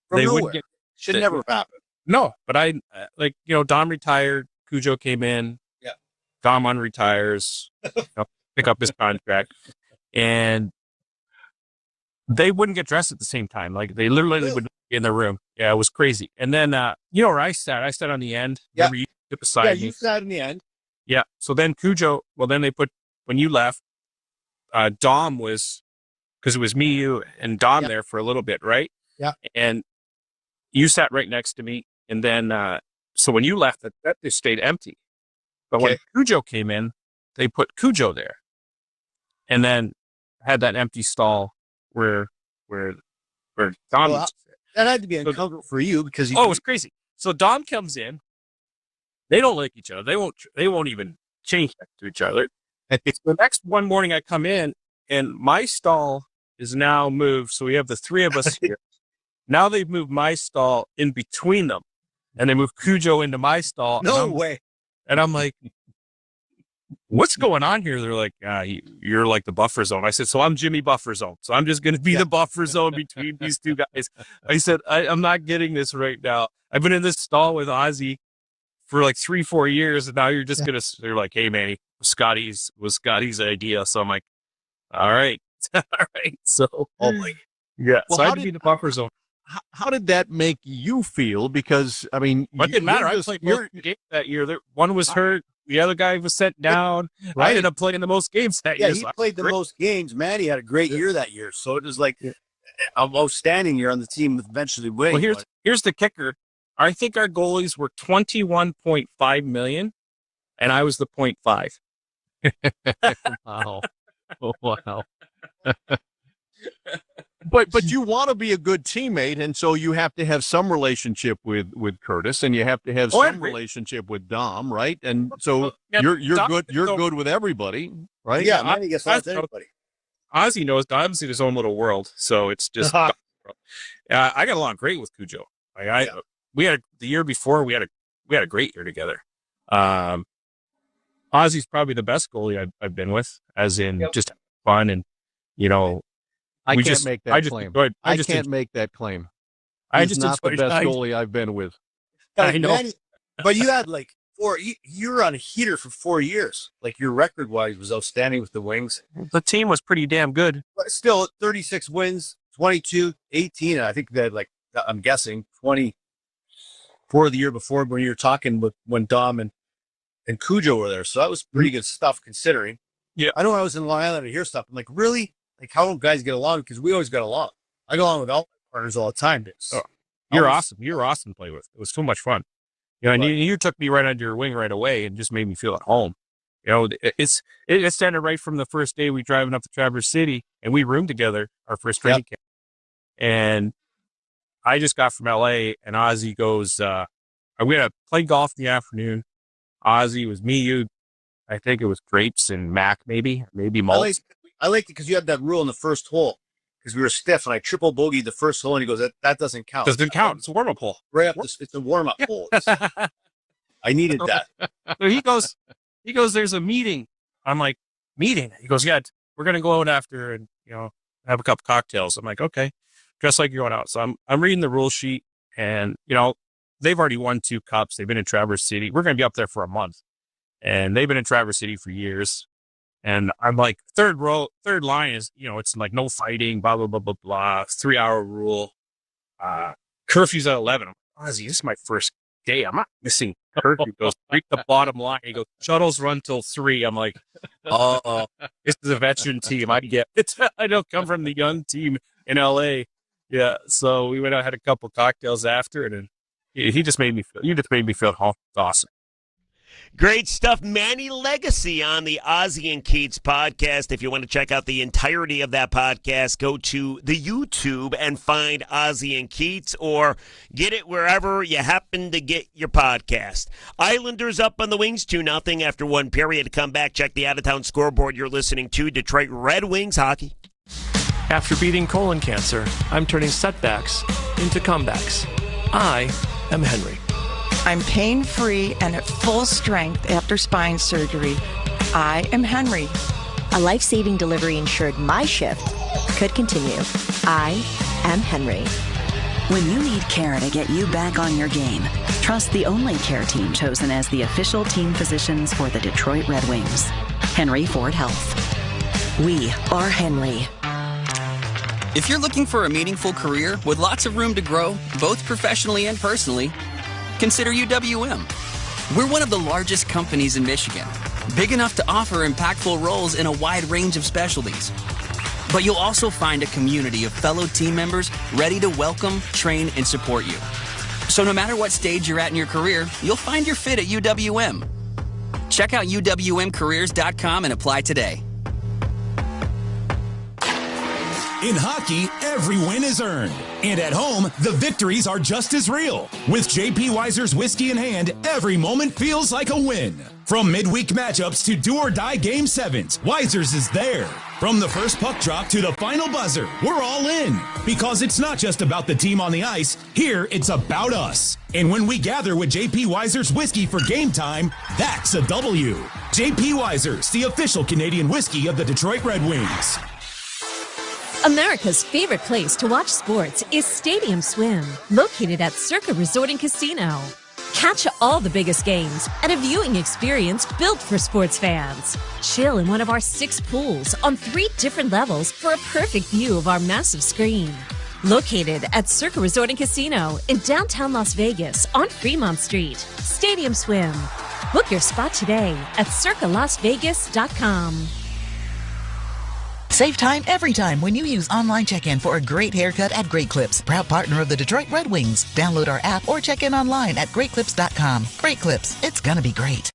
From nowhere. Should never have happened. No, but Dom retired, Cujo came in. Yeah. Dom unretires, pick up his contract, and they wouldn't get dressed at the same time. Like, they literally would be in the room. Yeah, it was crazy. And then, where I sat? I sat on the end. Yeah. Remember, you sit beside me. You sat in the end. Yeah. So then Cujo, then they put, when you left, Dom was, because it was me, you, and Dom there for a little bit, right? Yeah. And you sat right next to me. And then, so when you left, that just stayed empty. But when Cujo came in, they put Cujo there. And then had that empty stall where Dom used to sit. That had to be uncomfortable for you because it was crazy. So Dom comes in. They don't like each other. They won't even change to each other. The next one morning I come in and my stall is now moved. So we have the 3 of us here. Now they've moved my stall in between them. And they moved Cujo into my stall. No way. And I'm like, what's going on here? They're like, you're like the buffer zone. I said, so I'm Jimmy Buffer Zone. So I'm just going to be the buffer zone between these 2 guys. I said, I'm not getting this right now. I've been in this stall with Ozzie for like 3-4 years, and now you're just gonna. They're like, hey, Manny, Scotty's idea. So I'm like, all right, all right. So oh my, yeah. Well, So I had to be in the buffer zone. How did that make you feel? Because I mean, It didn't matter. I played most games that year. One was hurt. The other guy was sent down. Right. I ended up playing the most games that year. Yeah, he played the most games. Manny had a great year that year. So it was like an outstanding year on the team eventually winning. Well, here's the kicker. I think our goalies were 21.5 million, and I was the 0.5. Wow. Oh, wow. But you want to be a good teammate, and so you have to have some relationship with Curtis, and you have to have some relationship with Dom, right? And so you're good with everybody, right? Yeah, Manny gets along with everybody. Ozzy knows Dom's in his own little world, so it's just. I got along great with Cujo. We had the year before we had a great year together. Ozzy's probably the best goalie I've been with, as in just fun and I can't make that claim. I can't make that claim. He's not the best goalie I've been with. I know, but you had like you were on a heater for 4 years. Like your record wise was outstanding with the Wings. The team was pretty damn good. But still, 36 wins, 22, 18. I think that I'm guessing 24 the year before when you were talking with when Dom and Cujo were there. So that was pretty good stuff considering. Yeah, I know I was in Long Island to hear stuff. I'm like, really? Like, how don't guys get along? Because we always got along. I go along with all my partners all the time. You're awesome. You're awesome to play with. It was so much fun. And you took me right under your wing right away and just made me feel at home. It started right from the first day we driving up to Traverse City, and we roomed together our first training camp. And I just got from LA, and Ozzy goes, "I'm gonna play golf in the afternoon." Ozzy was me, you. I think it was grapes and Mac, maybe malt. I liked it because you had that rule in the first hole because we were stiff and I triple bogeyed the first hole and he goes, that doesn't count. Doesn't count. It's a warm-up hole. Right up it's a warm-up hole. I needed that. So he goes, there's a meeting. I'm like, meeting? He goes, yeah, we're going to go out after and, have a couple cocktails. I'm like, okay, dress like you're going out. So I'm reading the rule sheet and, they've already won 2 cups. They've been in Traverse City. We're going to be up there for a month. And they've been in Traverse City for years. And I'm like, third line is, it's like no fighting, blah, blah, blah, blah, blah, 3-hour rule. Curfew's at 11. I'm like, Ozzy, this is my first day. I'm not missing curfew. He goes, reach the bottom line. He goes, shuttles run till 3. I'm like, oh, this is a veteran team. I get it. I don't come from the young team in LA. Yeah. So we went out, had a couple cocktails after, and then you just made me feel home. It's awesome. Great stuff. Manny Legacy on the Ozzy and Keats podcast. If you want to check out the entirety of that podcast, go to the YouTube and find Ozzy and Keats, or get it wherever you happen to get your podcast. Islanders up on the Wings 2-0 after 1 period. Come back, check the out-of-town scoreboard. You're listening to Detroit Red Wings hockey. After beating colon cancer, I'm turning setbacks into comebacks. I am Henry. I'm pain-free and at full strength after spine surgery. I am Henry. A life-saving delivery ensured my shift could continue. I am Henry. When you need care to get you back on your game, trust the only care team chosen as the official team physicians for the Detroit Red Wings. Henry Ford Health. We are Henry. If you're looking for a meaningful career with lots of room to grow, both professionally and personally, consider UWM. We're one of the largest companies in Michigan, big enough to offer impactful roles in a wide range of specialties. But you'll also find a community of fellow team members ready to welcome, train, and support you. So no matter what stage you're at in your career, you'll find your fit at UWM. Check out UWMcareers.com and apply today. In hockey, every win is earned. And at home, the victories are just as real. With J.P. Weiser's whiskey in hand, every moment feels like a win. From midweek matchups to do-or-die Game 7s, Weiser's is there. From the first puck drop to the final buzzer, we're all in. Because it's not just about the team on the ice. Here, it's about us. And when we gather with J.P. Weiser's whiskey for game time, that's a W. J.P. Weiser's, the official Canadian whiskey of the Detroit Red Wings. America's favorite place to watch sports is Stadium Swim, located at Circa Resort and Casino. Catch all the biggest games at a viewing experience built for sports fans. Chill in one of our 6 pools on 3 different levels for a perfect view of our massive screen. Located at Circa Resort and Casino in downtown Las Vegas on Fremont Street. Stadium Swim. Book your spot today at circalasvegas.com. Save time every time when you use online check-in for a great haircut at Great Clips, proud partner of the Detroit Red Wings. Download our app or check in online at greatclips.com. Great Clips, it's gonna be great.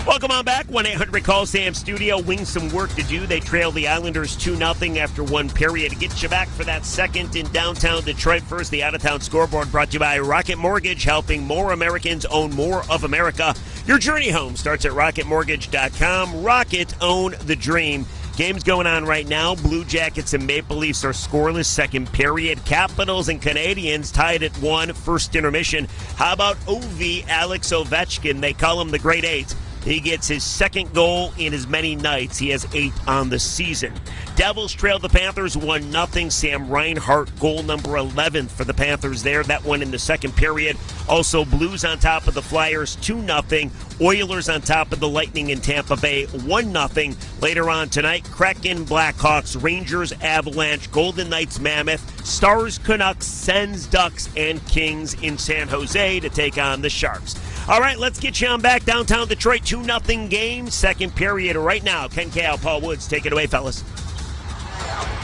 Welcome on back. 1-800-CALL-SAM Studio. Wings some work to do. They trail the Islanders 2-0 after 1 period. To get you back for that second in downtown Detroit. First, the out-of-town scoreboard brought to you by Rocket Mortgage, helping more Americans own more of America. Your journey home starts at rocketmortgage.com. Rocket, own the dream. Games going on right now. Blue Jackets and Maple Leafs are scoreless second period. Capitals and Canadians tied at 1 first intermission. How about Alex Ovechkin? They call him the Great 8. He gets his second goal in as many nights. He has 8 on the season. Devils trail the Panthers 1-0. Sam Reinhart, goal number 11 for the Panthers there. That one in the second period. Also, Blues on top of the Flyers 2-0. Oilers on top of the Lightning in Tampa Bay 1-0. Later on tonight, Kraken, Blackhawks, Rangers, Avalanche, Golden Knights, Mammoth, Stars, Canucks, Sens, Ducks, and Kings in San Jose to take on the Sharks. All right, let's get you on back. Downtown Detroit, 2-0 game. Second period right now. Ken Kale, Paul Woods, take it away, fellas.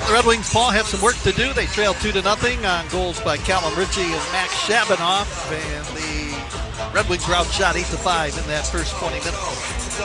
The Red Wings, Paul, have some work to do. They trail 2-0 on goals by Callum Ritchie and Max Shabanoff. And the Red Wings were outshot 8-5 in that first 20 minutes.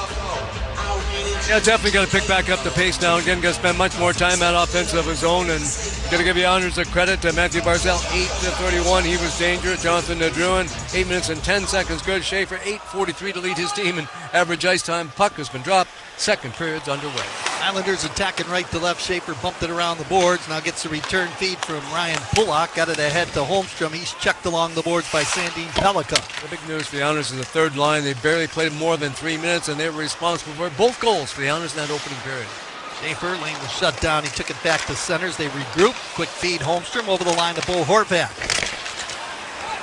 Yeah, definitely got to pick back up the pace now. Again, got to spend much more time at offense of his own, and got to give you honors of credit to Matthew Barzal, 8-31. He was dangerous. Jonathan Nadruin, 8 minutes and 10 seconds. Good. Schaefer, 8:43 to lead his team in average ice time. Puck has been dropped. Second period's underway. Islanders attacking right to left. Schaefer bumped it around the boards. Now gets a return feed from Ryan Pullock. Got it ahead to Holmstrom. He's checked along the boards by Sandin Pellikka. The big news for the Islanders is the third line. They barely played more than 3 minutes, and they were responsible for both goals for the Islanders in that opening period. Schaefer, Lane was shut down. He took it back to centers. They regroup. Quick feed Holmstrom over the line to Bo Horvat.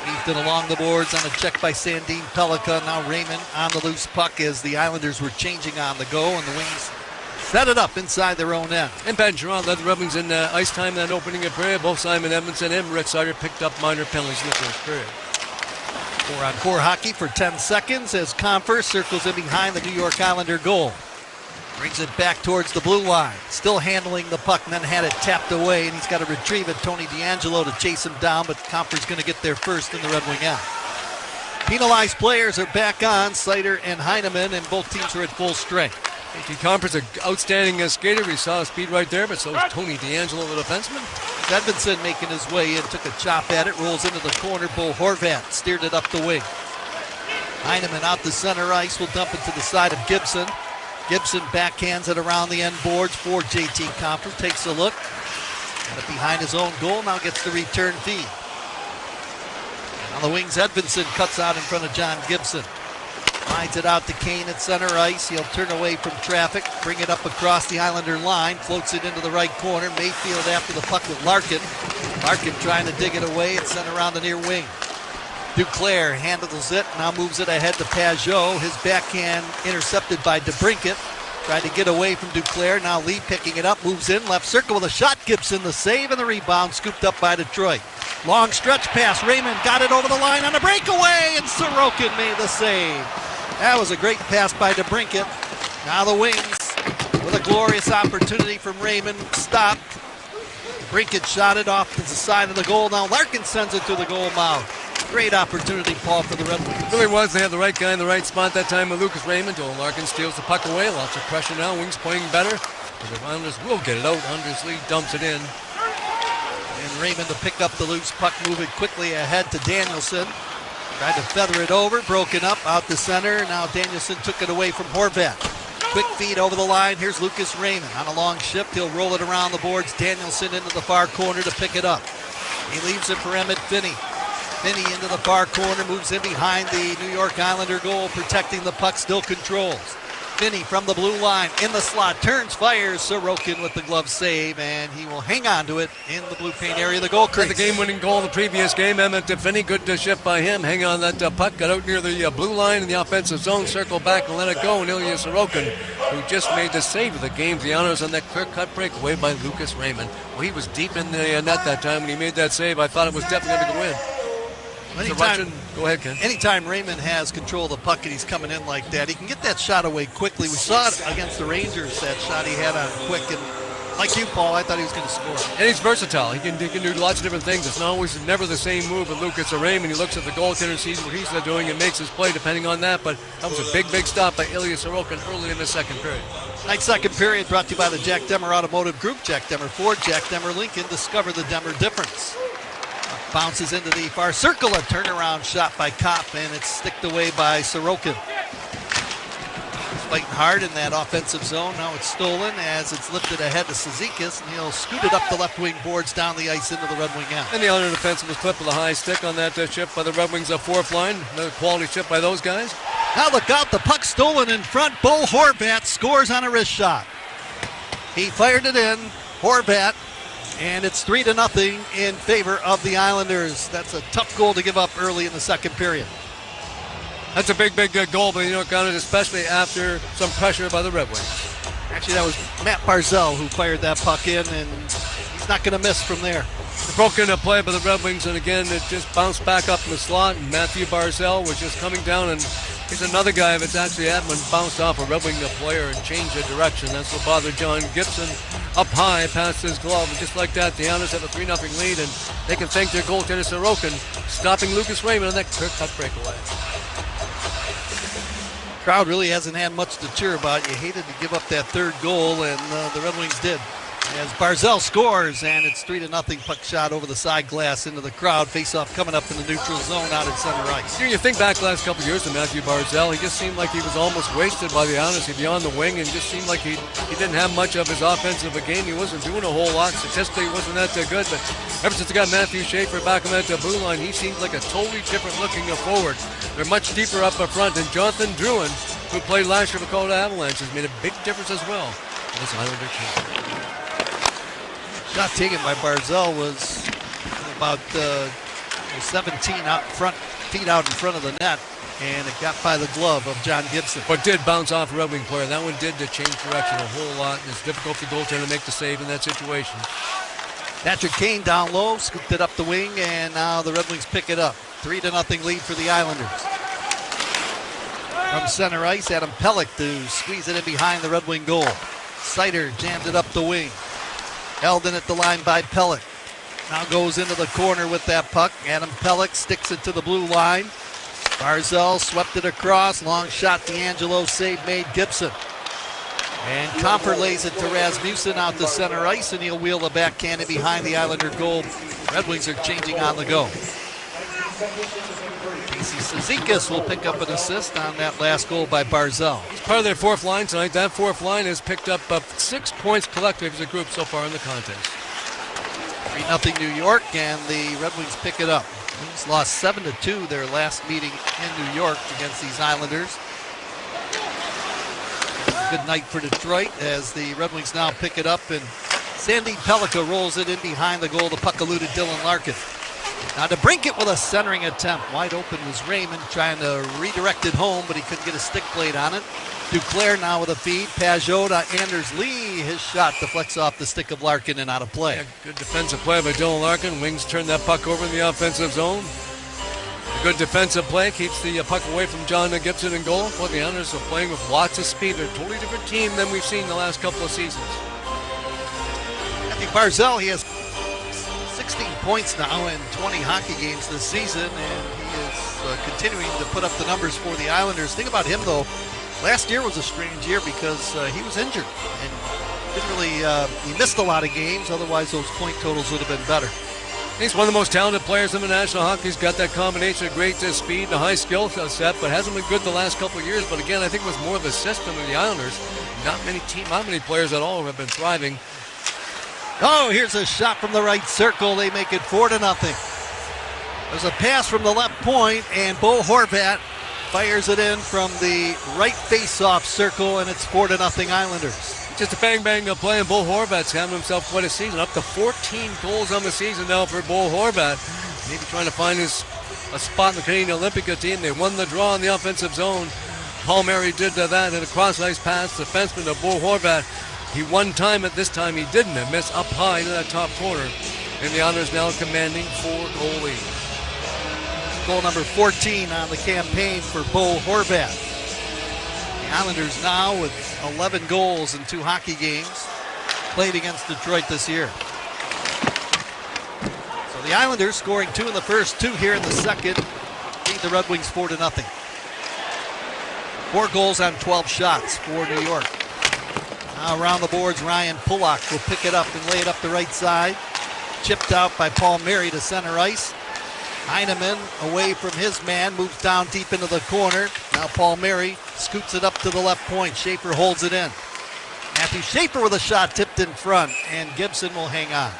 Weaved it along the boards on a check by Sandin Pellikka. Now Raymond on the loose puck as the Islanders were changing on the go, and the Wings set it up inside their own end. And Ben Gerard led the Red Wings in ice time in that opening period. Both Simon Edmondson and Rich Sutter picked up minor penalties in the first period. 4-on-4 hockey for 10 seconds as Comfer circles in behind the New York Islander goal. Brings it back towards the blue line. Still handling the puck, and then had it tapped away, and he's got to retrieve it. Tony DeAngelo to chase him down, but Comfer's going to get there first in the Red Wing end. Penalized players are back on, Sider and Heineman, and both teams are at full strength. A.T. Comfer's an outstanding skater. We saw his speed right there, but so is Tony DeAngelo, the defenseman. Edmondson making his way in, took a chop at it, rolls into the corner. Bo Horvat steered it up the wing. Heineman out the center ice, will dump it to the side of Gibson. Gibson backhands it around the end boards for J.T. Comfer. Takes a look. Got it behind his own goal. Now gets the return feed. On the wings, Edmondson cuts out in front of John Gibson. Lines it out to Kane at center ice. He'll turn away from traffic. Bring it up across the Islander line. Floats it into the right corner. Mayfield after the puck with Larkin. Larkin trying to dig it away and sent around the near wing. Duclair handles it, now moves it ahead to Pajot. His backhand intercepted by DeBrincat. Tried to get away from Duclair. Now Lee picking it up, moves in, left circle with a shot. Gibson the save and the rebound, scooped up by Detroit. Long stretch pass. Raymond got it over the line on a breakaway, and Sorokin made the save. That was a great pass by DeBrincat. Now the Wings with a glorious opportunity from Raymond. Stopped. DeBrincat shot it off to the side of the goal. Now Larkin sends it to the goal mouth. Great opportunity, Paul, for the Red Wings. It really was. They had the right guy in the right spot that time with Lucas Raymond. Joel Larkin steals the puck away. Lots of pressure now. Wings playing better. But the Islanders will get it out. Anders Lee dumps it in. And Raymond to pick up the loose puck, move it quickly ahead to Danielson. Tried to feather it over, broken up, out the center. Now Danielson took it away from Horvat. Quick feed over the line. Here's Lucas Raymond on a long shift. He'll roll it around the boards. Danielson into the far corner to pick it up. He leaves it for Emmett Finney. Finney into the far corner, moves in behind the New York Islander goal, protecting the puck, still controls. Finney from the blue line in the slot, turns, fires. Sorokin with the glove save, and he will hang on to it in the blue paint area of the goal crease. The game-winning goal in the previous game, Emmett Finney, good shift by him. Hang on that puck, got out near the blue line in the offensive zone, circle back and let it go. And Ilya Sorokin, who just made the save of the game, the honors on that clear-cut breakaway by Lucas Raymond. Well, he was deep in the net that time when he made that save. I thought it was definitely going to win. Go ahead, Ken. Anytime Raymond has control of the puck and he's coming in like that, he can get that shot away quickly. We saw it against the Rangers, that shot he had on quick. And like you, Paul, I thought he was going to score. And he's versatile. He can do lots of different things. It's never the same move with Lucas or Raymond. He looks at the goaltender, sees what he's doing, and makes his play depending on that. But that was a big stop by Ilya Sorokin early in the second period. Night second period brought to you by the Jack Demmer Automotive Group. Jack Demmer Ford, Jack Demmer Lincoln. Discover the Demmer difference. Bounces into the far circle, a turnaround shot by Kopp, and it's sticked away by Sorokin. Fighting hard in that offensive zone. Now it's stolen as it's lifted ahead to Cizikas, and he'll scoot it up the left wing boards down the ice into the Red Wing end. And the other defenseman was clipped with a high stick on that chip by the Red Wings fourth line. Another quality chip by those guys. Now look out, the puck stolen in front. Bo Horvat scores on a wrist shot. He fired it in, Horvat, and it's 3-0 in favor of the Islanders. That's a tough goal to give up early in the second period. That's a big goal, but counted especially after some pressure by the Red Wings. Actually, that was Matt Barzal who fired that puck in, and he's not going to miss from there. The broken play by the Red Wings, and again, it just bounced back up in the slot, and Matthew Barzal was just coming down, and he's another guy that's actually had one bounced off a Red Wing player and changed the direction. That's what bothered John Gibson. Up high past his glove, and just like that, the Islanders have a 3-0 lead, and they can thank their goaltender Sorokin stopping Lucas Raymond on that clear-cut breakaway. Crowd really hasn't had much to cheer about. You hated to give up that third goal, and the Red Wings did. As Barzal scores, and it's 3-0 puck shot over the side glass into the crowd. Face-off coming up in the neutral zone out at center ice. You think back the last couple of years to Matthew Barzal, he just seemed like he was almost wasted by the Islanders. He'd be on the wing and just seemed like he didn't have much of his offensive game. He wasn't doing a whole lot. Statistically, he wasn't that good, but ever since they got Matthew Schaefer back on that blue line, he seems like a totally different looking forward. They're much deeper up front, and Jonathan Drouin, who played last year for Colorado Avalanche, has made a big difference as well in this Islander team. Shot taken by Barzal was about 17 out front, feet out in front of the net, and it got by the glove of John Gibson. But did bounce off a Red Wing player. That one did to change direction a whole lot, and it's difficult for the goaltender to make the save in that situation. Patrick Kane down low, scooped it up the wing, and now the Red Wings pick it up. 3-0 lead for the Islanders. From center ice, Adam Pelech to squeeze it in behind the Red Wing goal. Sider jammed it up the wing. Held in at the line by Pelech. Now goes into the corner with that puck. Adam Pelech sticks it to the blue line. Barzal swept it across. Long shot, D'Angelo, save made Gibson. And Comfort lays it to Rasmussen out to center ice, and he'll wheel the backhand in behind the Islander goal. Red Wings are changing on the go. Casey Cizikas will pick up an assist on that last goal by Barzal. He's part of their fourth line tonight. That fourth line has picked up 6 points collective as a group so far in the contest. 3-0 New York, and the Red Wings pick it up. Wings lost 7-2 their last meeting in New York against these Islanders. Good night for Detroit as the Red Wings now pick it up, and Sandy Pellica rolls it in behind the goal. The puck eluded Dylan Larkin. Now to brink it with a centering attempt. Wide open was Raymond trying to redirect it home, but he couldn't get a stick blade on it. Duclair now with a feed. Pajot to Anders Lee. His shot deflects off the stick of Larkin and out of play. Yeah, good defensive play by Dylan Larkin. Wings turn that puck over in the offensive zone. A good defensive play keeps the puck away from John Gibson in goal. Well, the Islanders are playing with lots of speed. They're a totally different team than we've seen the last couple of seasons. Matthew Barzal, he has 16 points now in 20 hockey games this season, and he is continuing to put up the numbers for the Islanders. Think about him, though. Last year was a strange year because he was injured and didn't really. He missed a lot of games. Otherwise, those point totals would have been better. He's one of the most talented players in the National Hockey. He's got that combination of great speed and a high skill set, but hasn't been good the last couple of years. But again, I think it was more of a system in the Islanders. Not many players at all have been thriving. Oh, here's a shot from the right circle. They make it 4-0. There's a pass from the left point, and Bo Horvat fires it in from the right face-off circle, and it's 4-0 Islanders. Just a bang-bang play, and Bo Horvat's having himself quite a season. Up to 14 goals on the season now for Bo Horvat. Maybe trying to find a spot in the Canadian Olympic team. They won the draw in the offensive zone. Paul Mary did that in a cross-ice pass. Defenseman to Bo Horvat. He one time it, this time he didn't. It missed up high into that top corner. And the Islanders now commanding 4-goal lead. Goal number 14 on the campaign for Bo Horvat. The Islanders now with 11 goals in 2 hockey games played against Detroit this year. So the Islanders scoring 2 in the first, 2 here in the second, lead the Red Wings 4-0. 4 goals on 12 shots for New York. Now around the boards, Ryan Pulock will pick it up and lay it up the right side. Chipped out by Paul Mary to center ice. Heineman away from his man, moves down deep into the corner. Now Paul Mary scoots it up to the left point. Schaefer holds it in. Matthew Schaefer with a shot tipped in front, and Gibson will hang on.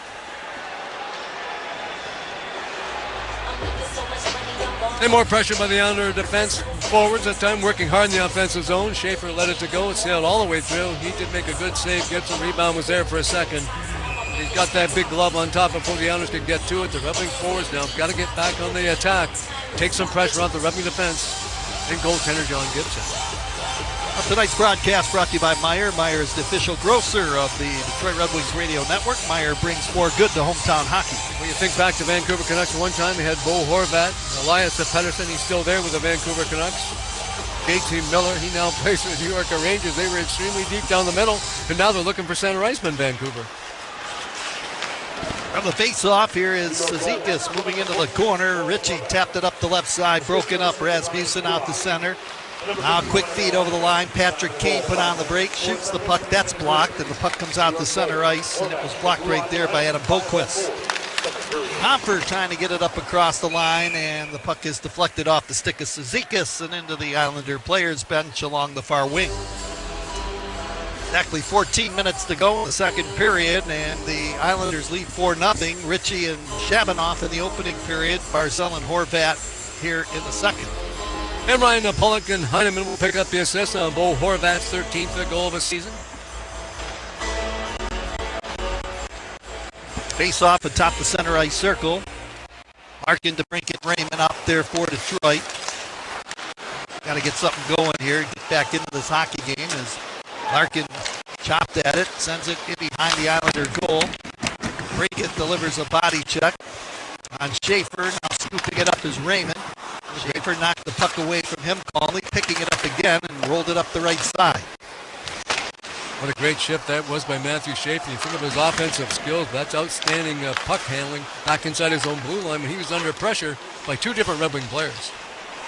And more pressure by the Islander defense forwards at time, working hard in the offensive zone. Schaefer let it to go. It sailed all the way through. He did make a good save. Gibson rebound was there for a second. He's got that big glove on top before the Islanders can get to it. The Red Wing forwards now got to get back on the attack. Take some pressure off the Red Wing defense. And goaltender John Gibson. Tonight's broadcast brought to you by Meijer. Meijer is the official grocer of the Detroit Red Wings radio network. Meijer brings more good to hometown hockey. When you think back to Vancouver Canucks, one time they had Bo Horvat, Elias Pettersson, he's still there with the Vancouver Canucks. JT Miller, he now plays for the New York Rangers. They were extremely deep down the middle, and now they're looking for center iceman, Vancouver. From the face-off, here is Cizikas moving into the corner. Ritchie tapped it up the left side, broken up. Rasmussen out the center. Now quick feed over the line. Patrick Kane put on the break, shoots the puck. That's blocked, and the puck comes out to center ice, and it was blocked right there by Adam Boquist. Hopper trying to get it up across the line, and the puck is deflected off the stick of Cizikas and into the Islander players' bench along the far wing. Exactly 14 minutes to go in the second period, and the Islanders lead 4-0. Ritchie and Shabanoff in the opening period. Barzal and Horvat here in the second. And Ryan Pulock and Heineman will pick up the assist on Bo Horvat's 13th goal of the season. Face off atop the center ice circle. Larkin to Brinket Raymond up there for Detroit. Got to get something going here. Get back into this hockey game as Larkin chopped at it, sends it in behind the Islander goal. Brinket delivers a body check on Schaefer. Now scooping it up is Raymond. Schaefer knocked the puck away from him calmly, picking it up again and rolled it up the right side. What a great shift that was by Matthew Schaefer. You think of his offensive skills, that's outstanding puck handling back inside his own blue line when he was under pressure by 2 different Red Wing players.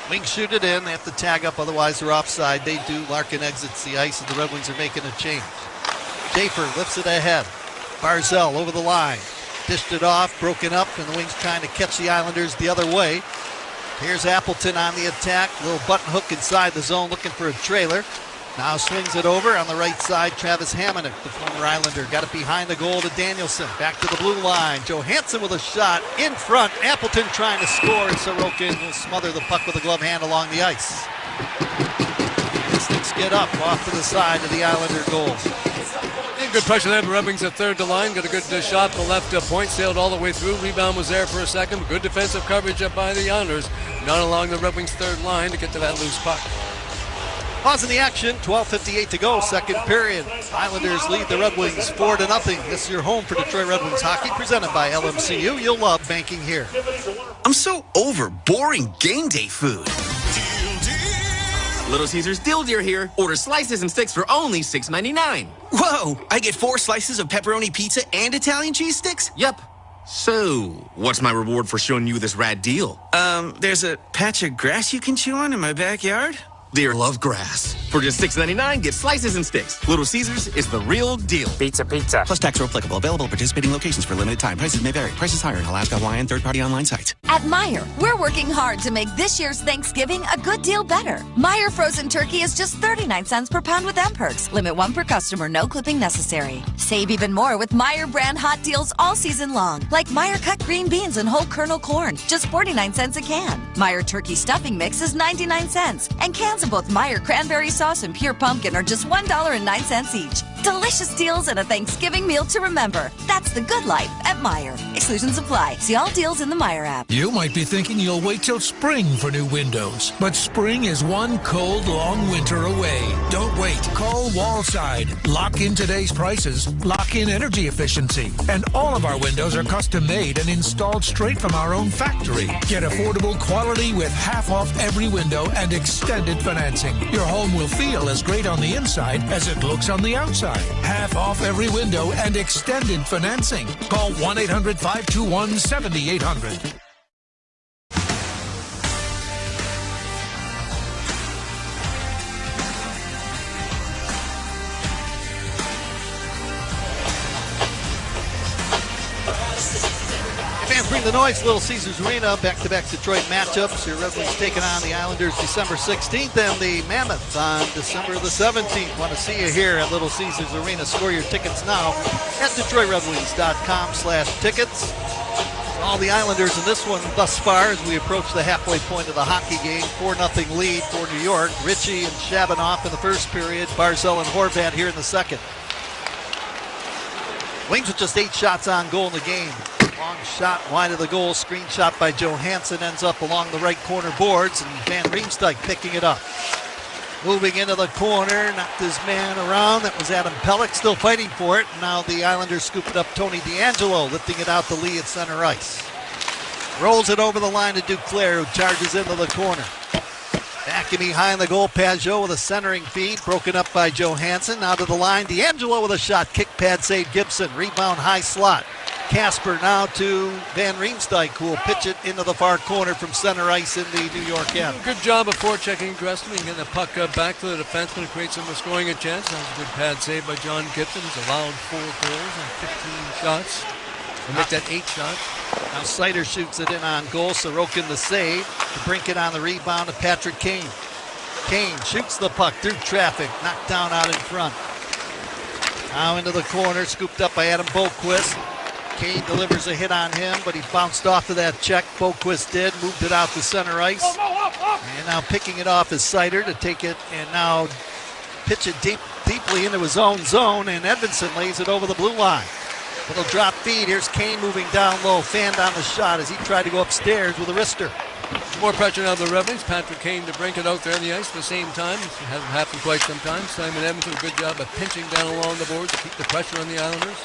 Wings shoot it in. They have to tag up, otherwise they're offside. They do. Larkin exits the ice, and the Red Wings are making a change. Schaefer lifts it ahead. Barzal over the line. Dished it off, broken up, and the Wings trying to catch the Islanders the other way. Here's Appleton on the attack. Little button hook inside the zone, looking for a trailer. Now swings it over on the right side. Travis Hamonic, the former Islander, got it behind the goal to Danielson. Back to the blue line. Johansson with a shot in front. Appleton trying to score, and Sorokin will smother the puck with a glove hand along the ice. Sticks get up off to the side of the Islander goal. And good pressure there. Red Wings at third to line. Got a good shot to the left point. Sailed all the way through. Rebound was there for a second. Good defensive coverage up by the Islanders. Not along the Red Wings third line to get to that loose puck. Pause in the action, 12:58 to go, second period. Islanders lead the Red Wings 4-0. This is your home for Detroit Red Wings hockey, presented by LMCU. You'll love banking here. I'm so over boring game day food. Little Caesars Deal Deer here. Order slices and sticks for only $6.99. Whoa, I get 4 slices of pepperoni pizza and Italian cheese sticks? Yep. So, what's my reward for showing you this rad deal? There's a patch of grass you can chew on in my backyard. Deer love grass. For just $6.99, get slices and sticks. Little Caesars is the real deal. Pizza. Plus tax or applicable. Available at participating locations for limited time. Prices may vary. Prices higher in Alaska, Hawaii, and third-party online sites. At Meijer, we're working hard to make this year's Thanksgiving a good deal better. Meijer frozen turkey is just 39 cents per pound with M-Perks. Limit 1 per customer, no clipping necessary. Save even more with Meijer brand hot deals all season long. Like Meijer cut green beans and whole kernel corn, just 49 cents a can. Meijer turkey stuffing mix is 99 cents. And cans of both Meijer cranberry sauce and pure pumpkin are just $1.09 each. Delicious deals and a Thanksgiving meal to remember. That's the good life at Meijer. Exclusions apply. See all deals in the Meijer app. You might be thinking you'll wait till spring for new windows, but spring is one cold, long winter away. Don't wait. Call Wallside. Lock in today's prices. Lock in energy efficiency. And all of our windows are custom made and installed straight from our own factory. Get affordable quality with half off every window and extended financing. Your home will feel as great on the inside as it looks on the outside. Half off every window and extended financing. Call 1-800-521-7800. Fans, bring the noise. Little Caesars Arena, back-to-back Detroit matchups. Your Red Wings taking on the Islanders December 16th and the Mammoths on December the 17th. Want to see you here at Little Caesars Arena. Score your tickets now at DetroitRedWings.com/tickets. All the Islanders in this one thus far as we approach the halfway point of the hockey game. 4-0 lead for New York. Ritchie and Shabanoff in the first period. Barzal and Horvat here in the second. Wings with just 8 shots on goal in the game. Long shot wide of the goal, screen shot by Johansson, ends up along the right corner boards, and Van Riemsdyk picking it up. Moving into the corner, knocked his man around. That was Adam Pelech still fighting for it. Now the Islanders scoop it up. Tony DeAngelo lifting it out to Lee at center ice. Rolls it over the line to Duclair, who charges into the corner. Back in behind the goal, Pajot with a centering feed, broken up by Johansson. Now to the line, DeAngelo with a shot, kick pad save Gibson, rebound high slot. Casper now to Van Riemsdyk, who will pitch it into the far corner from center ice in the New York end. Good job of forechecking Gressman and getting the puck back to the defenseman to create some scoring a chance. That was a good pad save by John Gibson. He's allowed 4 goals and 15 shots. We'll make that 8 shots. Now Seider shoots it in on goal. Sorokin the save. To brink it on the rebound to Patrick Kane. Kane shoots the puck through traffic. Knocked down out in front. Now into the corner. Scooped up by Adam Boqvist. Kane delivers a hit on him, but he bounced off of that check. Boqvist did. Moved it out to center ice. And now picking it off is Seider to take it and now pitch it deeply into his own zone. And Edvinsson lays it over the blue line. Little drop feed. Here's Kane moving down low. Fanned on the shot as he tried to go upstairs with a wrister. More pressure now on the Red Wings. Patrick Kane to bring it out there on the ice at the same time. It hasn't happened quite some time. Simon Evans did a good job of pinching down along the board to keep the pressure on the Islanders.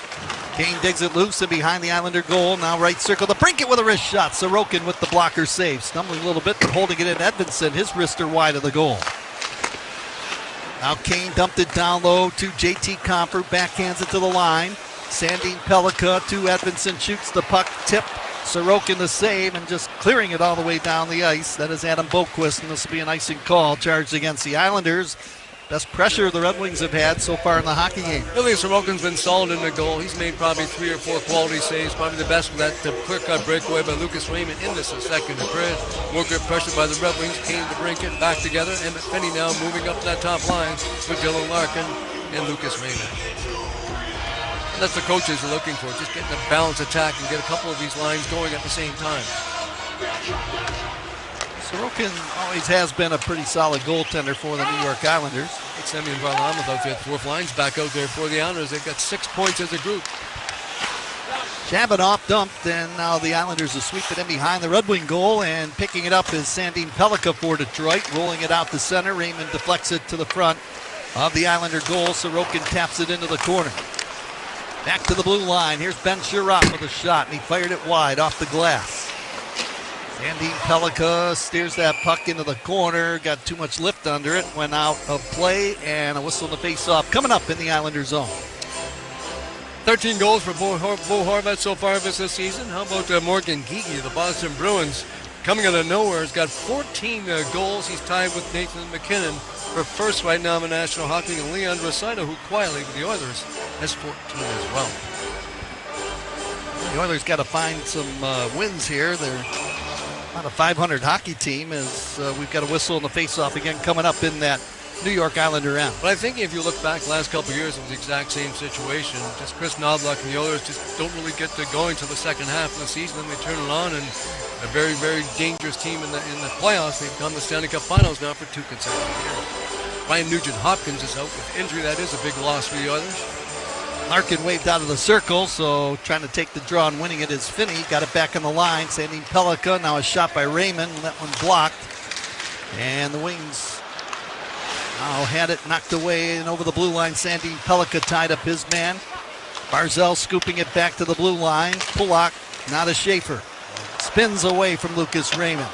Kane digs it loose and behind the Islander goal. Now right circle to brink it with a wrist shot. Sorokin with the blocker save. Stumbling a little bit but holding it in. Edvinsson, his wrister wide of the goal. Now Kane dumped it down low to JT Comfort. Backhands it to the line. Sandin Pellikka to Edvinsson, shoots the puck, tip, Sorokin the save, and just clearing it all the way down the ice. That is Adam Boqvist, and this will be an icing call charged against the Islanders. Best pressure the Red Wings have had so far in the hockey game. Billy Sorokin's been solid in the goal. He's made probably 3 or 4 quality saves, probably the best with that clear-cut breakaway by Lucas Raymond in this second period. More good pressure by the Red Wings. Came to brink it back together. Emmett Finney now moving up that top line with Dylan Larkin and Lucas Raymond. That's the coaches are looking for, just getting a balanced attack and get a couple of these lines going at the same time. Sorokin always has been a pretty solid goaltender for the New York Islanders. It's Semyon Varlamov out there, 4th lines back out there for the Islanders. They've got 6 points as a group. Shabanoff dumped, and now the Islanders are sweeping in behind the Red Wing goal, and picking it up is Sandin Pellikka for Detroit, rolling it out to center. Raymond deflects it to the front of the Islander goal. Sorokin taps it into the corner. Back to the blue line. Here's Ben Sherratt with a shot, and he fired it wide off the glass. Sandin Pellikka steers that puck into the corner. Got too much lift under it. Went out of play, and a whistle in the face-off coming up in the Islander zone. 13 goals for Bo Horvat so far this season. How about Morgan Geekie, the Boston Bruins? coming out of nowhere, has got 14 goals. He's tied with Nathan McKinnon for first right now in the National Hockey League. And Leon Draisaitl, who quietly with the Oilers, has 14 as well. The Oilers got to find some wins here. They're not a 500 hockey team, as we've got a whistle in the face-off again coming up in that New York Islander end. But I think if you look back the last couple of years, it was the exact same situation. Just Chris Knobloch and the Oilers just don't really get to going to the second half of the season, and they turn it on, and a very, very dangerous team in the playoffs. They've done the Stanley Cup Finals now for 2 consecutive years. Ryan Nugent-Hopkins is out with injury. That is a big loss for the Oilers. Larkin waved out of the circle, so trying to take the draw and winning it is Finney. Got it back on the line. Sandin Pellikka, now a shot by Raymond. That one blocked. And the Wings now had it knocked away and over the blue line. Sandin Pellikka tied up his man. Barzal scooping it back to the blue line. Pulak, not a Schaefer. Spins away from Lucas Raymond.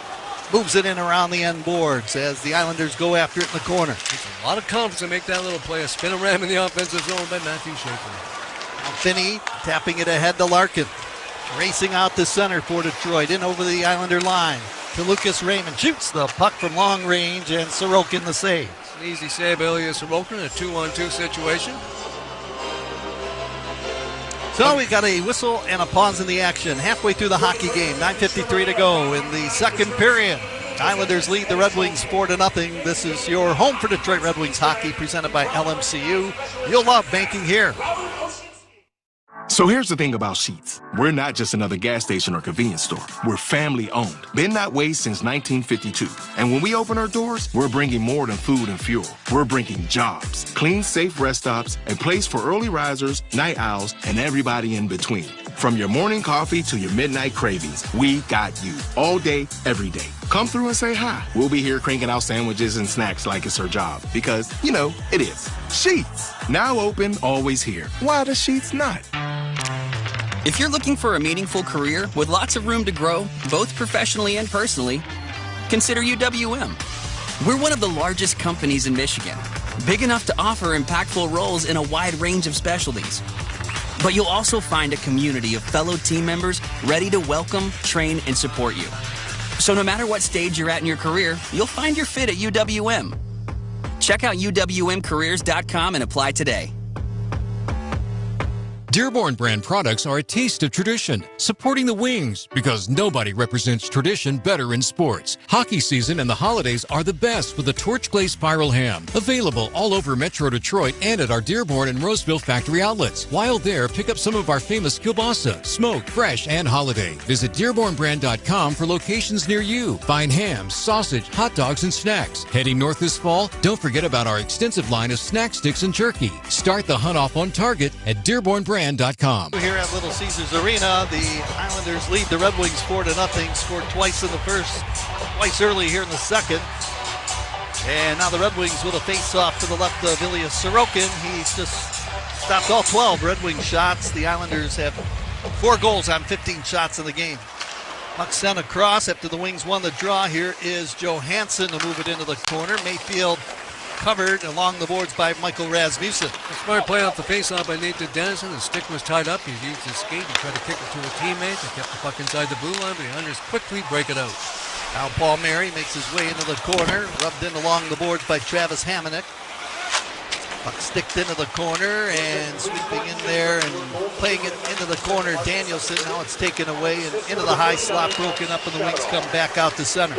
Moves it in around the end boards as the Islanders go after it in the corner. Takes a lot of confidence to make that little play. A spin around in the offensive zone by Matthew Schaefer. Now Finney tapping it ahead to Larkin. Racing out the center for Detroit. In over the Islander line to Lucas Raymond. Shoots the puck from long range, and Sorokin the save. It's an easy save, Ilya Sorokin, in a 2-on-2 situation. So we got a whistle and a pause in the action. Halfway through the hockey game, 9:53 to go in the second period. Islanders lead the Red Wings 4-0. This is your home for Detroit Red Wings hockey, presented by LMCU. You'll love banking here. So here's the thing about Sheetz. We're not just another gas station or convenience store. We're family owned. Been that way since 1952. And when we open our doors, we're bringing more than food and fuel. We're bringing jobs, clean, safe rest stops, a place for early risers, night owls, and everybody in between. From your morning coffee to your midnight cravings, we got you. All day, every day. Come through and say hi. We'll be here cranking out sandwiches and snacks like it's our job. Because, you know, it is. Sheetz. Now open, always here. Why the Sheetz not? If you're looking for a meaningful career with lots of room to grow, both professionally and personally, consider UWM. We're one of the largest companies in Michigan, big enough to offer impactful roles in a wide range of specialties. But you'll also find a community of fellow team members ready to welcome, train, and support you. So no matter what stage you're at in your career, you'll find your fit at UWM. Check out UWMcareers.com and apply today. Dearborn brand products are a taste of tradition, supporting the Wings because nobody represents tradition better in sports. Hockey season and the holidays are the best with the torch glazed spiral ham. Available all over Metro Detroit and at our Dearborn and Roseville factory outlets. While there, pick up some of our famous kielbasa, smoked, fresh, and holiday. Visit DearbornBrand.com for locations near you. Find ham, sausage, hot dogs, and snacks. Heading north this fall? Don't forget about our extensive line of snack sticks and jerky. Start the hunt off on Target at DearbornBrand.com. Here at Little Caesars Arena, the Islanders lead the Red Wings 4-0. Scored twice in the first, twice early here in the second. And now the Red Wings with a face-off to the left of Ilya Sorokin. He's just stopped all 12 Red Wings shots. The Islanders have 4 goals on 15 shots in the game. Puck sent across after the Wings won the draw. Here is Johansson to move it into the corner. Mayfield covered along the boards by Michael Rasmussen. A smart play off the face-off by Nathan Dennison. The stick was tied up. He used his skate. He tried to kick it to a teammate. They kept the puck inside the blue line, but the Islanders quickly break it out. Now Paul Mary makes his way into the corner. Rubbed in along the boards by Travis Hamonic. Puck sticked into the corner and sweeping in there and playing it into the corner. Danielson, now it's taken away and into the high slot, broken up, and the Wings come back out to center.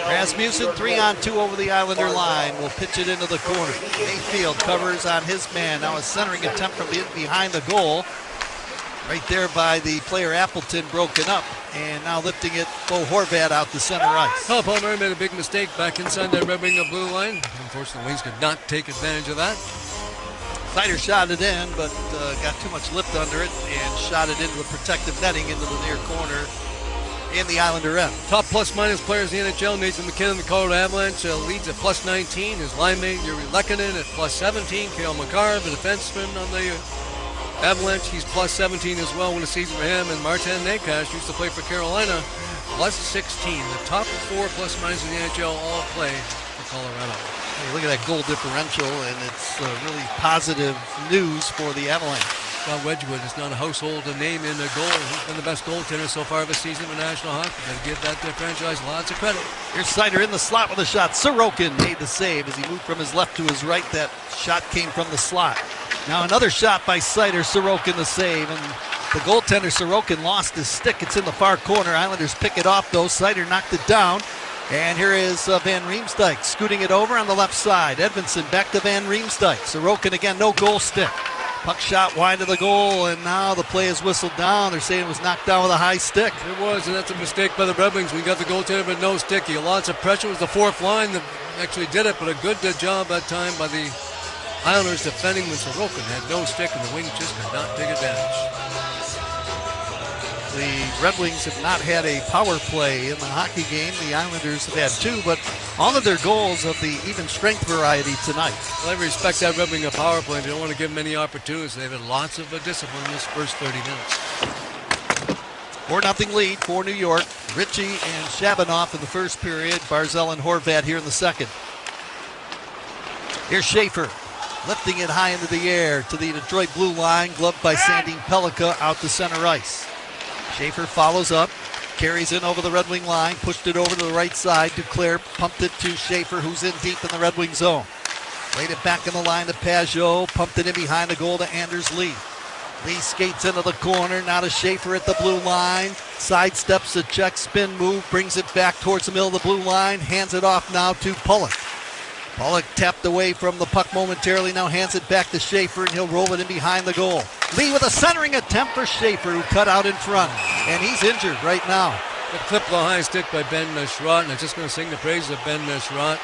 Rasmussen 3-on-2 over the Islander line. Will pitch it into the corner. Mayfield covers on his man. Now a centering attempt from behind the goal. Right there by the player Appleton, broken up. And now lifting it, Bo Horvat out to center ice. Paul Palmer made a big mistake back inside that Red Wing blue line. Unfortunately, the Wings could not take advantage of that. Snyder shot it in, but got too much lift under it and shot it into the protective netting into the near corner in the Islander end. Top plus-minus players in the NHL, Nathan McKinnon, the Colorado Avalanche, leads at +19. His line mate, Yuri Lehkonen, at +17. Kale McCarr, the defenseman on the Avalanche, he's +17 as well. Win a season for him. And Martin Necas used to play for Carolina, +16. The top 4 plus-minus in the NHL all play for Colorado. Hey, look at that goal differential, and it's really positive news for the Avalanche. Scott Wedgwood is not a household name in the goal. He's been the best goaltender so far of the season in National Hockey. Got to give that franchise lots of credit. Here's Sider in the slot with a shot. Sorokin made the save as he moved from his left to his right. That shot came from the slot. Now another shot by Sider. Sorokin the save, and the goaltender Sorokin lost his stick. It's in the far corner. Islanders pick it off though. Sider knocked it down. And here is Van Riemsdyk scooting it over on the left side. Edmondson back to Van Riemsdyk. Sorokin again, no goal stick. Puck shot wide of the goal, and now the play is whistled down. They're saying it was knocked down with a high stick. It was, and that's a mistake by the Red Wings. We got the goaltender but no stick. He had lots of pressure. It was the fourth line that actually did it, but a good job that time by the Islanders defending when Sorokin had no stick, and the Wings just could not take advantage. The Red Wings have not had a power play in the hockey game. The Islanders have had two, but all of their goals of the even strength variety tonight. Well, I respect that Red Wing a power play. They don't want to give them any opportunities. They've had lots of discipline in this first 30 minutes. 4-0 lead for New York. Ritchie and Shabanoff in the first period. Barzal and Horvat here in the second. Here's Schaefer, lifting it high into the air to the Detroit blue line, gloved by Sandin Pellikka out to center ice. Schaefer follows up, carries in over the Red Wing line, pushed it over to the right side. Duclair pumped it to Schaefer, who's in deep in the Red Wing zone. Laid it back in the line to Pajot, pumped it in behind the goal to Anders Lee. Lee skates into the corner, now to Schaefer at the blue line. Sidesteps a check, spin move, brings it back towards the middle of the blue line, hands it off now to Pulock. Pulock tapped away from the puck momentarily, now hands it back to Schaefer, and he'll roll it in behind the goal. Lee with a centering attempt for Schaefer, who cut out in front, and he's injured right now. The clip the high stick by Ben Sherratt, and I'm just going to sing the praises of Ben Sherratt.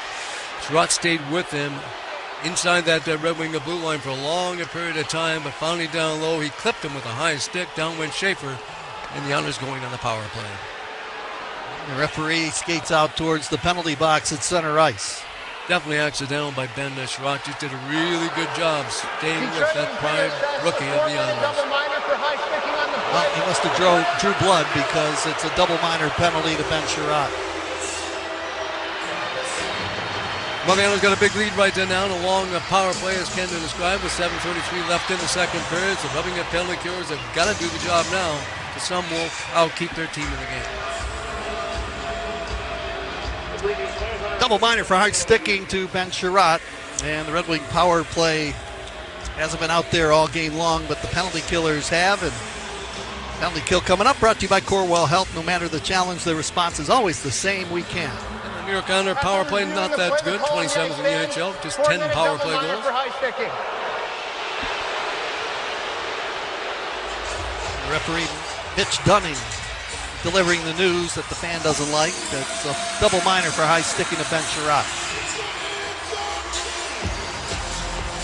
Sherratt stayed with him inside that Red Wing blue line for a long period of time, but finally down low, he clipped him with a high stick. Down went Schaefer, and the Islanders going on the power play. The referee skates out towards the penalty box at center ice. Definitely accidental by Ben Sherratt. Just did a really good job staying with that prime rookie of the Islanders. Well, he must have drew blood because it's a double minor penalty to Ben Sherratt. Well, the Islanders got a big lead right there now, and a long power play, as Ken described, with 7:33 left in the second period. So rubbing at penalty killers have got to do the job now to some will outkeep their team in the game. Double minor for hard sticking to Ben Sherratt, and the Red Wing power play hasn't been out there all game long, but the penalty killers have. And penalty kill coming up, brought to you by Corewell Health. No matter the challenge, the response is always the same. We can. The New York Islander power play not that good, 27th in the NHL, just 10 power play goals. The referee Mitch Dunning delivering the news that the fan doesn't like. That's a double minor for high sticking to Ben Sherratt.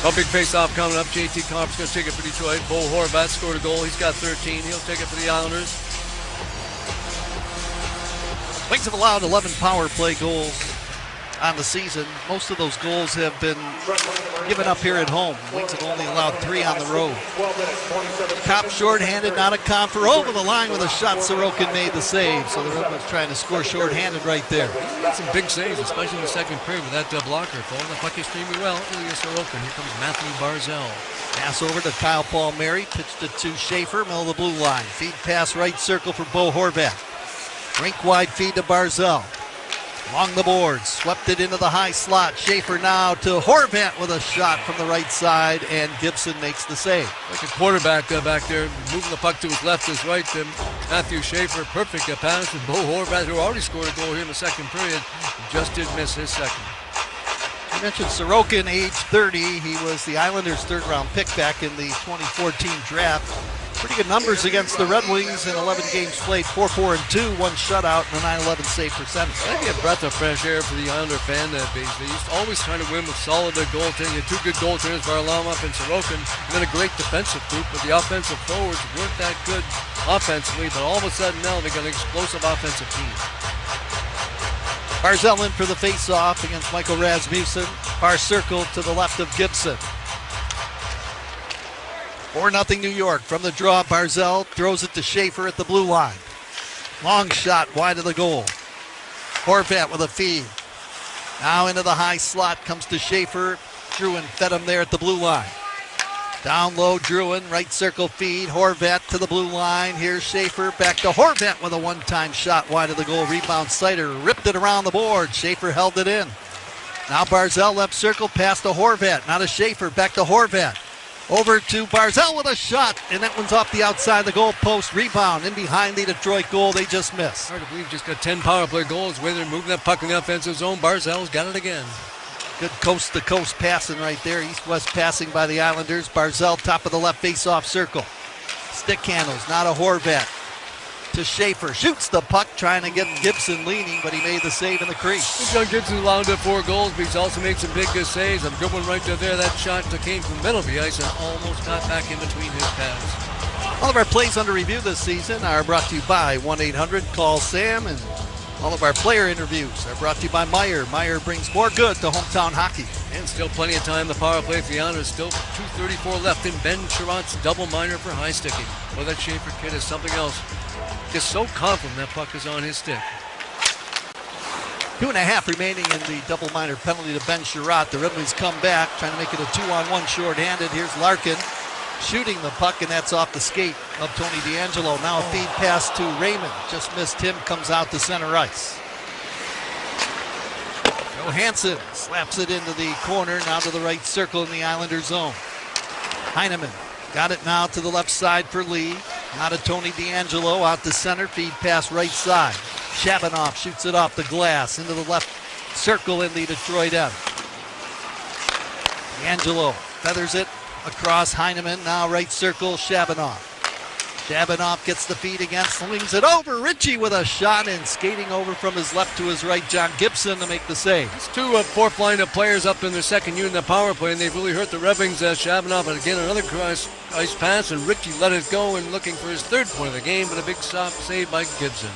A big face-off coming up. JT Compher's going to take it for Detroit. Bo Horvat scored a goal. He's got 13. He'll take it for the Islanders. Wings have allowed 11 power play goals on the season. Most of those goals have been given up here at home. Wings have only allowed 3 on the road. Cop shorthanded, not a Compher over the line with a shot. Sorokin made the save, so the Red Wings trying to score shorthanded right there. Got some big saves, especially in the second period with that blocker. Falling the puck extremely well. Ilya Sorokin. Here comes Matthew Barzal. Pass over to Kyle Palmieri. Pitched it to Schaefer, middle of the blue line. Feed pass right circle for Bo Horvat. Rink wide feed to Barzal. Along the boards, swept it into the high slot. Schaefer now to Horvat with a shot from the right side, and Gibson makes the save. Like a quarterback back there, moving the puck to his left, his right. Matthew Schaefer, perfect pass, and Bo Horvat, who already scored a goal here in the second period, just did miss his second. You mentioned Sorokin, age 30. He was the Islanders' third-round pick back in the 2014 draft. Pretty good numbers against the Red Wings in 11 games played, 4-4-2, 1 shutout, and a .911 save percentage. Maybe a breath of fresh air for the Islander fan base. They used to always trying to win with solid goaltending. You had 2 good goaltenders, Varlamov and Sorokin, and then a great defensive group, but the offensive forwards weren't that good offensively, but all of a sudden now they got an explosive offensive team. Barzal in for the face-off against Michael Rasmussen. Far circle to the left of Gibson. 4-0 New York. From the draw, Barzal throws it to Schaefer at the blue line. Long shot wide of the goal. Horvat with a feed. Now into the high slot, comes to Schaefer. Drew and fed him there at the blue line. Down low, Druin, right circle feed. Horvat to the blue line. Here's Schaefer. Back to Horvat with a one-time shot wide of the goal. Rebound Sider ripped it around the board. Schaefer held it in. Now Barzell left circle, pass to Horvat. Now to Schaefer, back to Horvat. Over to Barzell with a shot, and that one's off the outside of the goal post. Rebound in behind the Detroit goal. They just missed. Hard to believe just got 10 power play goals. Whether moving that puck in the offensive zone, Barzell's got it again. Good coast-to-coast passing right there. East-west passing by the Islanders. Barzell, top of the left face-off circle. Stick handles, now to Horvat. To Schaefer. Shoots the puck, trying to get Gibson leaning, but he made the save in the crease. John Gibson allowed 4 goals, but he's also made some big good saves. A good one right there. That shot came from the middle of the ice and almost got back in between his pads. All of our plays under review this season are brought to you by 1-800-CALL-SAM, and all of our player interviews are brought to you by Meyer. Meyer brings more good to hometown hockey. And still plenty of time. The power play for the Islanders. Still 2:34 left in Ben Sherratt's double minor for high sticking. Well, that Schaefer kid is something else. Just so confident that puck is on his stick. 2.5 remaining in the double minor penalty to Ben Sherratt. The Red Wings come back, trying to make it a 2-on-1 shorthanded. Here's Larkin shooting the puck, and that's off the skate of Tony DeAngelo. Now a feed pass to Raymond. Just missed him, comes out to center ice. Johansson slaps it into the corner, now to the right circle in the Islander zone. Heineman got it now to the left side for Lee. Now to Tony DeAngelo, out to center, feed pass right side. Shabanoff shoots it off the glass into the left circle in the Detroit end. DeAngelo feathers it across Heineman, now right circle, Shabanoff. Shabanoff gets the feed again, swings it over. Ritchie with a shot and skating over from his left to his right, John Gibson to make the save. It's 2 fourth line of players up in their second unit in the power play, and they've really hurt the Red Wings. Shabanoff, and again another cross ice pass, and Ritchie let it go and looking for his 3rd point of the game, but a big stop save by Gibson.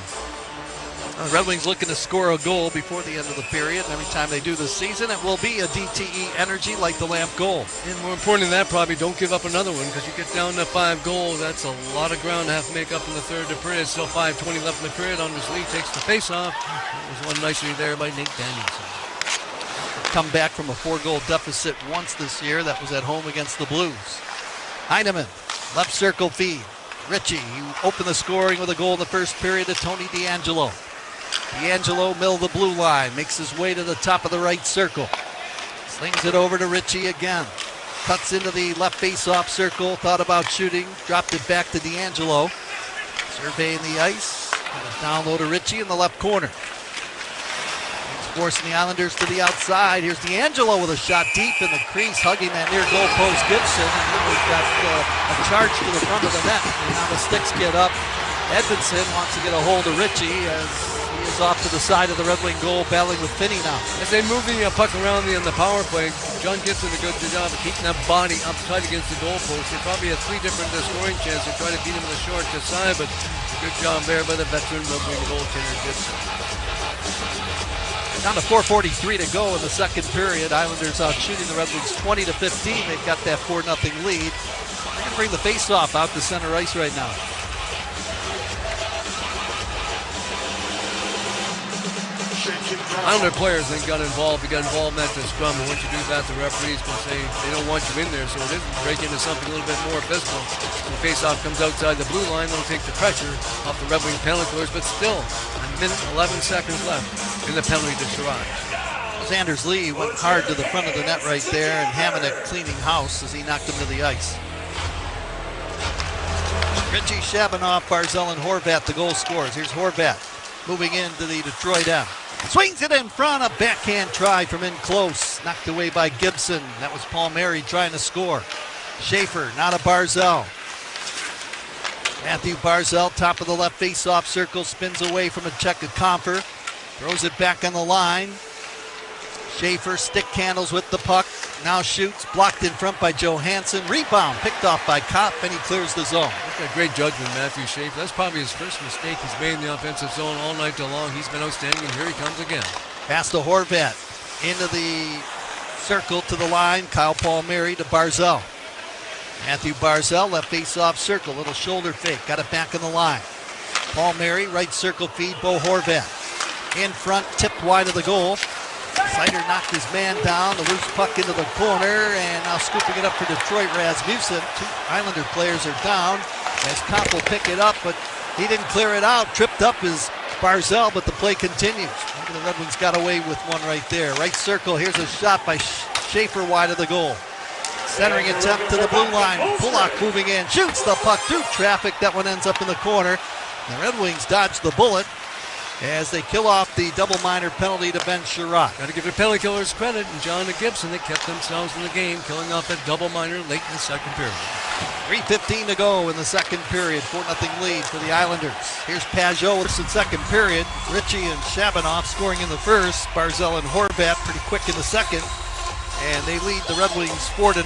The Red Wings looking to score a goal before the end of the period. Every time they do this season, it will be a DTE Energy Light the Lamp goal. And more important than that, probably don't give up another one, because you get down to 5 goals. That's a lot of ground to have to make up in the third of the period. Still 5:20 left in the period. Anders Lee takes the face-off. It was one nicely there by Nate Danielson. Come back from a 4-goal deficit once this year. That was at home against the Blues. Heineman, left circle feed. Ritchie, he opened the scoring with a goal in the first period to Tony DeAngelo. DeAngelo, middle of the blue line, makes his way to the top of the right circle. Slings it over to Ritchie again. Cuts into the left face-off circle, thought about shooting, dropped it back to DeAngelo. Surveying the ice, down low to Ritchie in the left corner. He's forcing the Islanders to the outside. Here's DeAngelo with a shot deep in the crease, hugging that near goal post Gibson. And then we've got a charge to the front of the net. And now the sticks get up. Edmondson wants to get a hold of Ritchie as he is off to the side of the Red Wing goal, battling with Finney now. As they move the puck around in the power play, John Gibson did a good job of keeping that body up tight against the goalpost. They probably had 3 different scoring chances to try to beat him with a short to side, but good job there by the veteran Red Wing goaltender Gibson. Down to 4:43 to go in the second period. Islanders out shooting the Red Wings 20-15. They've got that 4-0 lead. They're going to bring the face-off out to center ice right now. Islander players then got involved. They got involved in that scrum, and once you do that, the referees can say they don't want you in there, so it is break into something a little bit more physical. The face-off comes outside the blue line. They'll take the pressure off the Red Wing penalty killers, but still, a minute 11 seconds left in the penalty to Sherratt. Anders Lee went hard to the front of the net right there, and Hamannik cleaning house as he knocked him to the ice. Ritchie, Shabanoff, Barzell, and Horvat, the goal scorers. Here's Horvat moving into the Detroit end. Swings it in front, a backhand try from in close. Knocked away by Gibson. That was Palmieri trying to score. Schaefer, now to Barzell. Matthew Barzell, top of the left face-off circle, spins away from a check of Comfer. Throws it back on the line. Schaefer stick handles with the puck. Now shoots, blocked in front by Johansson. Rebound, picked off by Kopp, and he clears the zone. Look at great judgment, Matthew Schaefer. That's probably his first mistake he's made in the offensive zone all night long. He's been outstanding, and here he comes again. Pass to Horvat. Into the circle to the line. Kyle Palmieri to Barzell. Matthew Barzell, left face-off circle. Little shoulder fake. Got it back on the line. Palmieri, right circle feed. Bo Horvat. In front, tipped wide of the goal. Sider knocked his man down, the loose puck into the corner, and now scooping it up for Detroit, Rasmussen. 2 Islander players are down as Kopp will pick it up, but he didn't clear it out. Tripped up is Barzell, but the play continues. Maybe the Red Wings got away with one right there. Right circle, here's a shot by Schaefer wide of the goal. Centering attempt to the blue line. Pullock moving in, shoots the puck through traffic. That one ends up in the corner. The Red Wings dodge the bullet as they kill off the double minor penalty to Ben Sherratt. Got to give the penalty killers credit, and John and Gibson, they kept themselves in the game, killing off that double minor late in the second period. 3:15 to go in the second period. 4-0 lead for the Islanders. Here's Pajot in second period. Ritchie and Shabanoff scoring in the first. Barzell and Horvat pretty quick in the second. And they lead the Red Wings 4-0,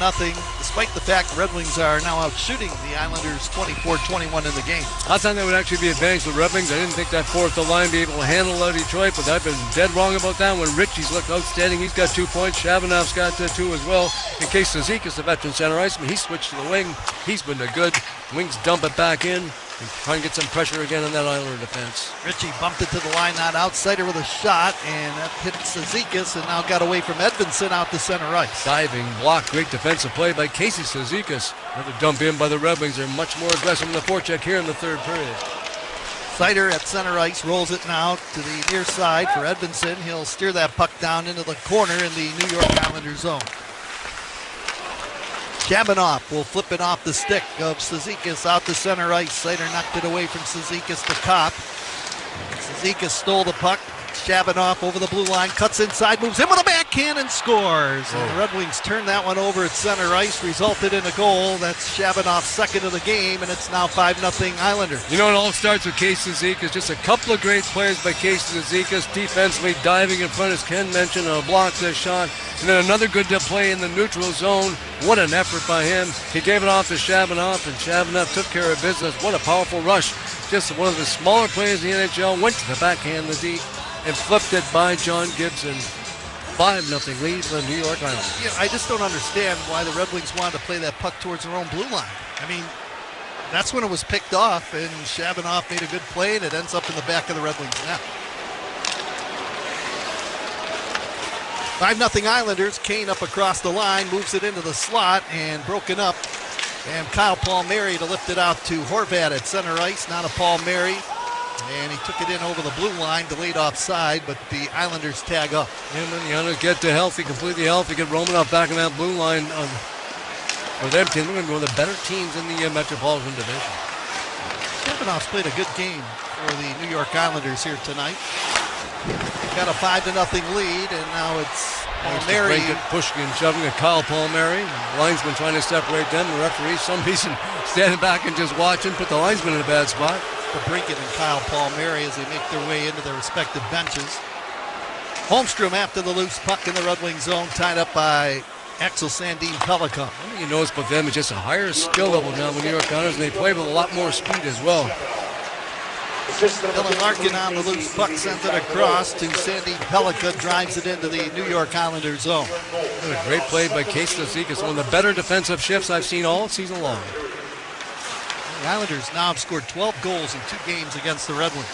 despite the fact the Red Wings are now out shooting the Islanders 24-21 in the game. I thought that would actually be advantage for the Red Wings. I didn't think that fourth line would be able to handle Detroit, but I've been dead wrong about that one. Ritchie's looked outstanding. He's got 2 points. Shabanoff's got 2 as well. In case Zizekas, the veteran center iceman, he switched to the wing. He's been good. Wings dump it back in and try and get some pressure again on that Islander defense. Ritchie bumped it to the line, not outsider with a shot, and that hit Zizekas and now got away from Edvinsson out to center ice. Diving block, great defensive play by Casey Zizekas. Another dump in by the Red Wings. They're much more aggressive in the forecheck here in the third period. Sider at center ice rolls it now to the near side for Edvinsson. He'll steer that puck down into the corner in the New York Islanders zone. Shabanoff will flip it off the stick of Zizekas out to center ice. Sider knocked it away from Zizekas to Kopp. Zizekas stole the puck. Shabanoff over the blue line, cuts inside, moves in with a backhand and scores. And the Red Wings turn that one over at center ice, resulted in a goal. That's Shabanoff's second of the game, and it's now 5-0 Islanders. You know, it all starts with Casey Zizekas. Just a couple of great plays by Casey Zizekas, defensively diving in front, as Ken mentioned, blocked the shot. And then another good play in the neutral zone. What an effort by him. He gave it off to Shabanoff, and Shabanoff took care of business. What a powerful rush. Just one of the smaller players in the NHL, went to the backhand, the deep, and flipped it by John Gibson. 5-0 lead for the New York Islanders. Yeah, I just don't understand why the Red Wings wanted to play that puck towards their own blue line. I mean, that's when it was picked off, and Shabanoff made a good play, and it ends up in the back of the Red Wings net. 5-0 Islanders. Kane up across the line, moves it into the slot, and broken up. And Kyle Palmieri to lift it out to Horvat at center ice. Now to Palmieri. And he took it in over the blue line, delayed offside, but the Islanders tag up. And when the Islanders get to healthy, completely healthy, get Romanoff back in that blue line with their team. They're going to be one of the better teams in the Metropolitan Division. Shabanoff's played a good game for the New York Islanders here tonight. Got a 5-0 lead, and now it's Palmieri. Pushing and shoving at Kyle Palmieri. The linesman trying to separate them. The referee, some reason, standing back and just watching, put the linesman in a bad spot. Brinket and Kyle Palmieri as they make their way into their respective benches. Holmstrom after the loose puck in the Red Wing zone, tied up by Axel Sandin Pelican. One thing you notice about them is just a higher skill level now with New York Islanders, and they play with a lot more speed as well. Dylan Larkin on the loose puck, sends it across to Sandin Pelican, drives it into the New York Islanders zone. A great play by Casey Zizekas, one of the better defensive shifts I've seen all season long. The Islanders now have scored 12 goals in 2 games against the Red Wings.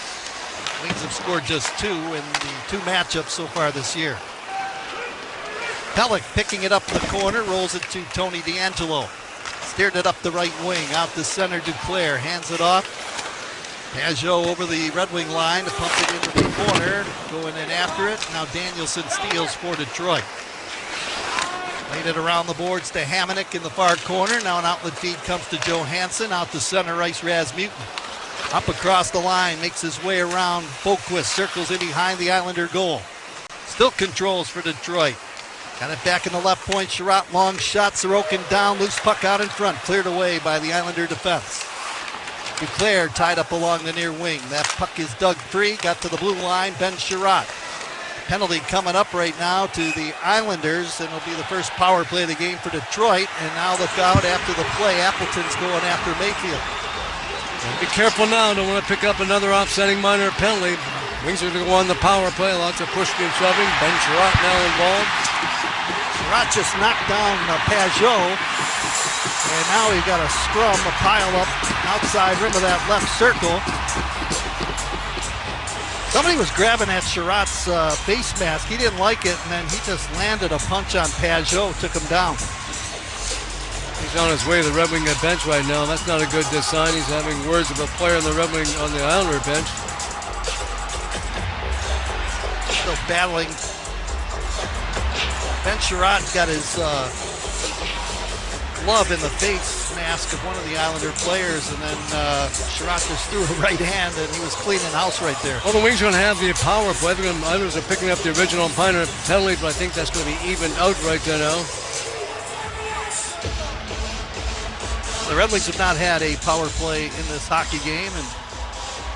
Wings have scored just 2 in the 2 matchups so far this year. Pellick picking it up in the corner, rolls it to Tony DeAngelo. Steered it up the right wing, out to center Duclair, hands it off. Pajot over the Red Wing line to pump it into the corner, going in after it. Now Danielson steals for Detroit. Laid it around the boards to Hamonic in the far corner. Now an outlet feed comes to Johansson, out to center ice Rasmussen. Up across the line, makes his way around Boquist, circles in behind the Islander goal. Still controls for Detroit. Got it back in the left point, Sherratt, long shot, Sorokin down, loose puck out in front, cleared away by the Islander defense. Duclair tied up along the near wing. That puck is dug free, got to the blue line, Ben Sherratt. Penalty coming up right now to the Islanders, and it'll be the first power play of the game for Detroit. And now look out after the play. Appleton's going after Mayfield. Be careful now. Don't want to pick up another offsetting minor penalty. Wings are going to go on the power play. Lots of pushing and shoving. Ben Sherratt now involved. Sherratt just knocked down Pajot. And now we've got a scrum, a pile up outside rim of that left circle. Somebody was grabbing at Sherratt's face mask. He didn't like it, and then he just landed a punch on Pajot, took him down. He's on his way to the Red Wing bench right now. That's not a good sign. He's having words of a player on the Red Wing on the Islander bench. Still battling. Ben Sherratt got his glove in the face mask of one of the Islander players, and then Sherratt just threw a right hand, and he was cleaning house right there. Well, the Wings are going to have the power play. The Islanders are picking up the original Piner penalty, but I think that's going to be evened out right there now. The Red Wings have not had a power play in this hockey game, and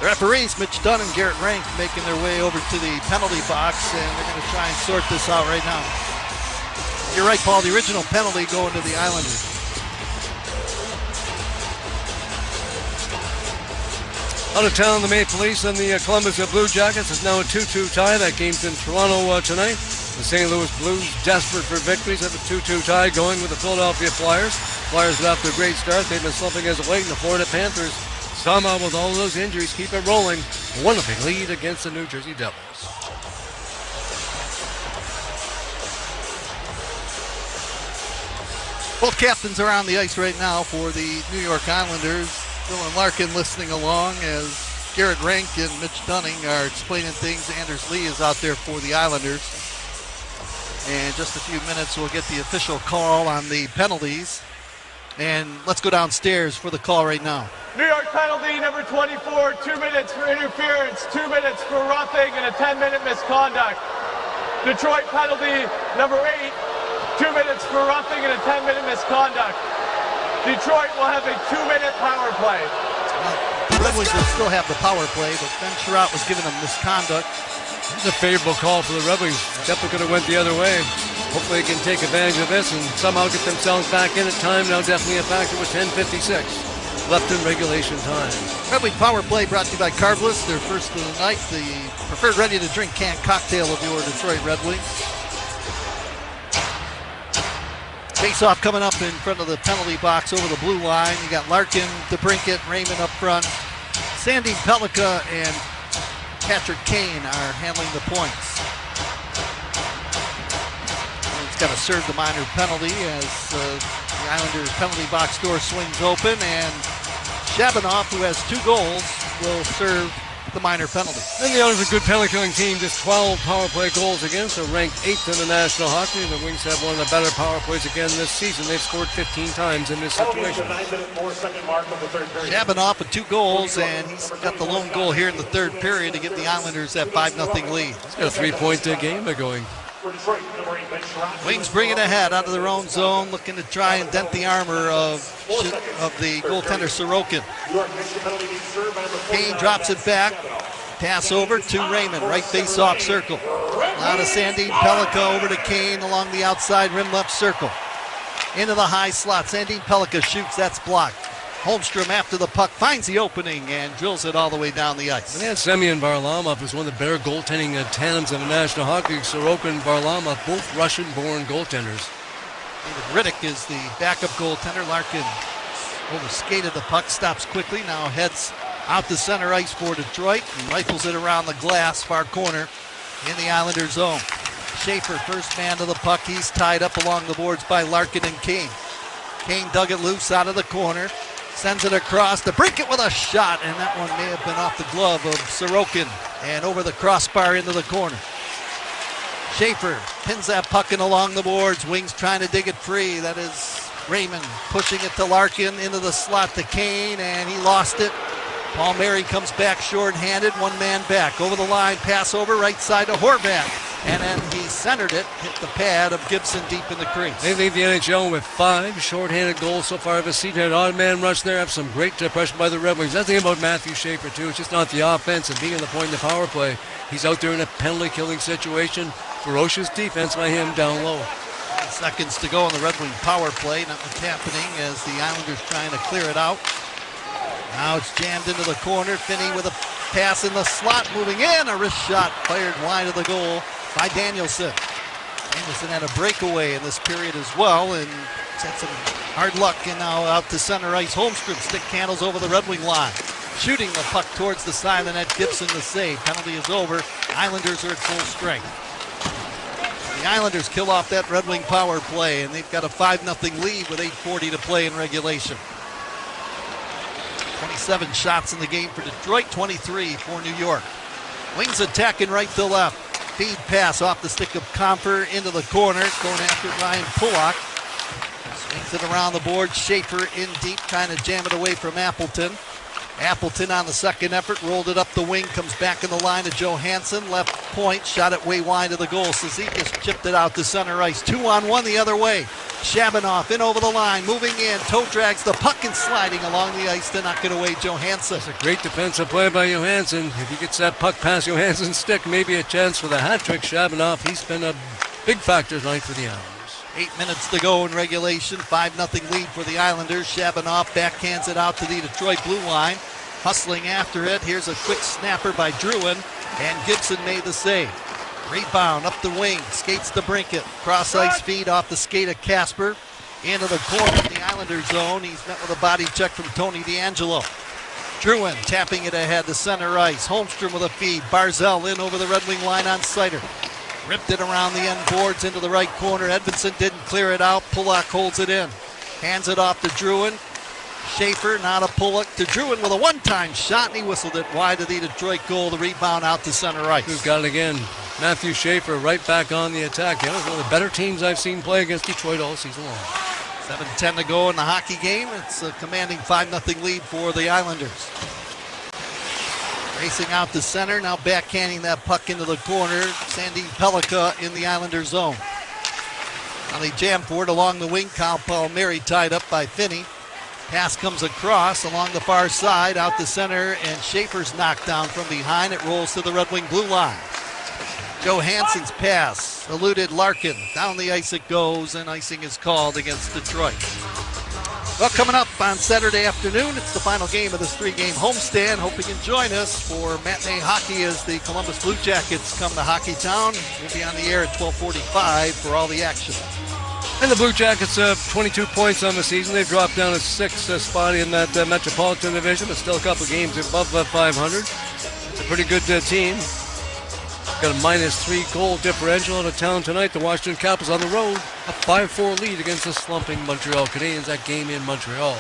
the referees, Mitch Dunn and Garrett Rank, making their way over to the penalty box, and they're going to try and sort this out right now. You're right, Paul. The original penalty going to the Islanders. Out of town, the Maple Leafs and the Columbus Blue Jackets is now a 2-2 tie. That game's in Toronto tonight. The St. Louis Blues, desperate for victories, have a 2-2 tie going with the Philadelphia Flyers. Flyers got off to a great start. They've been slumping as of late, and the Florida Panthers, somehow with all those injuries, keep it rolling. A wonderful lead against the New Jersey Devils. Both captains are on the ice right now for the New York Islanders. Dylan Larkin listening along as Garrett Rank and Mitch Dunning are explaining things. Anders Lee is out there for the Islanders. In just a few minutes, we'll get the official call on the penalties. And let's go downstairs for the call right now. New York penalty number 24, 2 minutes for interference, 2 minutes for roughing, and a 10-minute misconduct. Detroit penalty number 8, 2 minutes for roughing and a 10-minute misconduct. Detroit will have a 2-minute power play. The Red Wings will still have the power play, but Ben Sherratt was giving them misconduct. It's a favorable call for the Red Wings. Definitely could have went the other way. Hopefully they can take advantage of this and somehow get themselves back in at time. Now definitely a factor with 10:56 left in regulation time. Red Wing power play brought to you by Carbless, their first of the night, the preferred ready-to-drink canned cocktail of your Detroit Red Wings. Face-off coming up in front of the penalty box over the blue line. You got Larkin, DeBrincat, Raymond up front. Sandy Pellica and Patrick Kane are handling the points. He's got to serve the minor penalty as the Islanders penalty box door swings open, and Shabanoff, who has 2 goals, will serve the minor penalty. And the Islanders are a good penalty killing team, just 12 power play goals against, so ranked 8th in the National Hockey. The Wings have one of the better power plays again this season. They've scored 15 times in this situation. Shabanoff with 2 goals, and he's got the lone goal here in the third period to give the Islanders that 5-0 lead. He's got a 3-point game they're going. Wings bring it ahead out of their own zone, looking to try and dent the armor of the goaltender Sorokin. Kane drops it back. Pass over to Raymond, right face-off circle. Now to Sandin Pellica, over to Kane along the outside rim left circle. Into the high slot. Sandin Pellica shoots, that's blocked. Holmstrom after the puck finds the opening and drills it all the way down the ice. And they had Semyon Varlamov as one of the better goaltending tandems in the National Hockey League. Sorokin and Varlamov, both Russian-born goaltenders. David Riddick is the backup goaltender. Larkin overskated the puck, stops quickly, now heads out to center ice for Detroit and rifles it around the glass, far corner in the Islanders zone. Schaefer, first man to the puck. He's tied up along the boards by Larkin and Kane. Kane dug it loose out of the corner. Sends it across to DeBrincat with a shot, and that one may have been off the glove of Sorokin and over the crossbar into the corner. Schaefer pins that puck in along the boards. Wings trying to dig it free. That is Raymond pushing it to Larkin into the slot to Kane, and he lost it. Palmieri comes back short-handed, 1 man back. Over the line, pass over, right side to Horvat. And then he centered it, hit the pad of Gibson deep in the crease. They lead the NHL with 5 short-handed goals so far this season. An odd man rush there. Have some great pressure by the Red Wings. That's the thing about Matthew Schaefer, too. It's just not the offense and being on the point in the power play. He's out there in a penalty-killing situation. Ferocious defense by him down low. Seconds to go on the Red Wing power play. Not what's happening as the Islanders trying to clear it out. Now it's jammed into the corner. Finney with a pass in the slot, moving in. A wrist shot fired wide of the goal by Danielson. Danielson had a breakaway in this period as well, and he's had some hard luck. And now out to center ice. Holmstrom stick handles over the Red Wing line. shooting the puck towards the side of the net. Gibson the save. Penalty is over. Islanders are at full strength. The Islanders kill off that Red Wing power play, and they've got a 5-0 lead with 8:40 to play in regulation. 27 shots in the game for Detroit, 23 for New York. Wings attacking right to left. Feed pass off the stick of Comfer into the corner, going after Ryan Pulock. Swings it around the board. Schaefer in deep, trying to jam it away from Appleton. Appleton on the second effort, rolled it up the wing, comes back in the line to Johansson. Left point, shot it way wide of the goal. Cizikas chipped it out to center ice. 2-on-1 the other way. Shabanoff in over the line, moving in. Toe drags the puck and sliding along the ice to knock it away, Johansson. It's a great defensive play by Johansson. If he gets that puck past Johansson's stick, maybe a chance for the hat trick. Shabanoff, he's been a big factor tonight for the Islanders. 8 minutes to go in regulation. 5-0 lead for the Islanders. Shabanoff backhands it out to the Detroit blue line. Hustling after it. Here's a quick snapper by Druin, and Gibson made the save. Rebound up the wing. Skates to Brinkett. Cross ice feed off the skate of Casper. Into the corner of the Islanders zone. He's met with a body check from Tony DeAngelo. Druin tapping it ahead to center ice. Holmstrom with a feed. Barzell in over the Red Wing line on Sider. Ripped it around the end boards into the right corner. Edvinsson didn't clear it out. Pulock holds it in. Hands it off to Druin. Schaefer, not a Pulock to Druin with a one-time shot, and he whistled it wide of the Detroit goal. The rebound out to center ice. We've got it again. Matthew Schaefer right back on the attack. Yeah, one of the better teams I've seen play against Detroit all season long. 7:10 to go in the hockey game. It's a commanding 5-0 lead for the Islanders. Racing out to center, now backhanding that puck into the corner. Sandy Pellica in the Islanders zone. Now they jam for it along the wing. Kyle Palmieri tied up by Finney. Pass comes across along the far side, out to center, and Schaefer's knocked down from behind. It rolls to the Red Wing blue line. Johansson's pass eluded Larkin. Down the ice it goes, and icing is called against Detroit. Well, coming up on Saturday afternoon, it's the final game of this 3-game homestand. Hope you can join us for matinee hockey as the Columbus Blue Jackets come to Hockeytown. We'll be on the air at 12:45 for all the action. And the Blue Jackets have 22 points on the season. They've dropped down to 6th spot in that Metropolitan Division, but still a couple games above 500. It's a pretty good team. Got a -3 goal differential out of town tonight. The Washington Capitals on the road, a 5-4 lead against the slumping Montreal Canadiens. That game in Montreal.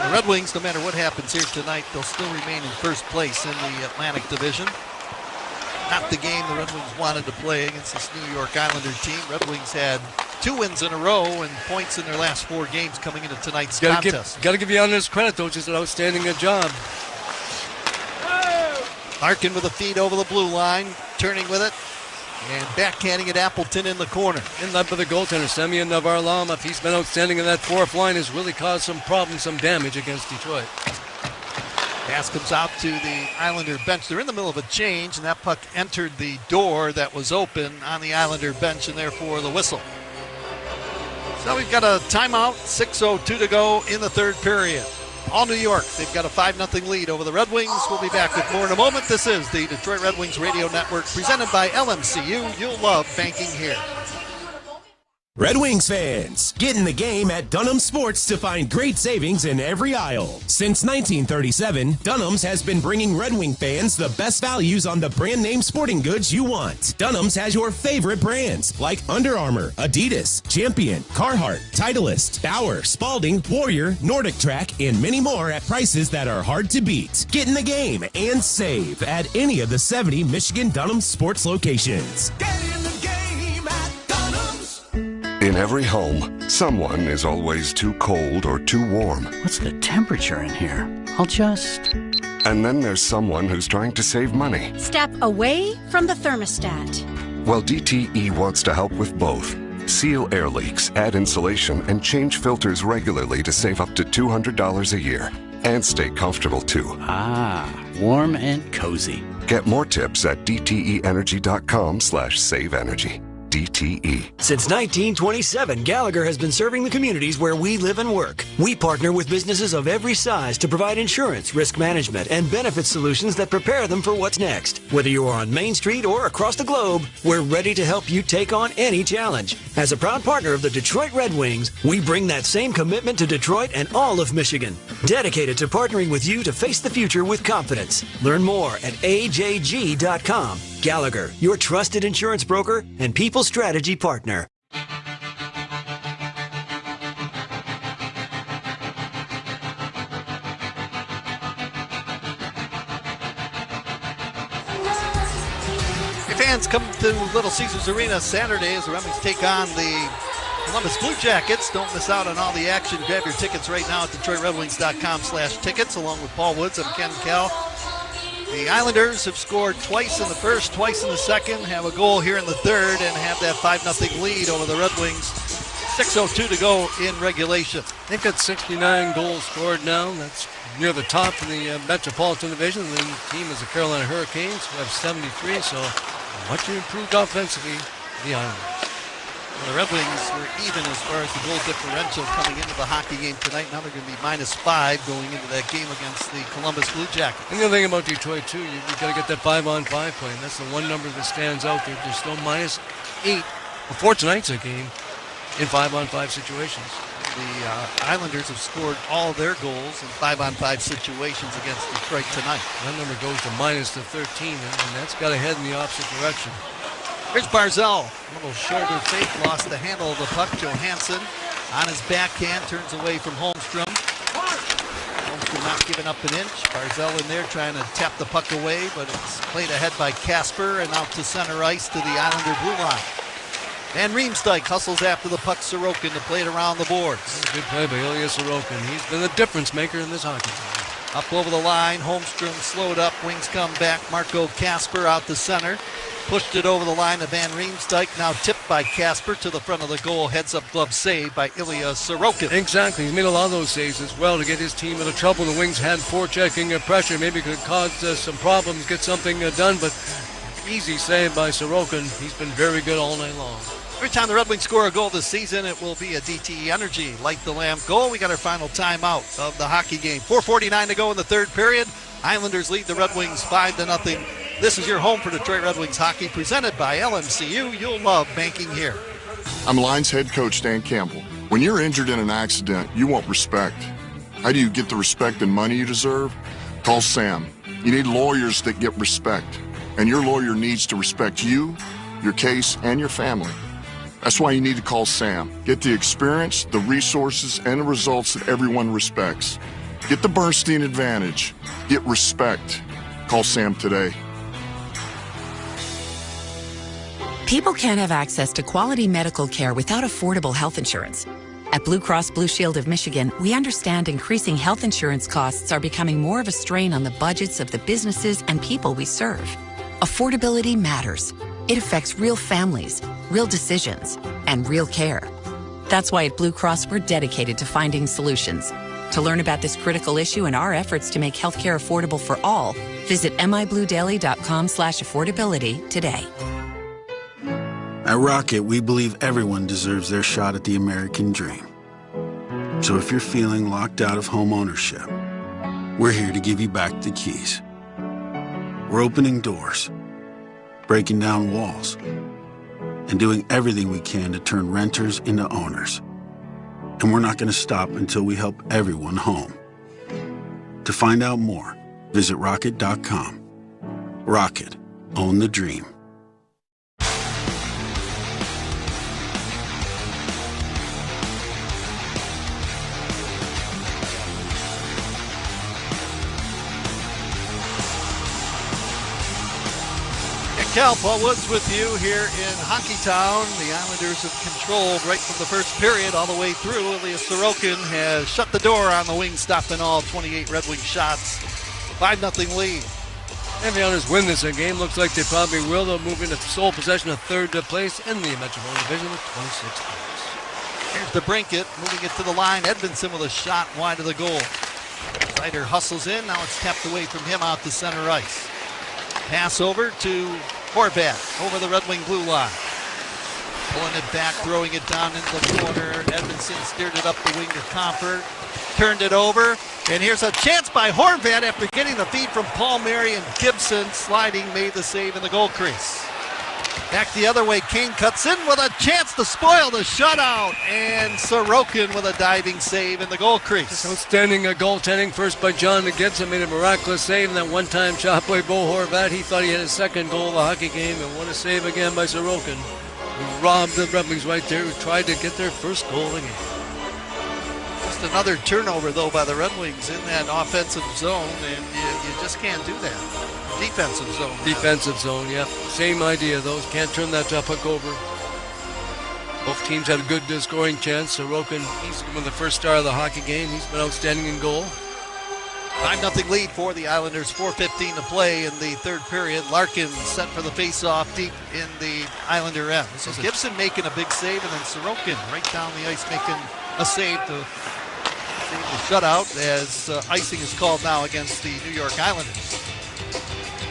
The Red Wings, no matter what happens here tonight, they'll still remain in first place in the Atlantic Division. Not the game the Red Wings wanted to play against this New York Islander team. Red Wings had 2 wins in a row and points in their last 4 games coming into tonight's contest. Got to give the Islanders credit, though. Just an outstanding job. Larkin with a feed over the blue line, turning with it, and backhanding it Appleton in the corner. In led by the goaltender, Semyon Varlamov. He's been outstanding in that fourth line. Has really caused some problems, some damage against Detroit. Pass comes out to the Islander bench. They're in the middle of a change, and that puck entered the door that was open on the Islander bench, and therefore the whistle. So we've got a timeout, 6:02 to go in the third period. All New York, they've got a 5-0 lead over the Red Wings. We'll be back with more in a moment. This is the Detroit Red Wings Radio Network, presented by LMCU. You'll love banking here. Red Wings fans, get in the game at Dunham Sports to find great savings in every aisle. Since 1937, Dunham's has been bringing Red Wing fans the best values on the brand name sporting goods you want. Dunham's has your favorite brands like Under Armour, Adidas, Champion, Carhartt, Titleist, Bauer, Spalding, Warrior, Nordic Track, and many more at prices that are hard to beat. Get in the game and save at any of the 70 Michigan Dunham Sports locations. In every home, someone is always too cold or too warm. What's the temperature in here? I'll just... And then there's someone who's trying to save money. Step away from the thermostat. Well, DTE wants to help with both. Seal air leaks, add insulation, and change filters regularly to save up to $200 a year. And stay comfortable, too. Ah, warm and cozy. Get more tips at dteenergy.com/saveenergy. DTE. Since 1927, Gallagher has been serving the communities where we live and work. We partner with businesses of every size to provide insurance, risk management, and benefit solutions that prepare them for what's next. Whether you are on Main Street or across the globe, we're ready to help you take on any challenge. As a proud partner of the Detroit Red Wings, we bring that same commitment to Detroit and all of Michigan. Dedicated to partnering with you to face the future with confidence. Learn more at ajg.com. Gallagher, your trusted insurance broker and people strategy partner. Hey, fans, come to Little Caesars Arena Saturday as the Red Wings take on the Columbus Blue Jackets. Don't miss out on all the action. Grab your tickets right now at DetroitRedWings.com/tickets. Along with Paul Woods, I'm Ken Kell. The Islanders have scored twice in the first, twice in the second, have a goal here in the third, and have that 5-0 lead over the Red Wings. 6:02 to go in regulation. They've got 69 goals scored now. That's near the top in the Metropolitan Division. The team is the Carolina Hurricanes, who have 73, so much improved offensively, the Islanders. Well, the Red Wings were even as far as the goal differential coming into the hockey game tonight. Now they're going to be -5 going into that game against the Columbus Blue Jackets. And the other thing about Detroit, too, you've got to get that 5-on-5 play. And that's the one number that stands out there. There's still -8 before tonight's game in 5-on-5 situations. The Islanders have scored all their goals in 5-on-5 situations against Detroit tonight. That number goes to -13, and that's got to head in the opposite direction. Here's Barzal, a little shoulder fake, lost the handle of the puck. Johansson on his backhand, turns away from Holmstrom. Holmstrom not giving up an inch. Barzal in there trying to tap the puck away, but it's played ahead by Casper and out to center ice to the Islander blue line. Van Riemsdyk hustles after the puck. Sorokin to play it around the boards. Good play by Ilya Sorokin. He's been the difference maker in this hockey game. Up over the line, Holmstrom slowed up. Wings come back. Marco Casper out to center. Pushed it over the line to Van Riemsdyk. Now tipped by Casper to the front of the goal. Heads up glove save by Ilya Sorokin. Exactly. He's made a lot of those saves as well to get his team out of trouble. The Wings had forechecking pressure. Maybe could cause some problems, get something done, but easy save by Sorokin. He's been very good all night long. Every time the Red Wings score a goal this season, it will be a DTE Energy Light the Lamp goal. We got our final timeout of the hockey game. 4:49 to go in the third period. Islanders lead the Red Wings 5-0. This is your home for Detroit Red Wings hockey, presented by LMCU. You'll love banking here. I'm Lions head coach Dan Campbell. When you're injured in an accident, you want respect. How do you get the respect and money you deserve? Call Sam. You need lawyers that get respect, and your lawyer needs to respect you, your case, and your family. That's why you need to call Sam. Get the experience, the resources, and the results that everyone respects. Get the Bernstein advantage. Get respect. Call Sam today. People can't have access to quality medical care without affordable health insurance. At Blue Cross Blue Shield of Michigan, we understand increasing health insurance costs are becoming more of a strain on the budgets of the businesses and people we serve. Affordability matters. It affects real families, real decisions, and real care. That's why at Blue Cross, we're dedicated to finding solutions. To learn about this critical issue and our efforts to make healthcare affordable for all, visit mibluedaily.com/affordability today. At Rocket, we believe everyone deserves their shot at the American dream. So if you're feeling locked out of home ownership, we're here to give you back the keys. We're opening doors, breaking down walls, and doing everything we can to turn renters into owners. And we're not going to stop until we help everyone home. To find out more, visit rocket.com. Rocket, own the dream. Cal, Paul Woods with you here in Hockeytown. The Islanders have controlled right from the first period all the way through. Ilya Sorokin has shut the door on the Wings, stopping all 28 Red Wing shots. 5-0 lead. If the Islanders win this game, looks like they probably will. They'll move into sole possession of third place in the Metropolitan Division with 26 points. Here's DeBrincat moving it to the line. Edmondson with a shot wide of the goal. Seider hustles in. Now it's tapped away from him out to center ice. Pass over to Horvat over the Red Wing blue line. Pulling it back, throwing it down into the corner. Edmondson steered it up the wing to Comfort. Turned it over. And here's a chance by Horvat after getting the feed from Palmieri, and Gibson sliding made the save in the goal crease. Back the other way, Kane cuts in with a chance to spoil the shutout. And Sorokin with a diving save in the goal crease. Just outstanding goaltending first by John Gibson. Made a miraculous save in that one-time shot by Bo Horvat. He thought he had his second goal of the hockey game, and what a save again by Sorokin, who robbed the Red Wings right there, who tried to get their first goal of the game. Just another turnover, though, by the Red Wings in that offensive zone, and you just can't do that. Defensive zone. Defensive zone, yeah. Same idea, though. Can't turn that puck over. Both teams had a good scoring chance. Sorokin, he's one of the first star of the hockey game. He's been outstanding in goal. 5-0 lead for the Islanders. 4:15 to play in the third period. Larkin set for the face-off deep in the Islander end. So Gibson making a big save, and then Sorokin right down the ice making a save to save the shutout as icing is called now against the New York Islanders.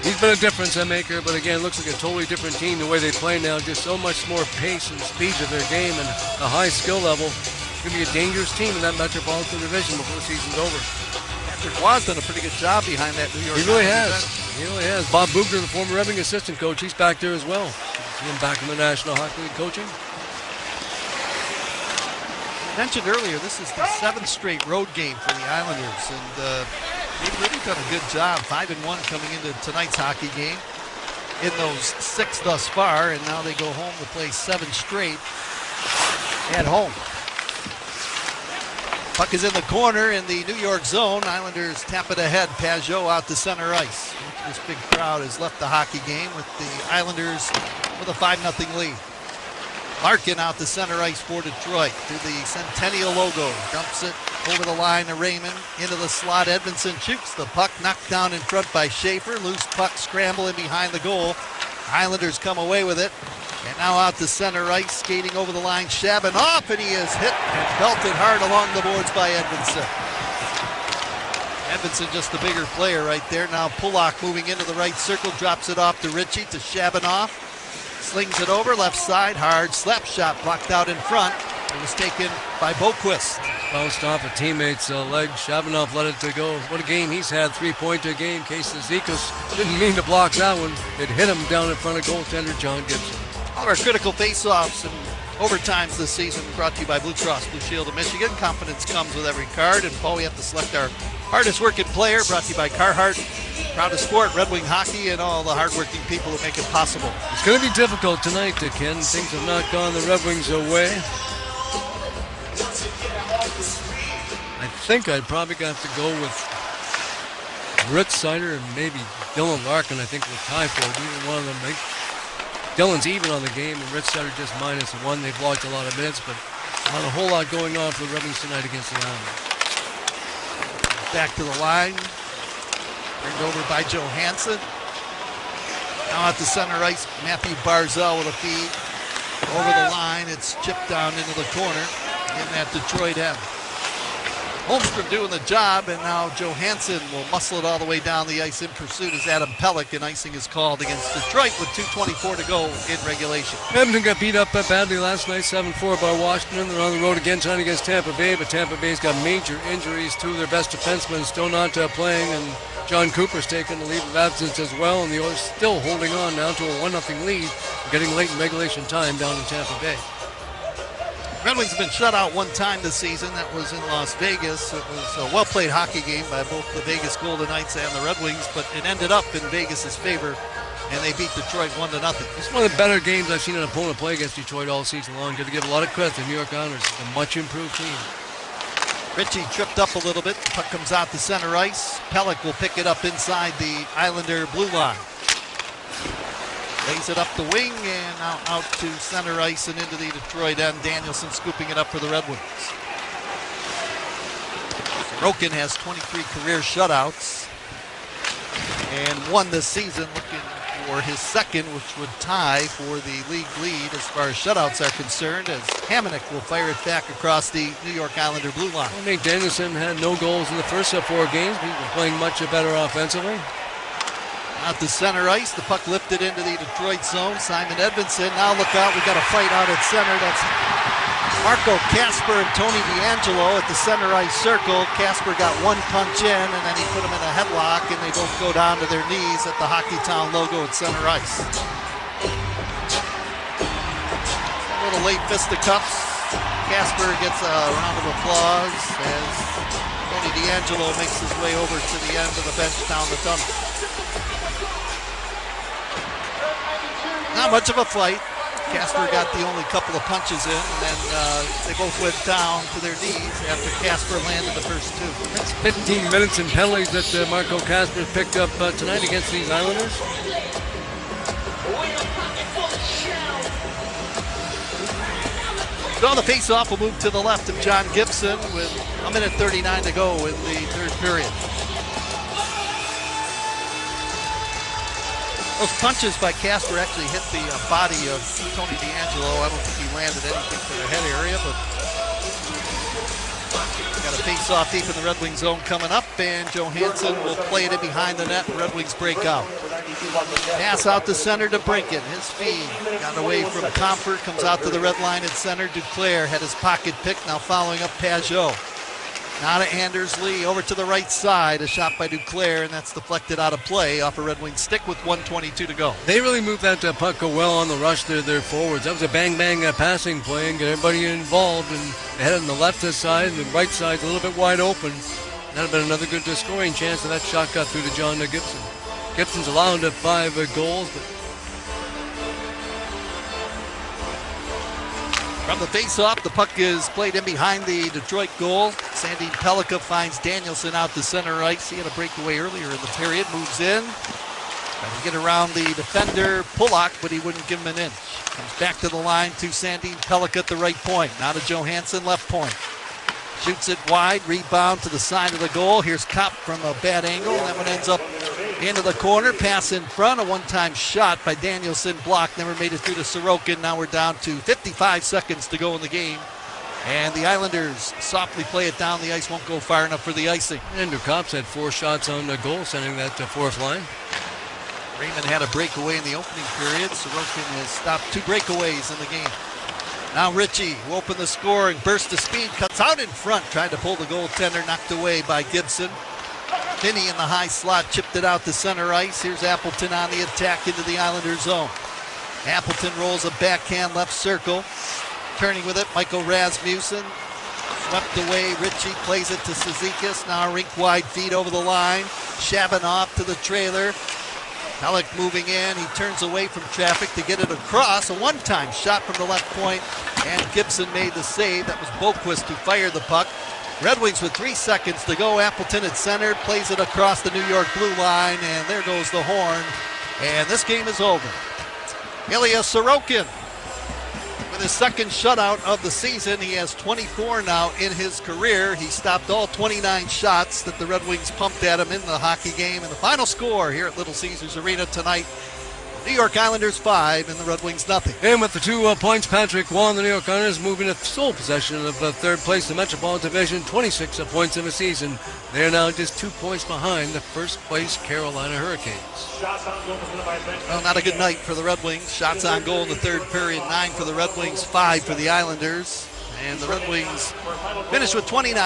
He's been a difference maker, but again, looks like a totally different team the way they play now. Just so much more pace and speed to their game and a high skill level. It's going to be a dangerous team in that Metropolitan Division before the season's over. Patrick Waugh's done a pretty good job behind that New York. He really has. He really has. Bob Bugner, the former Red Wing assistant coach, he's back there as well. See him back in the National Hockey League coaching. Mentioned earlier, this is the 7th straight road game for the Islanders, and they've really done a good job. 5-1 coming into tonight's hockey game. In those 6 thus far, and now they go home to play 7 straight at home. Puck is in the corner in the New York zone. Islanders tap it ahead. Pajot out to center ice. This big crowd has left the hockey game with the Islanders with a 5-0 lead. Larkin out to center ice for Detroit through the Centennial logo. Dumps it over the line to Raymond. Into the slot, Edmondson shoots the puck. Knocked down in front by Schaefer. Loose puck scrambling behind the goal. Islanders come away with it. And now out to center ice, skating over the line, Shabanoff, and he is hit and belted hard along the boards by Edmondson. Edmondson just the bigger player right there. Now Pulock moving into the right circle, drops it off to Ritchie, to Shabanoff. Slings it over, left side, hard slap shot blocked out in front. It was taken by Boquist. Bounced off a teammate's leg. Shabanoff let it go. What a game he's had. 3-point a game. Casey Zikus didn't mean to block that one. It hit him down in front of goaltender John Gibson. All of our critical face-offs and overtimes this season brought to you by Blue Cross Blue Shield of Michigan. Confidence comes with every card. And Paul, we have to select our hardest working player, brought to you by Carhartt. Proud to support Red Wing hockey and all the hardworking people who make it possible. It's going to be difficult tonight, Ken. Things have not gone the Red Wings' way. I think I'd probably have to go with Ritz Sider and maybe Dylan Larkin. I think will tie for it. Either one of them. Dylan's even on the game, and Ritz Sider just -1. They've logged a lot of minutes, but not a whole lot going on for the Red Wings tonight against the Islanders. Back to the line. Turned over by Johansson. Now at the center ice, Matthew Barzal with a feed. Over the line, it's chipped down into the corner in that Detroit end. Holmstrom doing the job, and now Johansson will muscle it all the way down the ice in pursuit as Adam Pelech, and icing is called against Detroit with 2:24 to go in regulation. Edmonton got beat up badly last night, 7-4 by Washington. They're on the road again tonight against Tampa Bay, but Tampa Bay's got major injuries. 2 of their best defensemen still not playing, and John Cooper's taken a leave of absence as well, and the Oilers still holding on now to a 1-0 lead, getting late in regulation time down in Tampa Bay. Red Wings have been shut out one time this season. That was in Las Vegas. It was a well-played hockey game by both the Vegas Golden Knights and the Red Wings, but it ended up in Vegas' favor, and they beat Detroit 1-0. It's one of the better games I've seen an opponent play against Detroit all season long. Got to give a lot of credit to the New York Islanders. It's a much-improved team. Ritchie tripped up a little bit. The puck comes out to center ice. Pelech will pick it up inside the Islander blue line. Lays it up the wing and out to center ice and into the Detroit end. Danielson scooping it up for the Red Wings. Sorokin has 23 career shutouts and 1 this season, looking for his second, which would tie for the league lead as far as shutouts are concerned, as Hamonic will fire it back across the New York Islander blue line. I think Danielson had no goals in the first 4 games, but he's been playing much better offensively. Out to center ice, the puck lifted into the Detroit zone. Simon Edmondson, now look out, we got a fight out at center. That's Marco Casper and Tony DeAngelo at the center ice circle. Casper got one punch in, and then he put him in a headlock, and they both go down to their knees at the Hockey Town logo at center ice. A little late fisticuffs. Casper gets a round of applause as Tony DeAngelo makes his way over to the end of the bench down the tunnel. Not much of a fight. Casper got the only couple of punches in, and then they both went down to their knees after Casper landed the first two. That's 15 minutes in penalties that Marco Casper picked up tonight against these Islanders. So on the face-off, we'll move to the left of John Gibson with 1:39 to go in the third period. Those punches by Casper actually hit the body of Tony DeAngelo. I don't think he landed anything to the head area, but got a face-off deep in the Red Wings zone coming up, and Johansson will play it in behind the net. Red Wings break out. Pass out to center to Brinken. His feed got away from Comfort, comes out to the red line at center. Duclair had his pocket picked, now following up Pajot. Now to Anders Lee, over to the right side. A shot by Duclair, and that's deflected out of play off a Red Wing stick with 1:22 to go. They really moved that puck well on the rush to their forwards. That was a bang-bang passing play and get everybody involved. And they had it on the left side, and the right side's a little bit wide open. That would have been another good scoring chance, and that shot got through to John Gibson. Gibson's allowed 5 goals, but from the face-off, the puck is played in behind the Detroit goal. Sandin Pellikka finds Danielson out to center ice. He had a breakaway earlier in the period, moves in. Trying to get around the defender, Pulock, but he wouldn't give him an inch. Comes back to the line to Sandin Pellikka at the right point. Now to Johansson, left point. Shoots it wide, rebound to the side of the goal. Here's Kopp from a bad angle. That one ends up into the corner. Pass in front. A one-time shot by Danielson. Blocked. Never made it through to Sorokin. Now we're down to 55 seconds to go in the game. And the Islanders softly play it down the ice. Won't go far enough for the icing. Andrew Kopp's had 4 shots on the goal, sending that to fourth line. Raymond had a breakaway in the opening period. Sorokin has stopped 2 breakaways in the game. Now Ritchie will open the scoring. Burst of speed. Cuts out in front. Tried to pull the goaltender. Knocked away by Gibson. Finney in the high slot, chipped it out to center ice. Here's Appleton on the attack into the Islanders zone. Appleton rolls a backhand left circle. Turning with it, Michael Rasmussen. Swept away, Ritchie plays it to Cizikas. Now a rink-wide feed over the line. Shabanoff to the trailer. Pellick moving in. He turns away from traffic to get it across. A one-time shot from the left point, and Gibson made the save. That was Boquist who fired the puck. Red Wings with 3 seconds to go. Appleton at center, plays it across the New York blue line, and there goes the horn. And this game is over. Ilya Sorokin with his second shutout of the season. He has 24 now in his career. He stopped all 29 shots that the Red Wings pumped at him in the hockey game. And the final score here at Little Caesars Arena tonight, New York Islanders 5 and the Red Wings nothing. And with the 2 points, Patrick Wall, the New York Islanders moving to sole possession of third place in the Metropolitan Division, 26 points in the season. They are now just 2 points behind the first place Carolina Hurricanes. Well, not a good night for the Red Wings. Shots on goal in the third period, 9 for the Red Wings, 5 for the Islanders. And the Red Wings finished with 29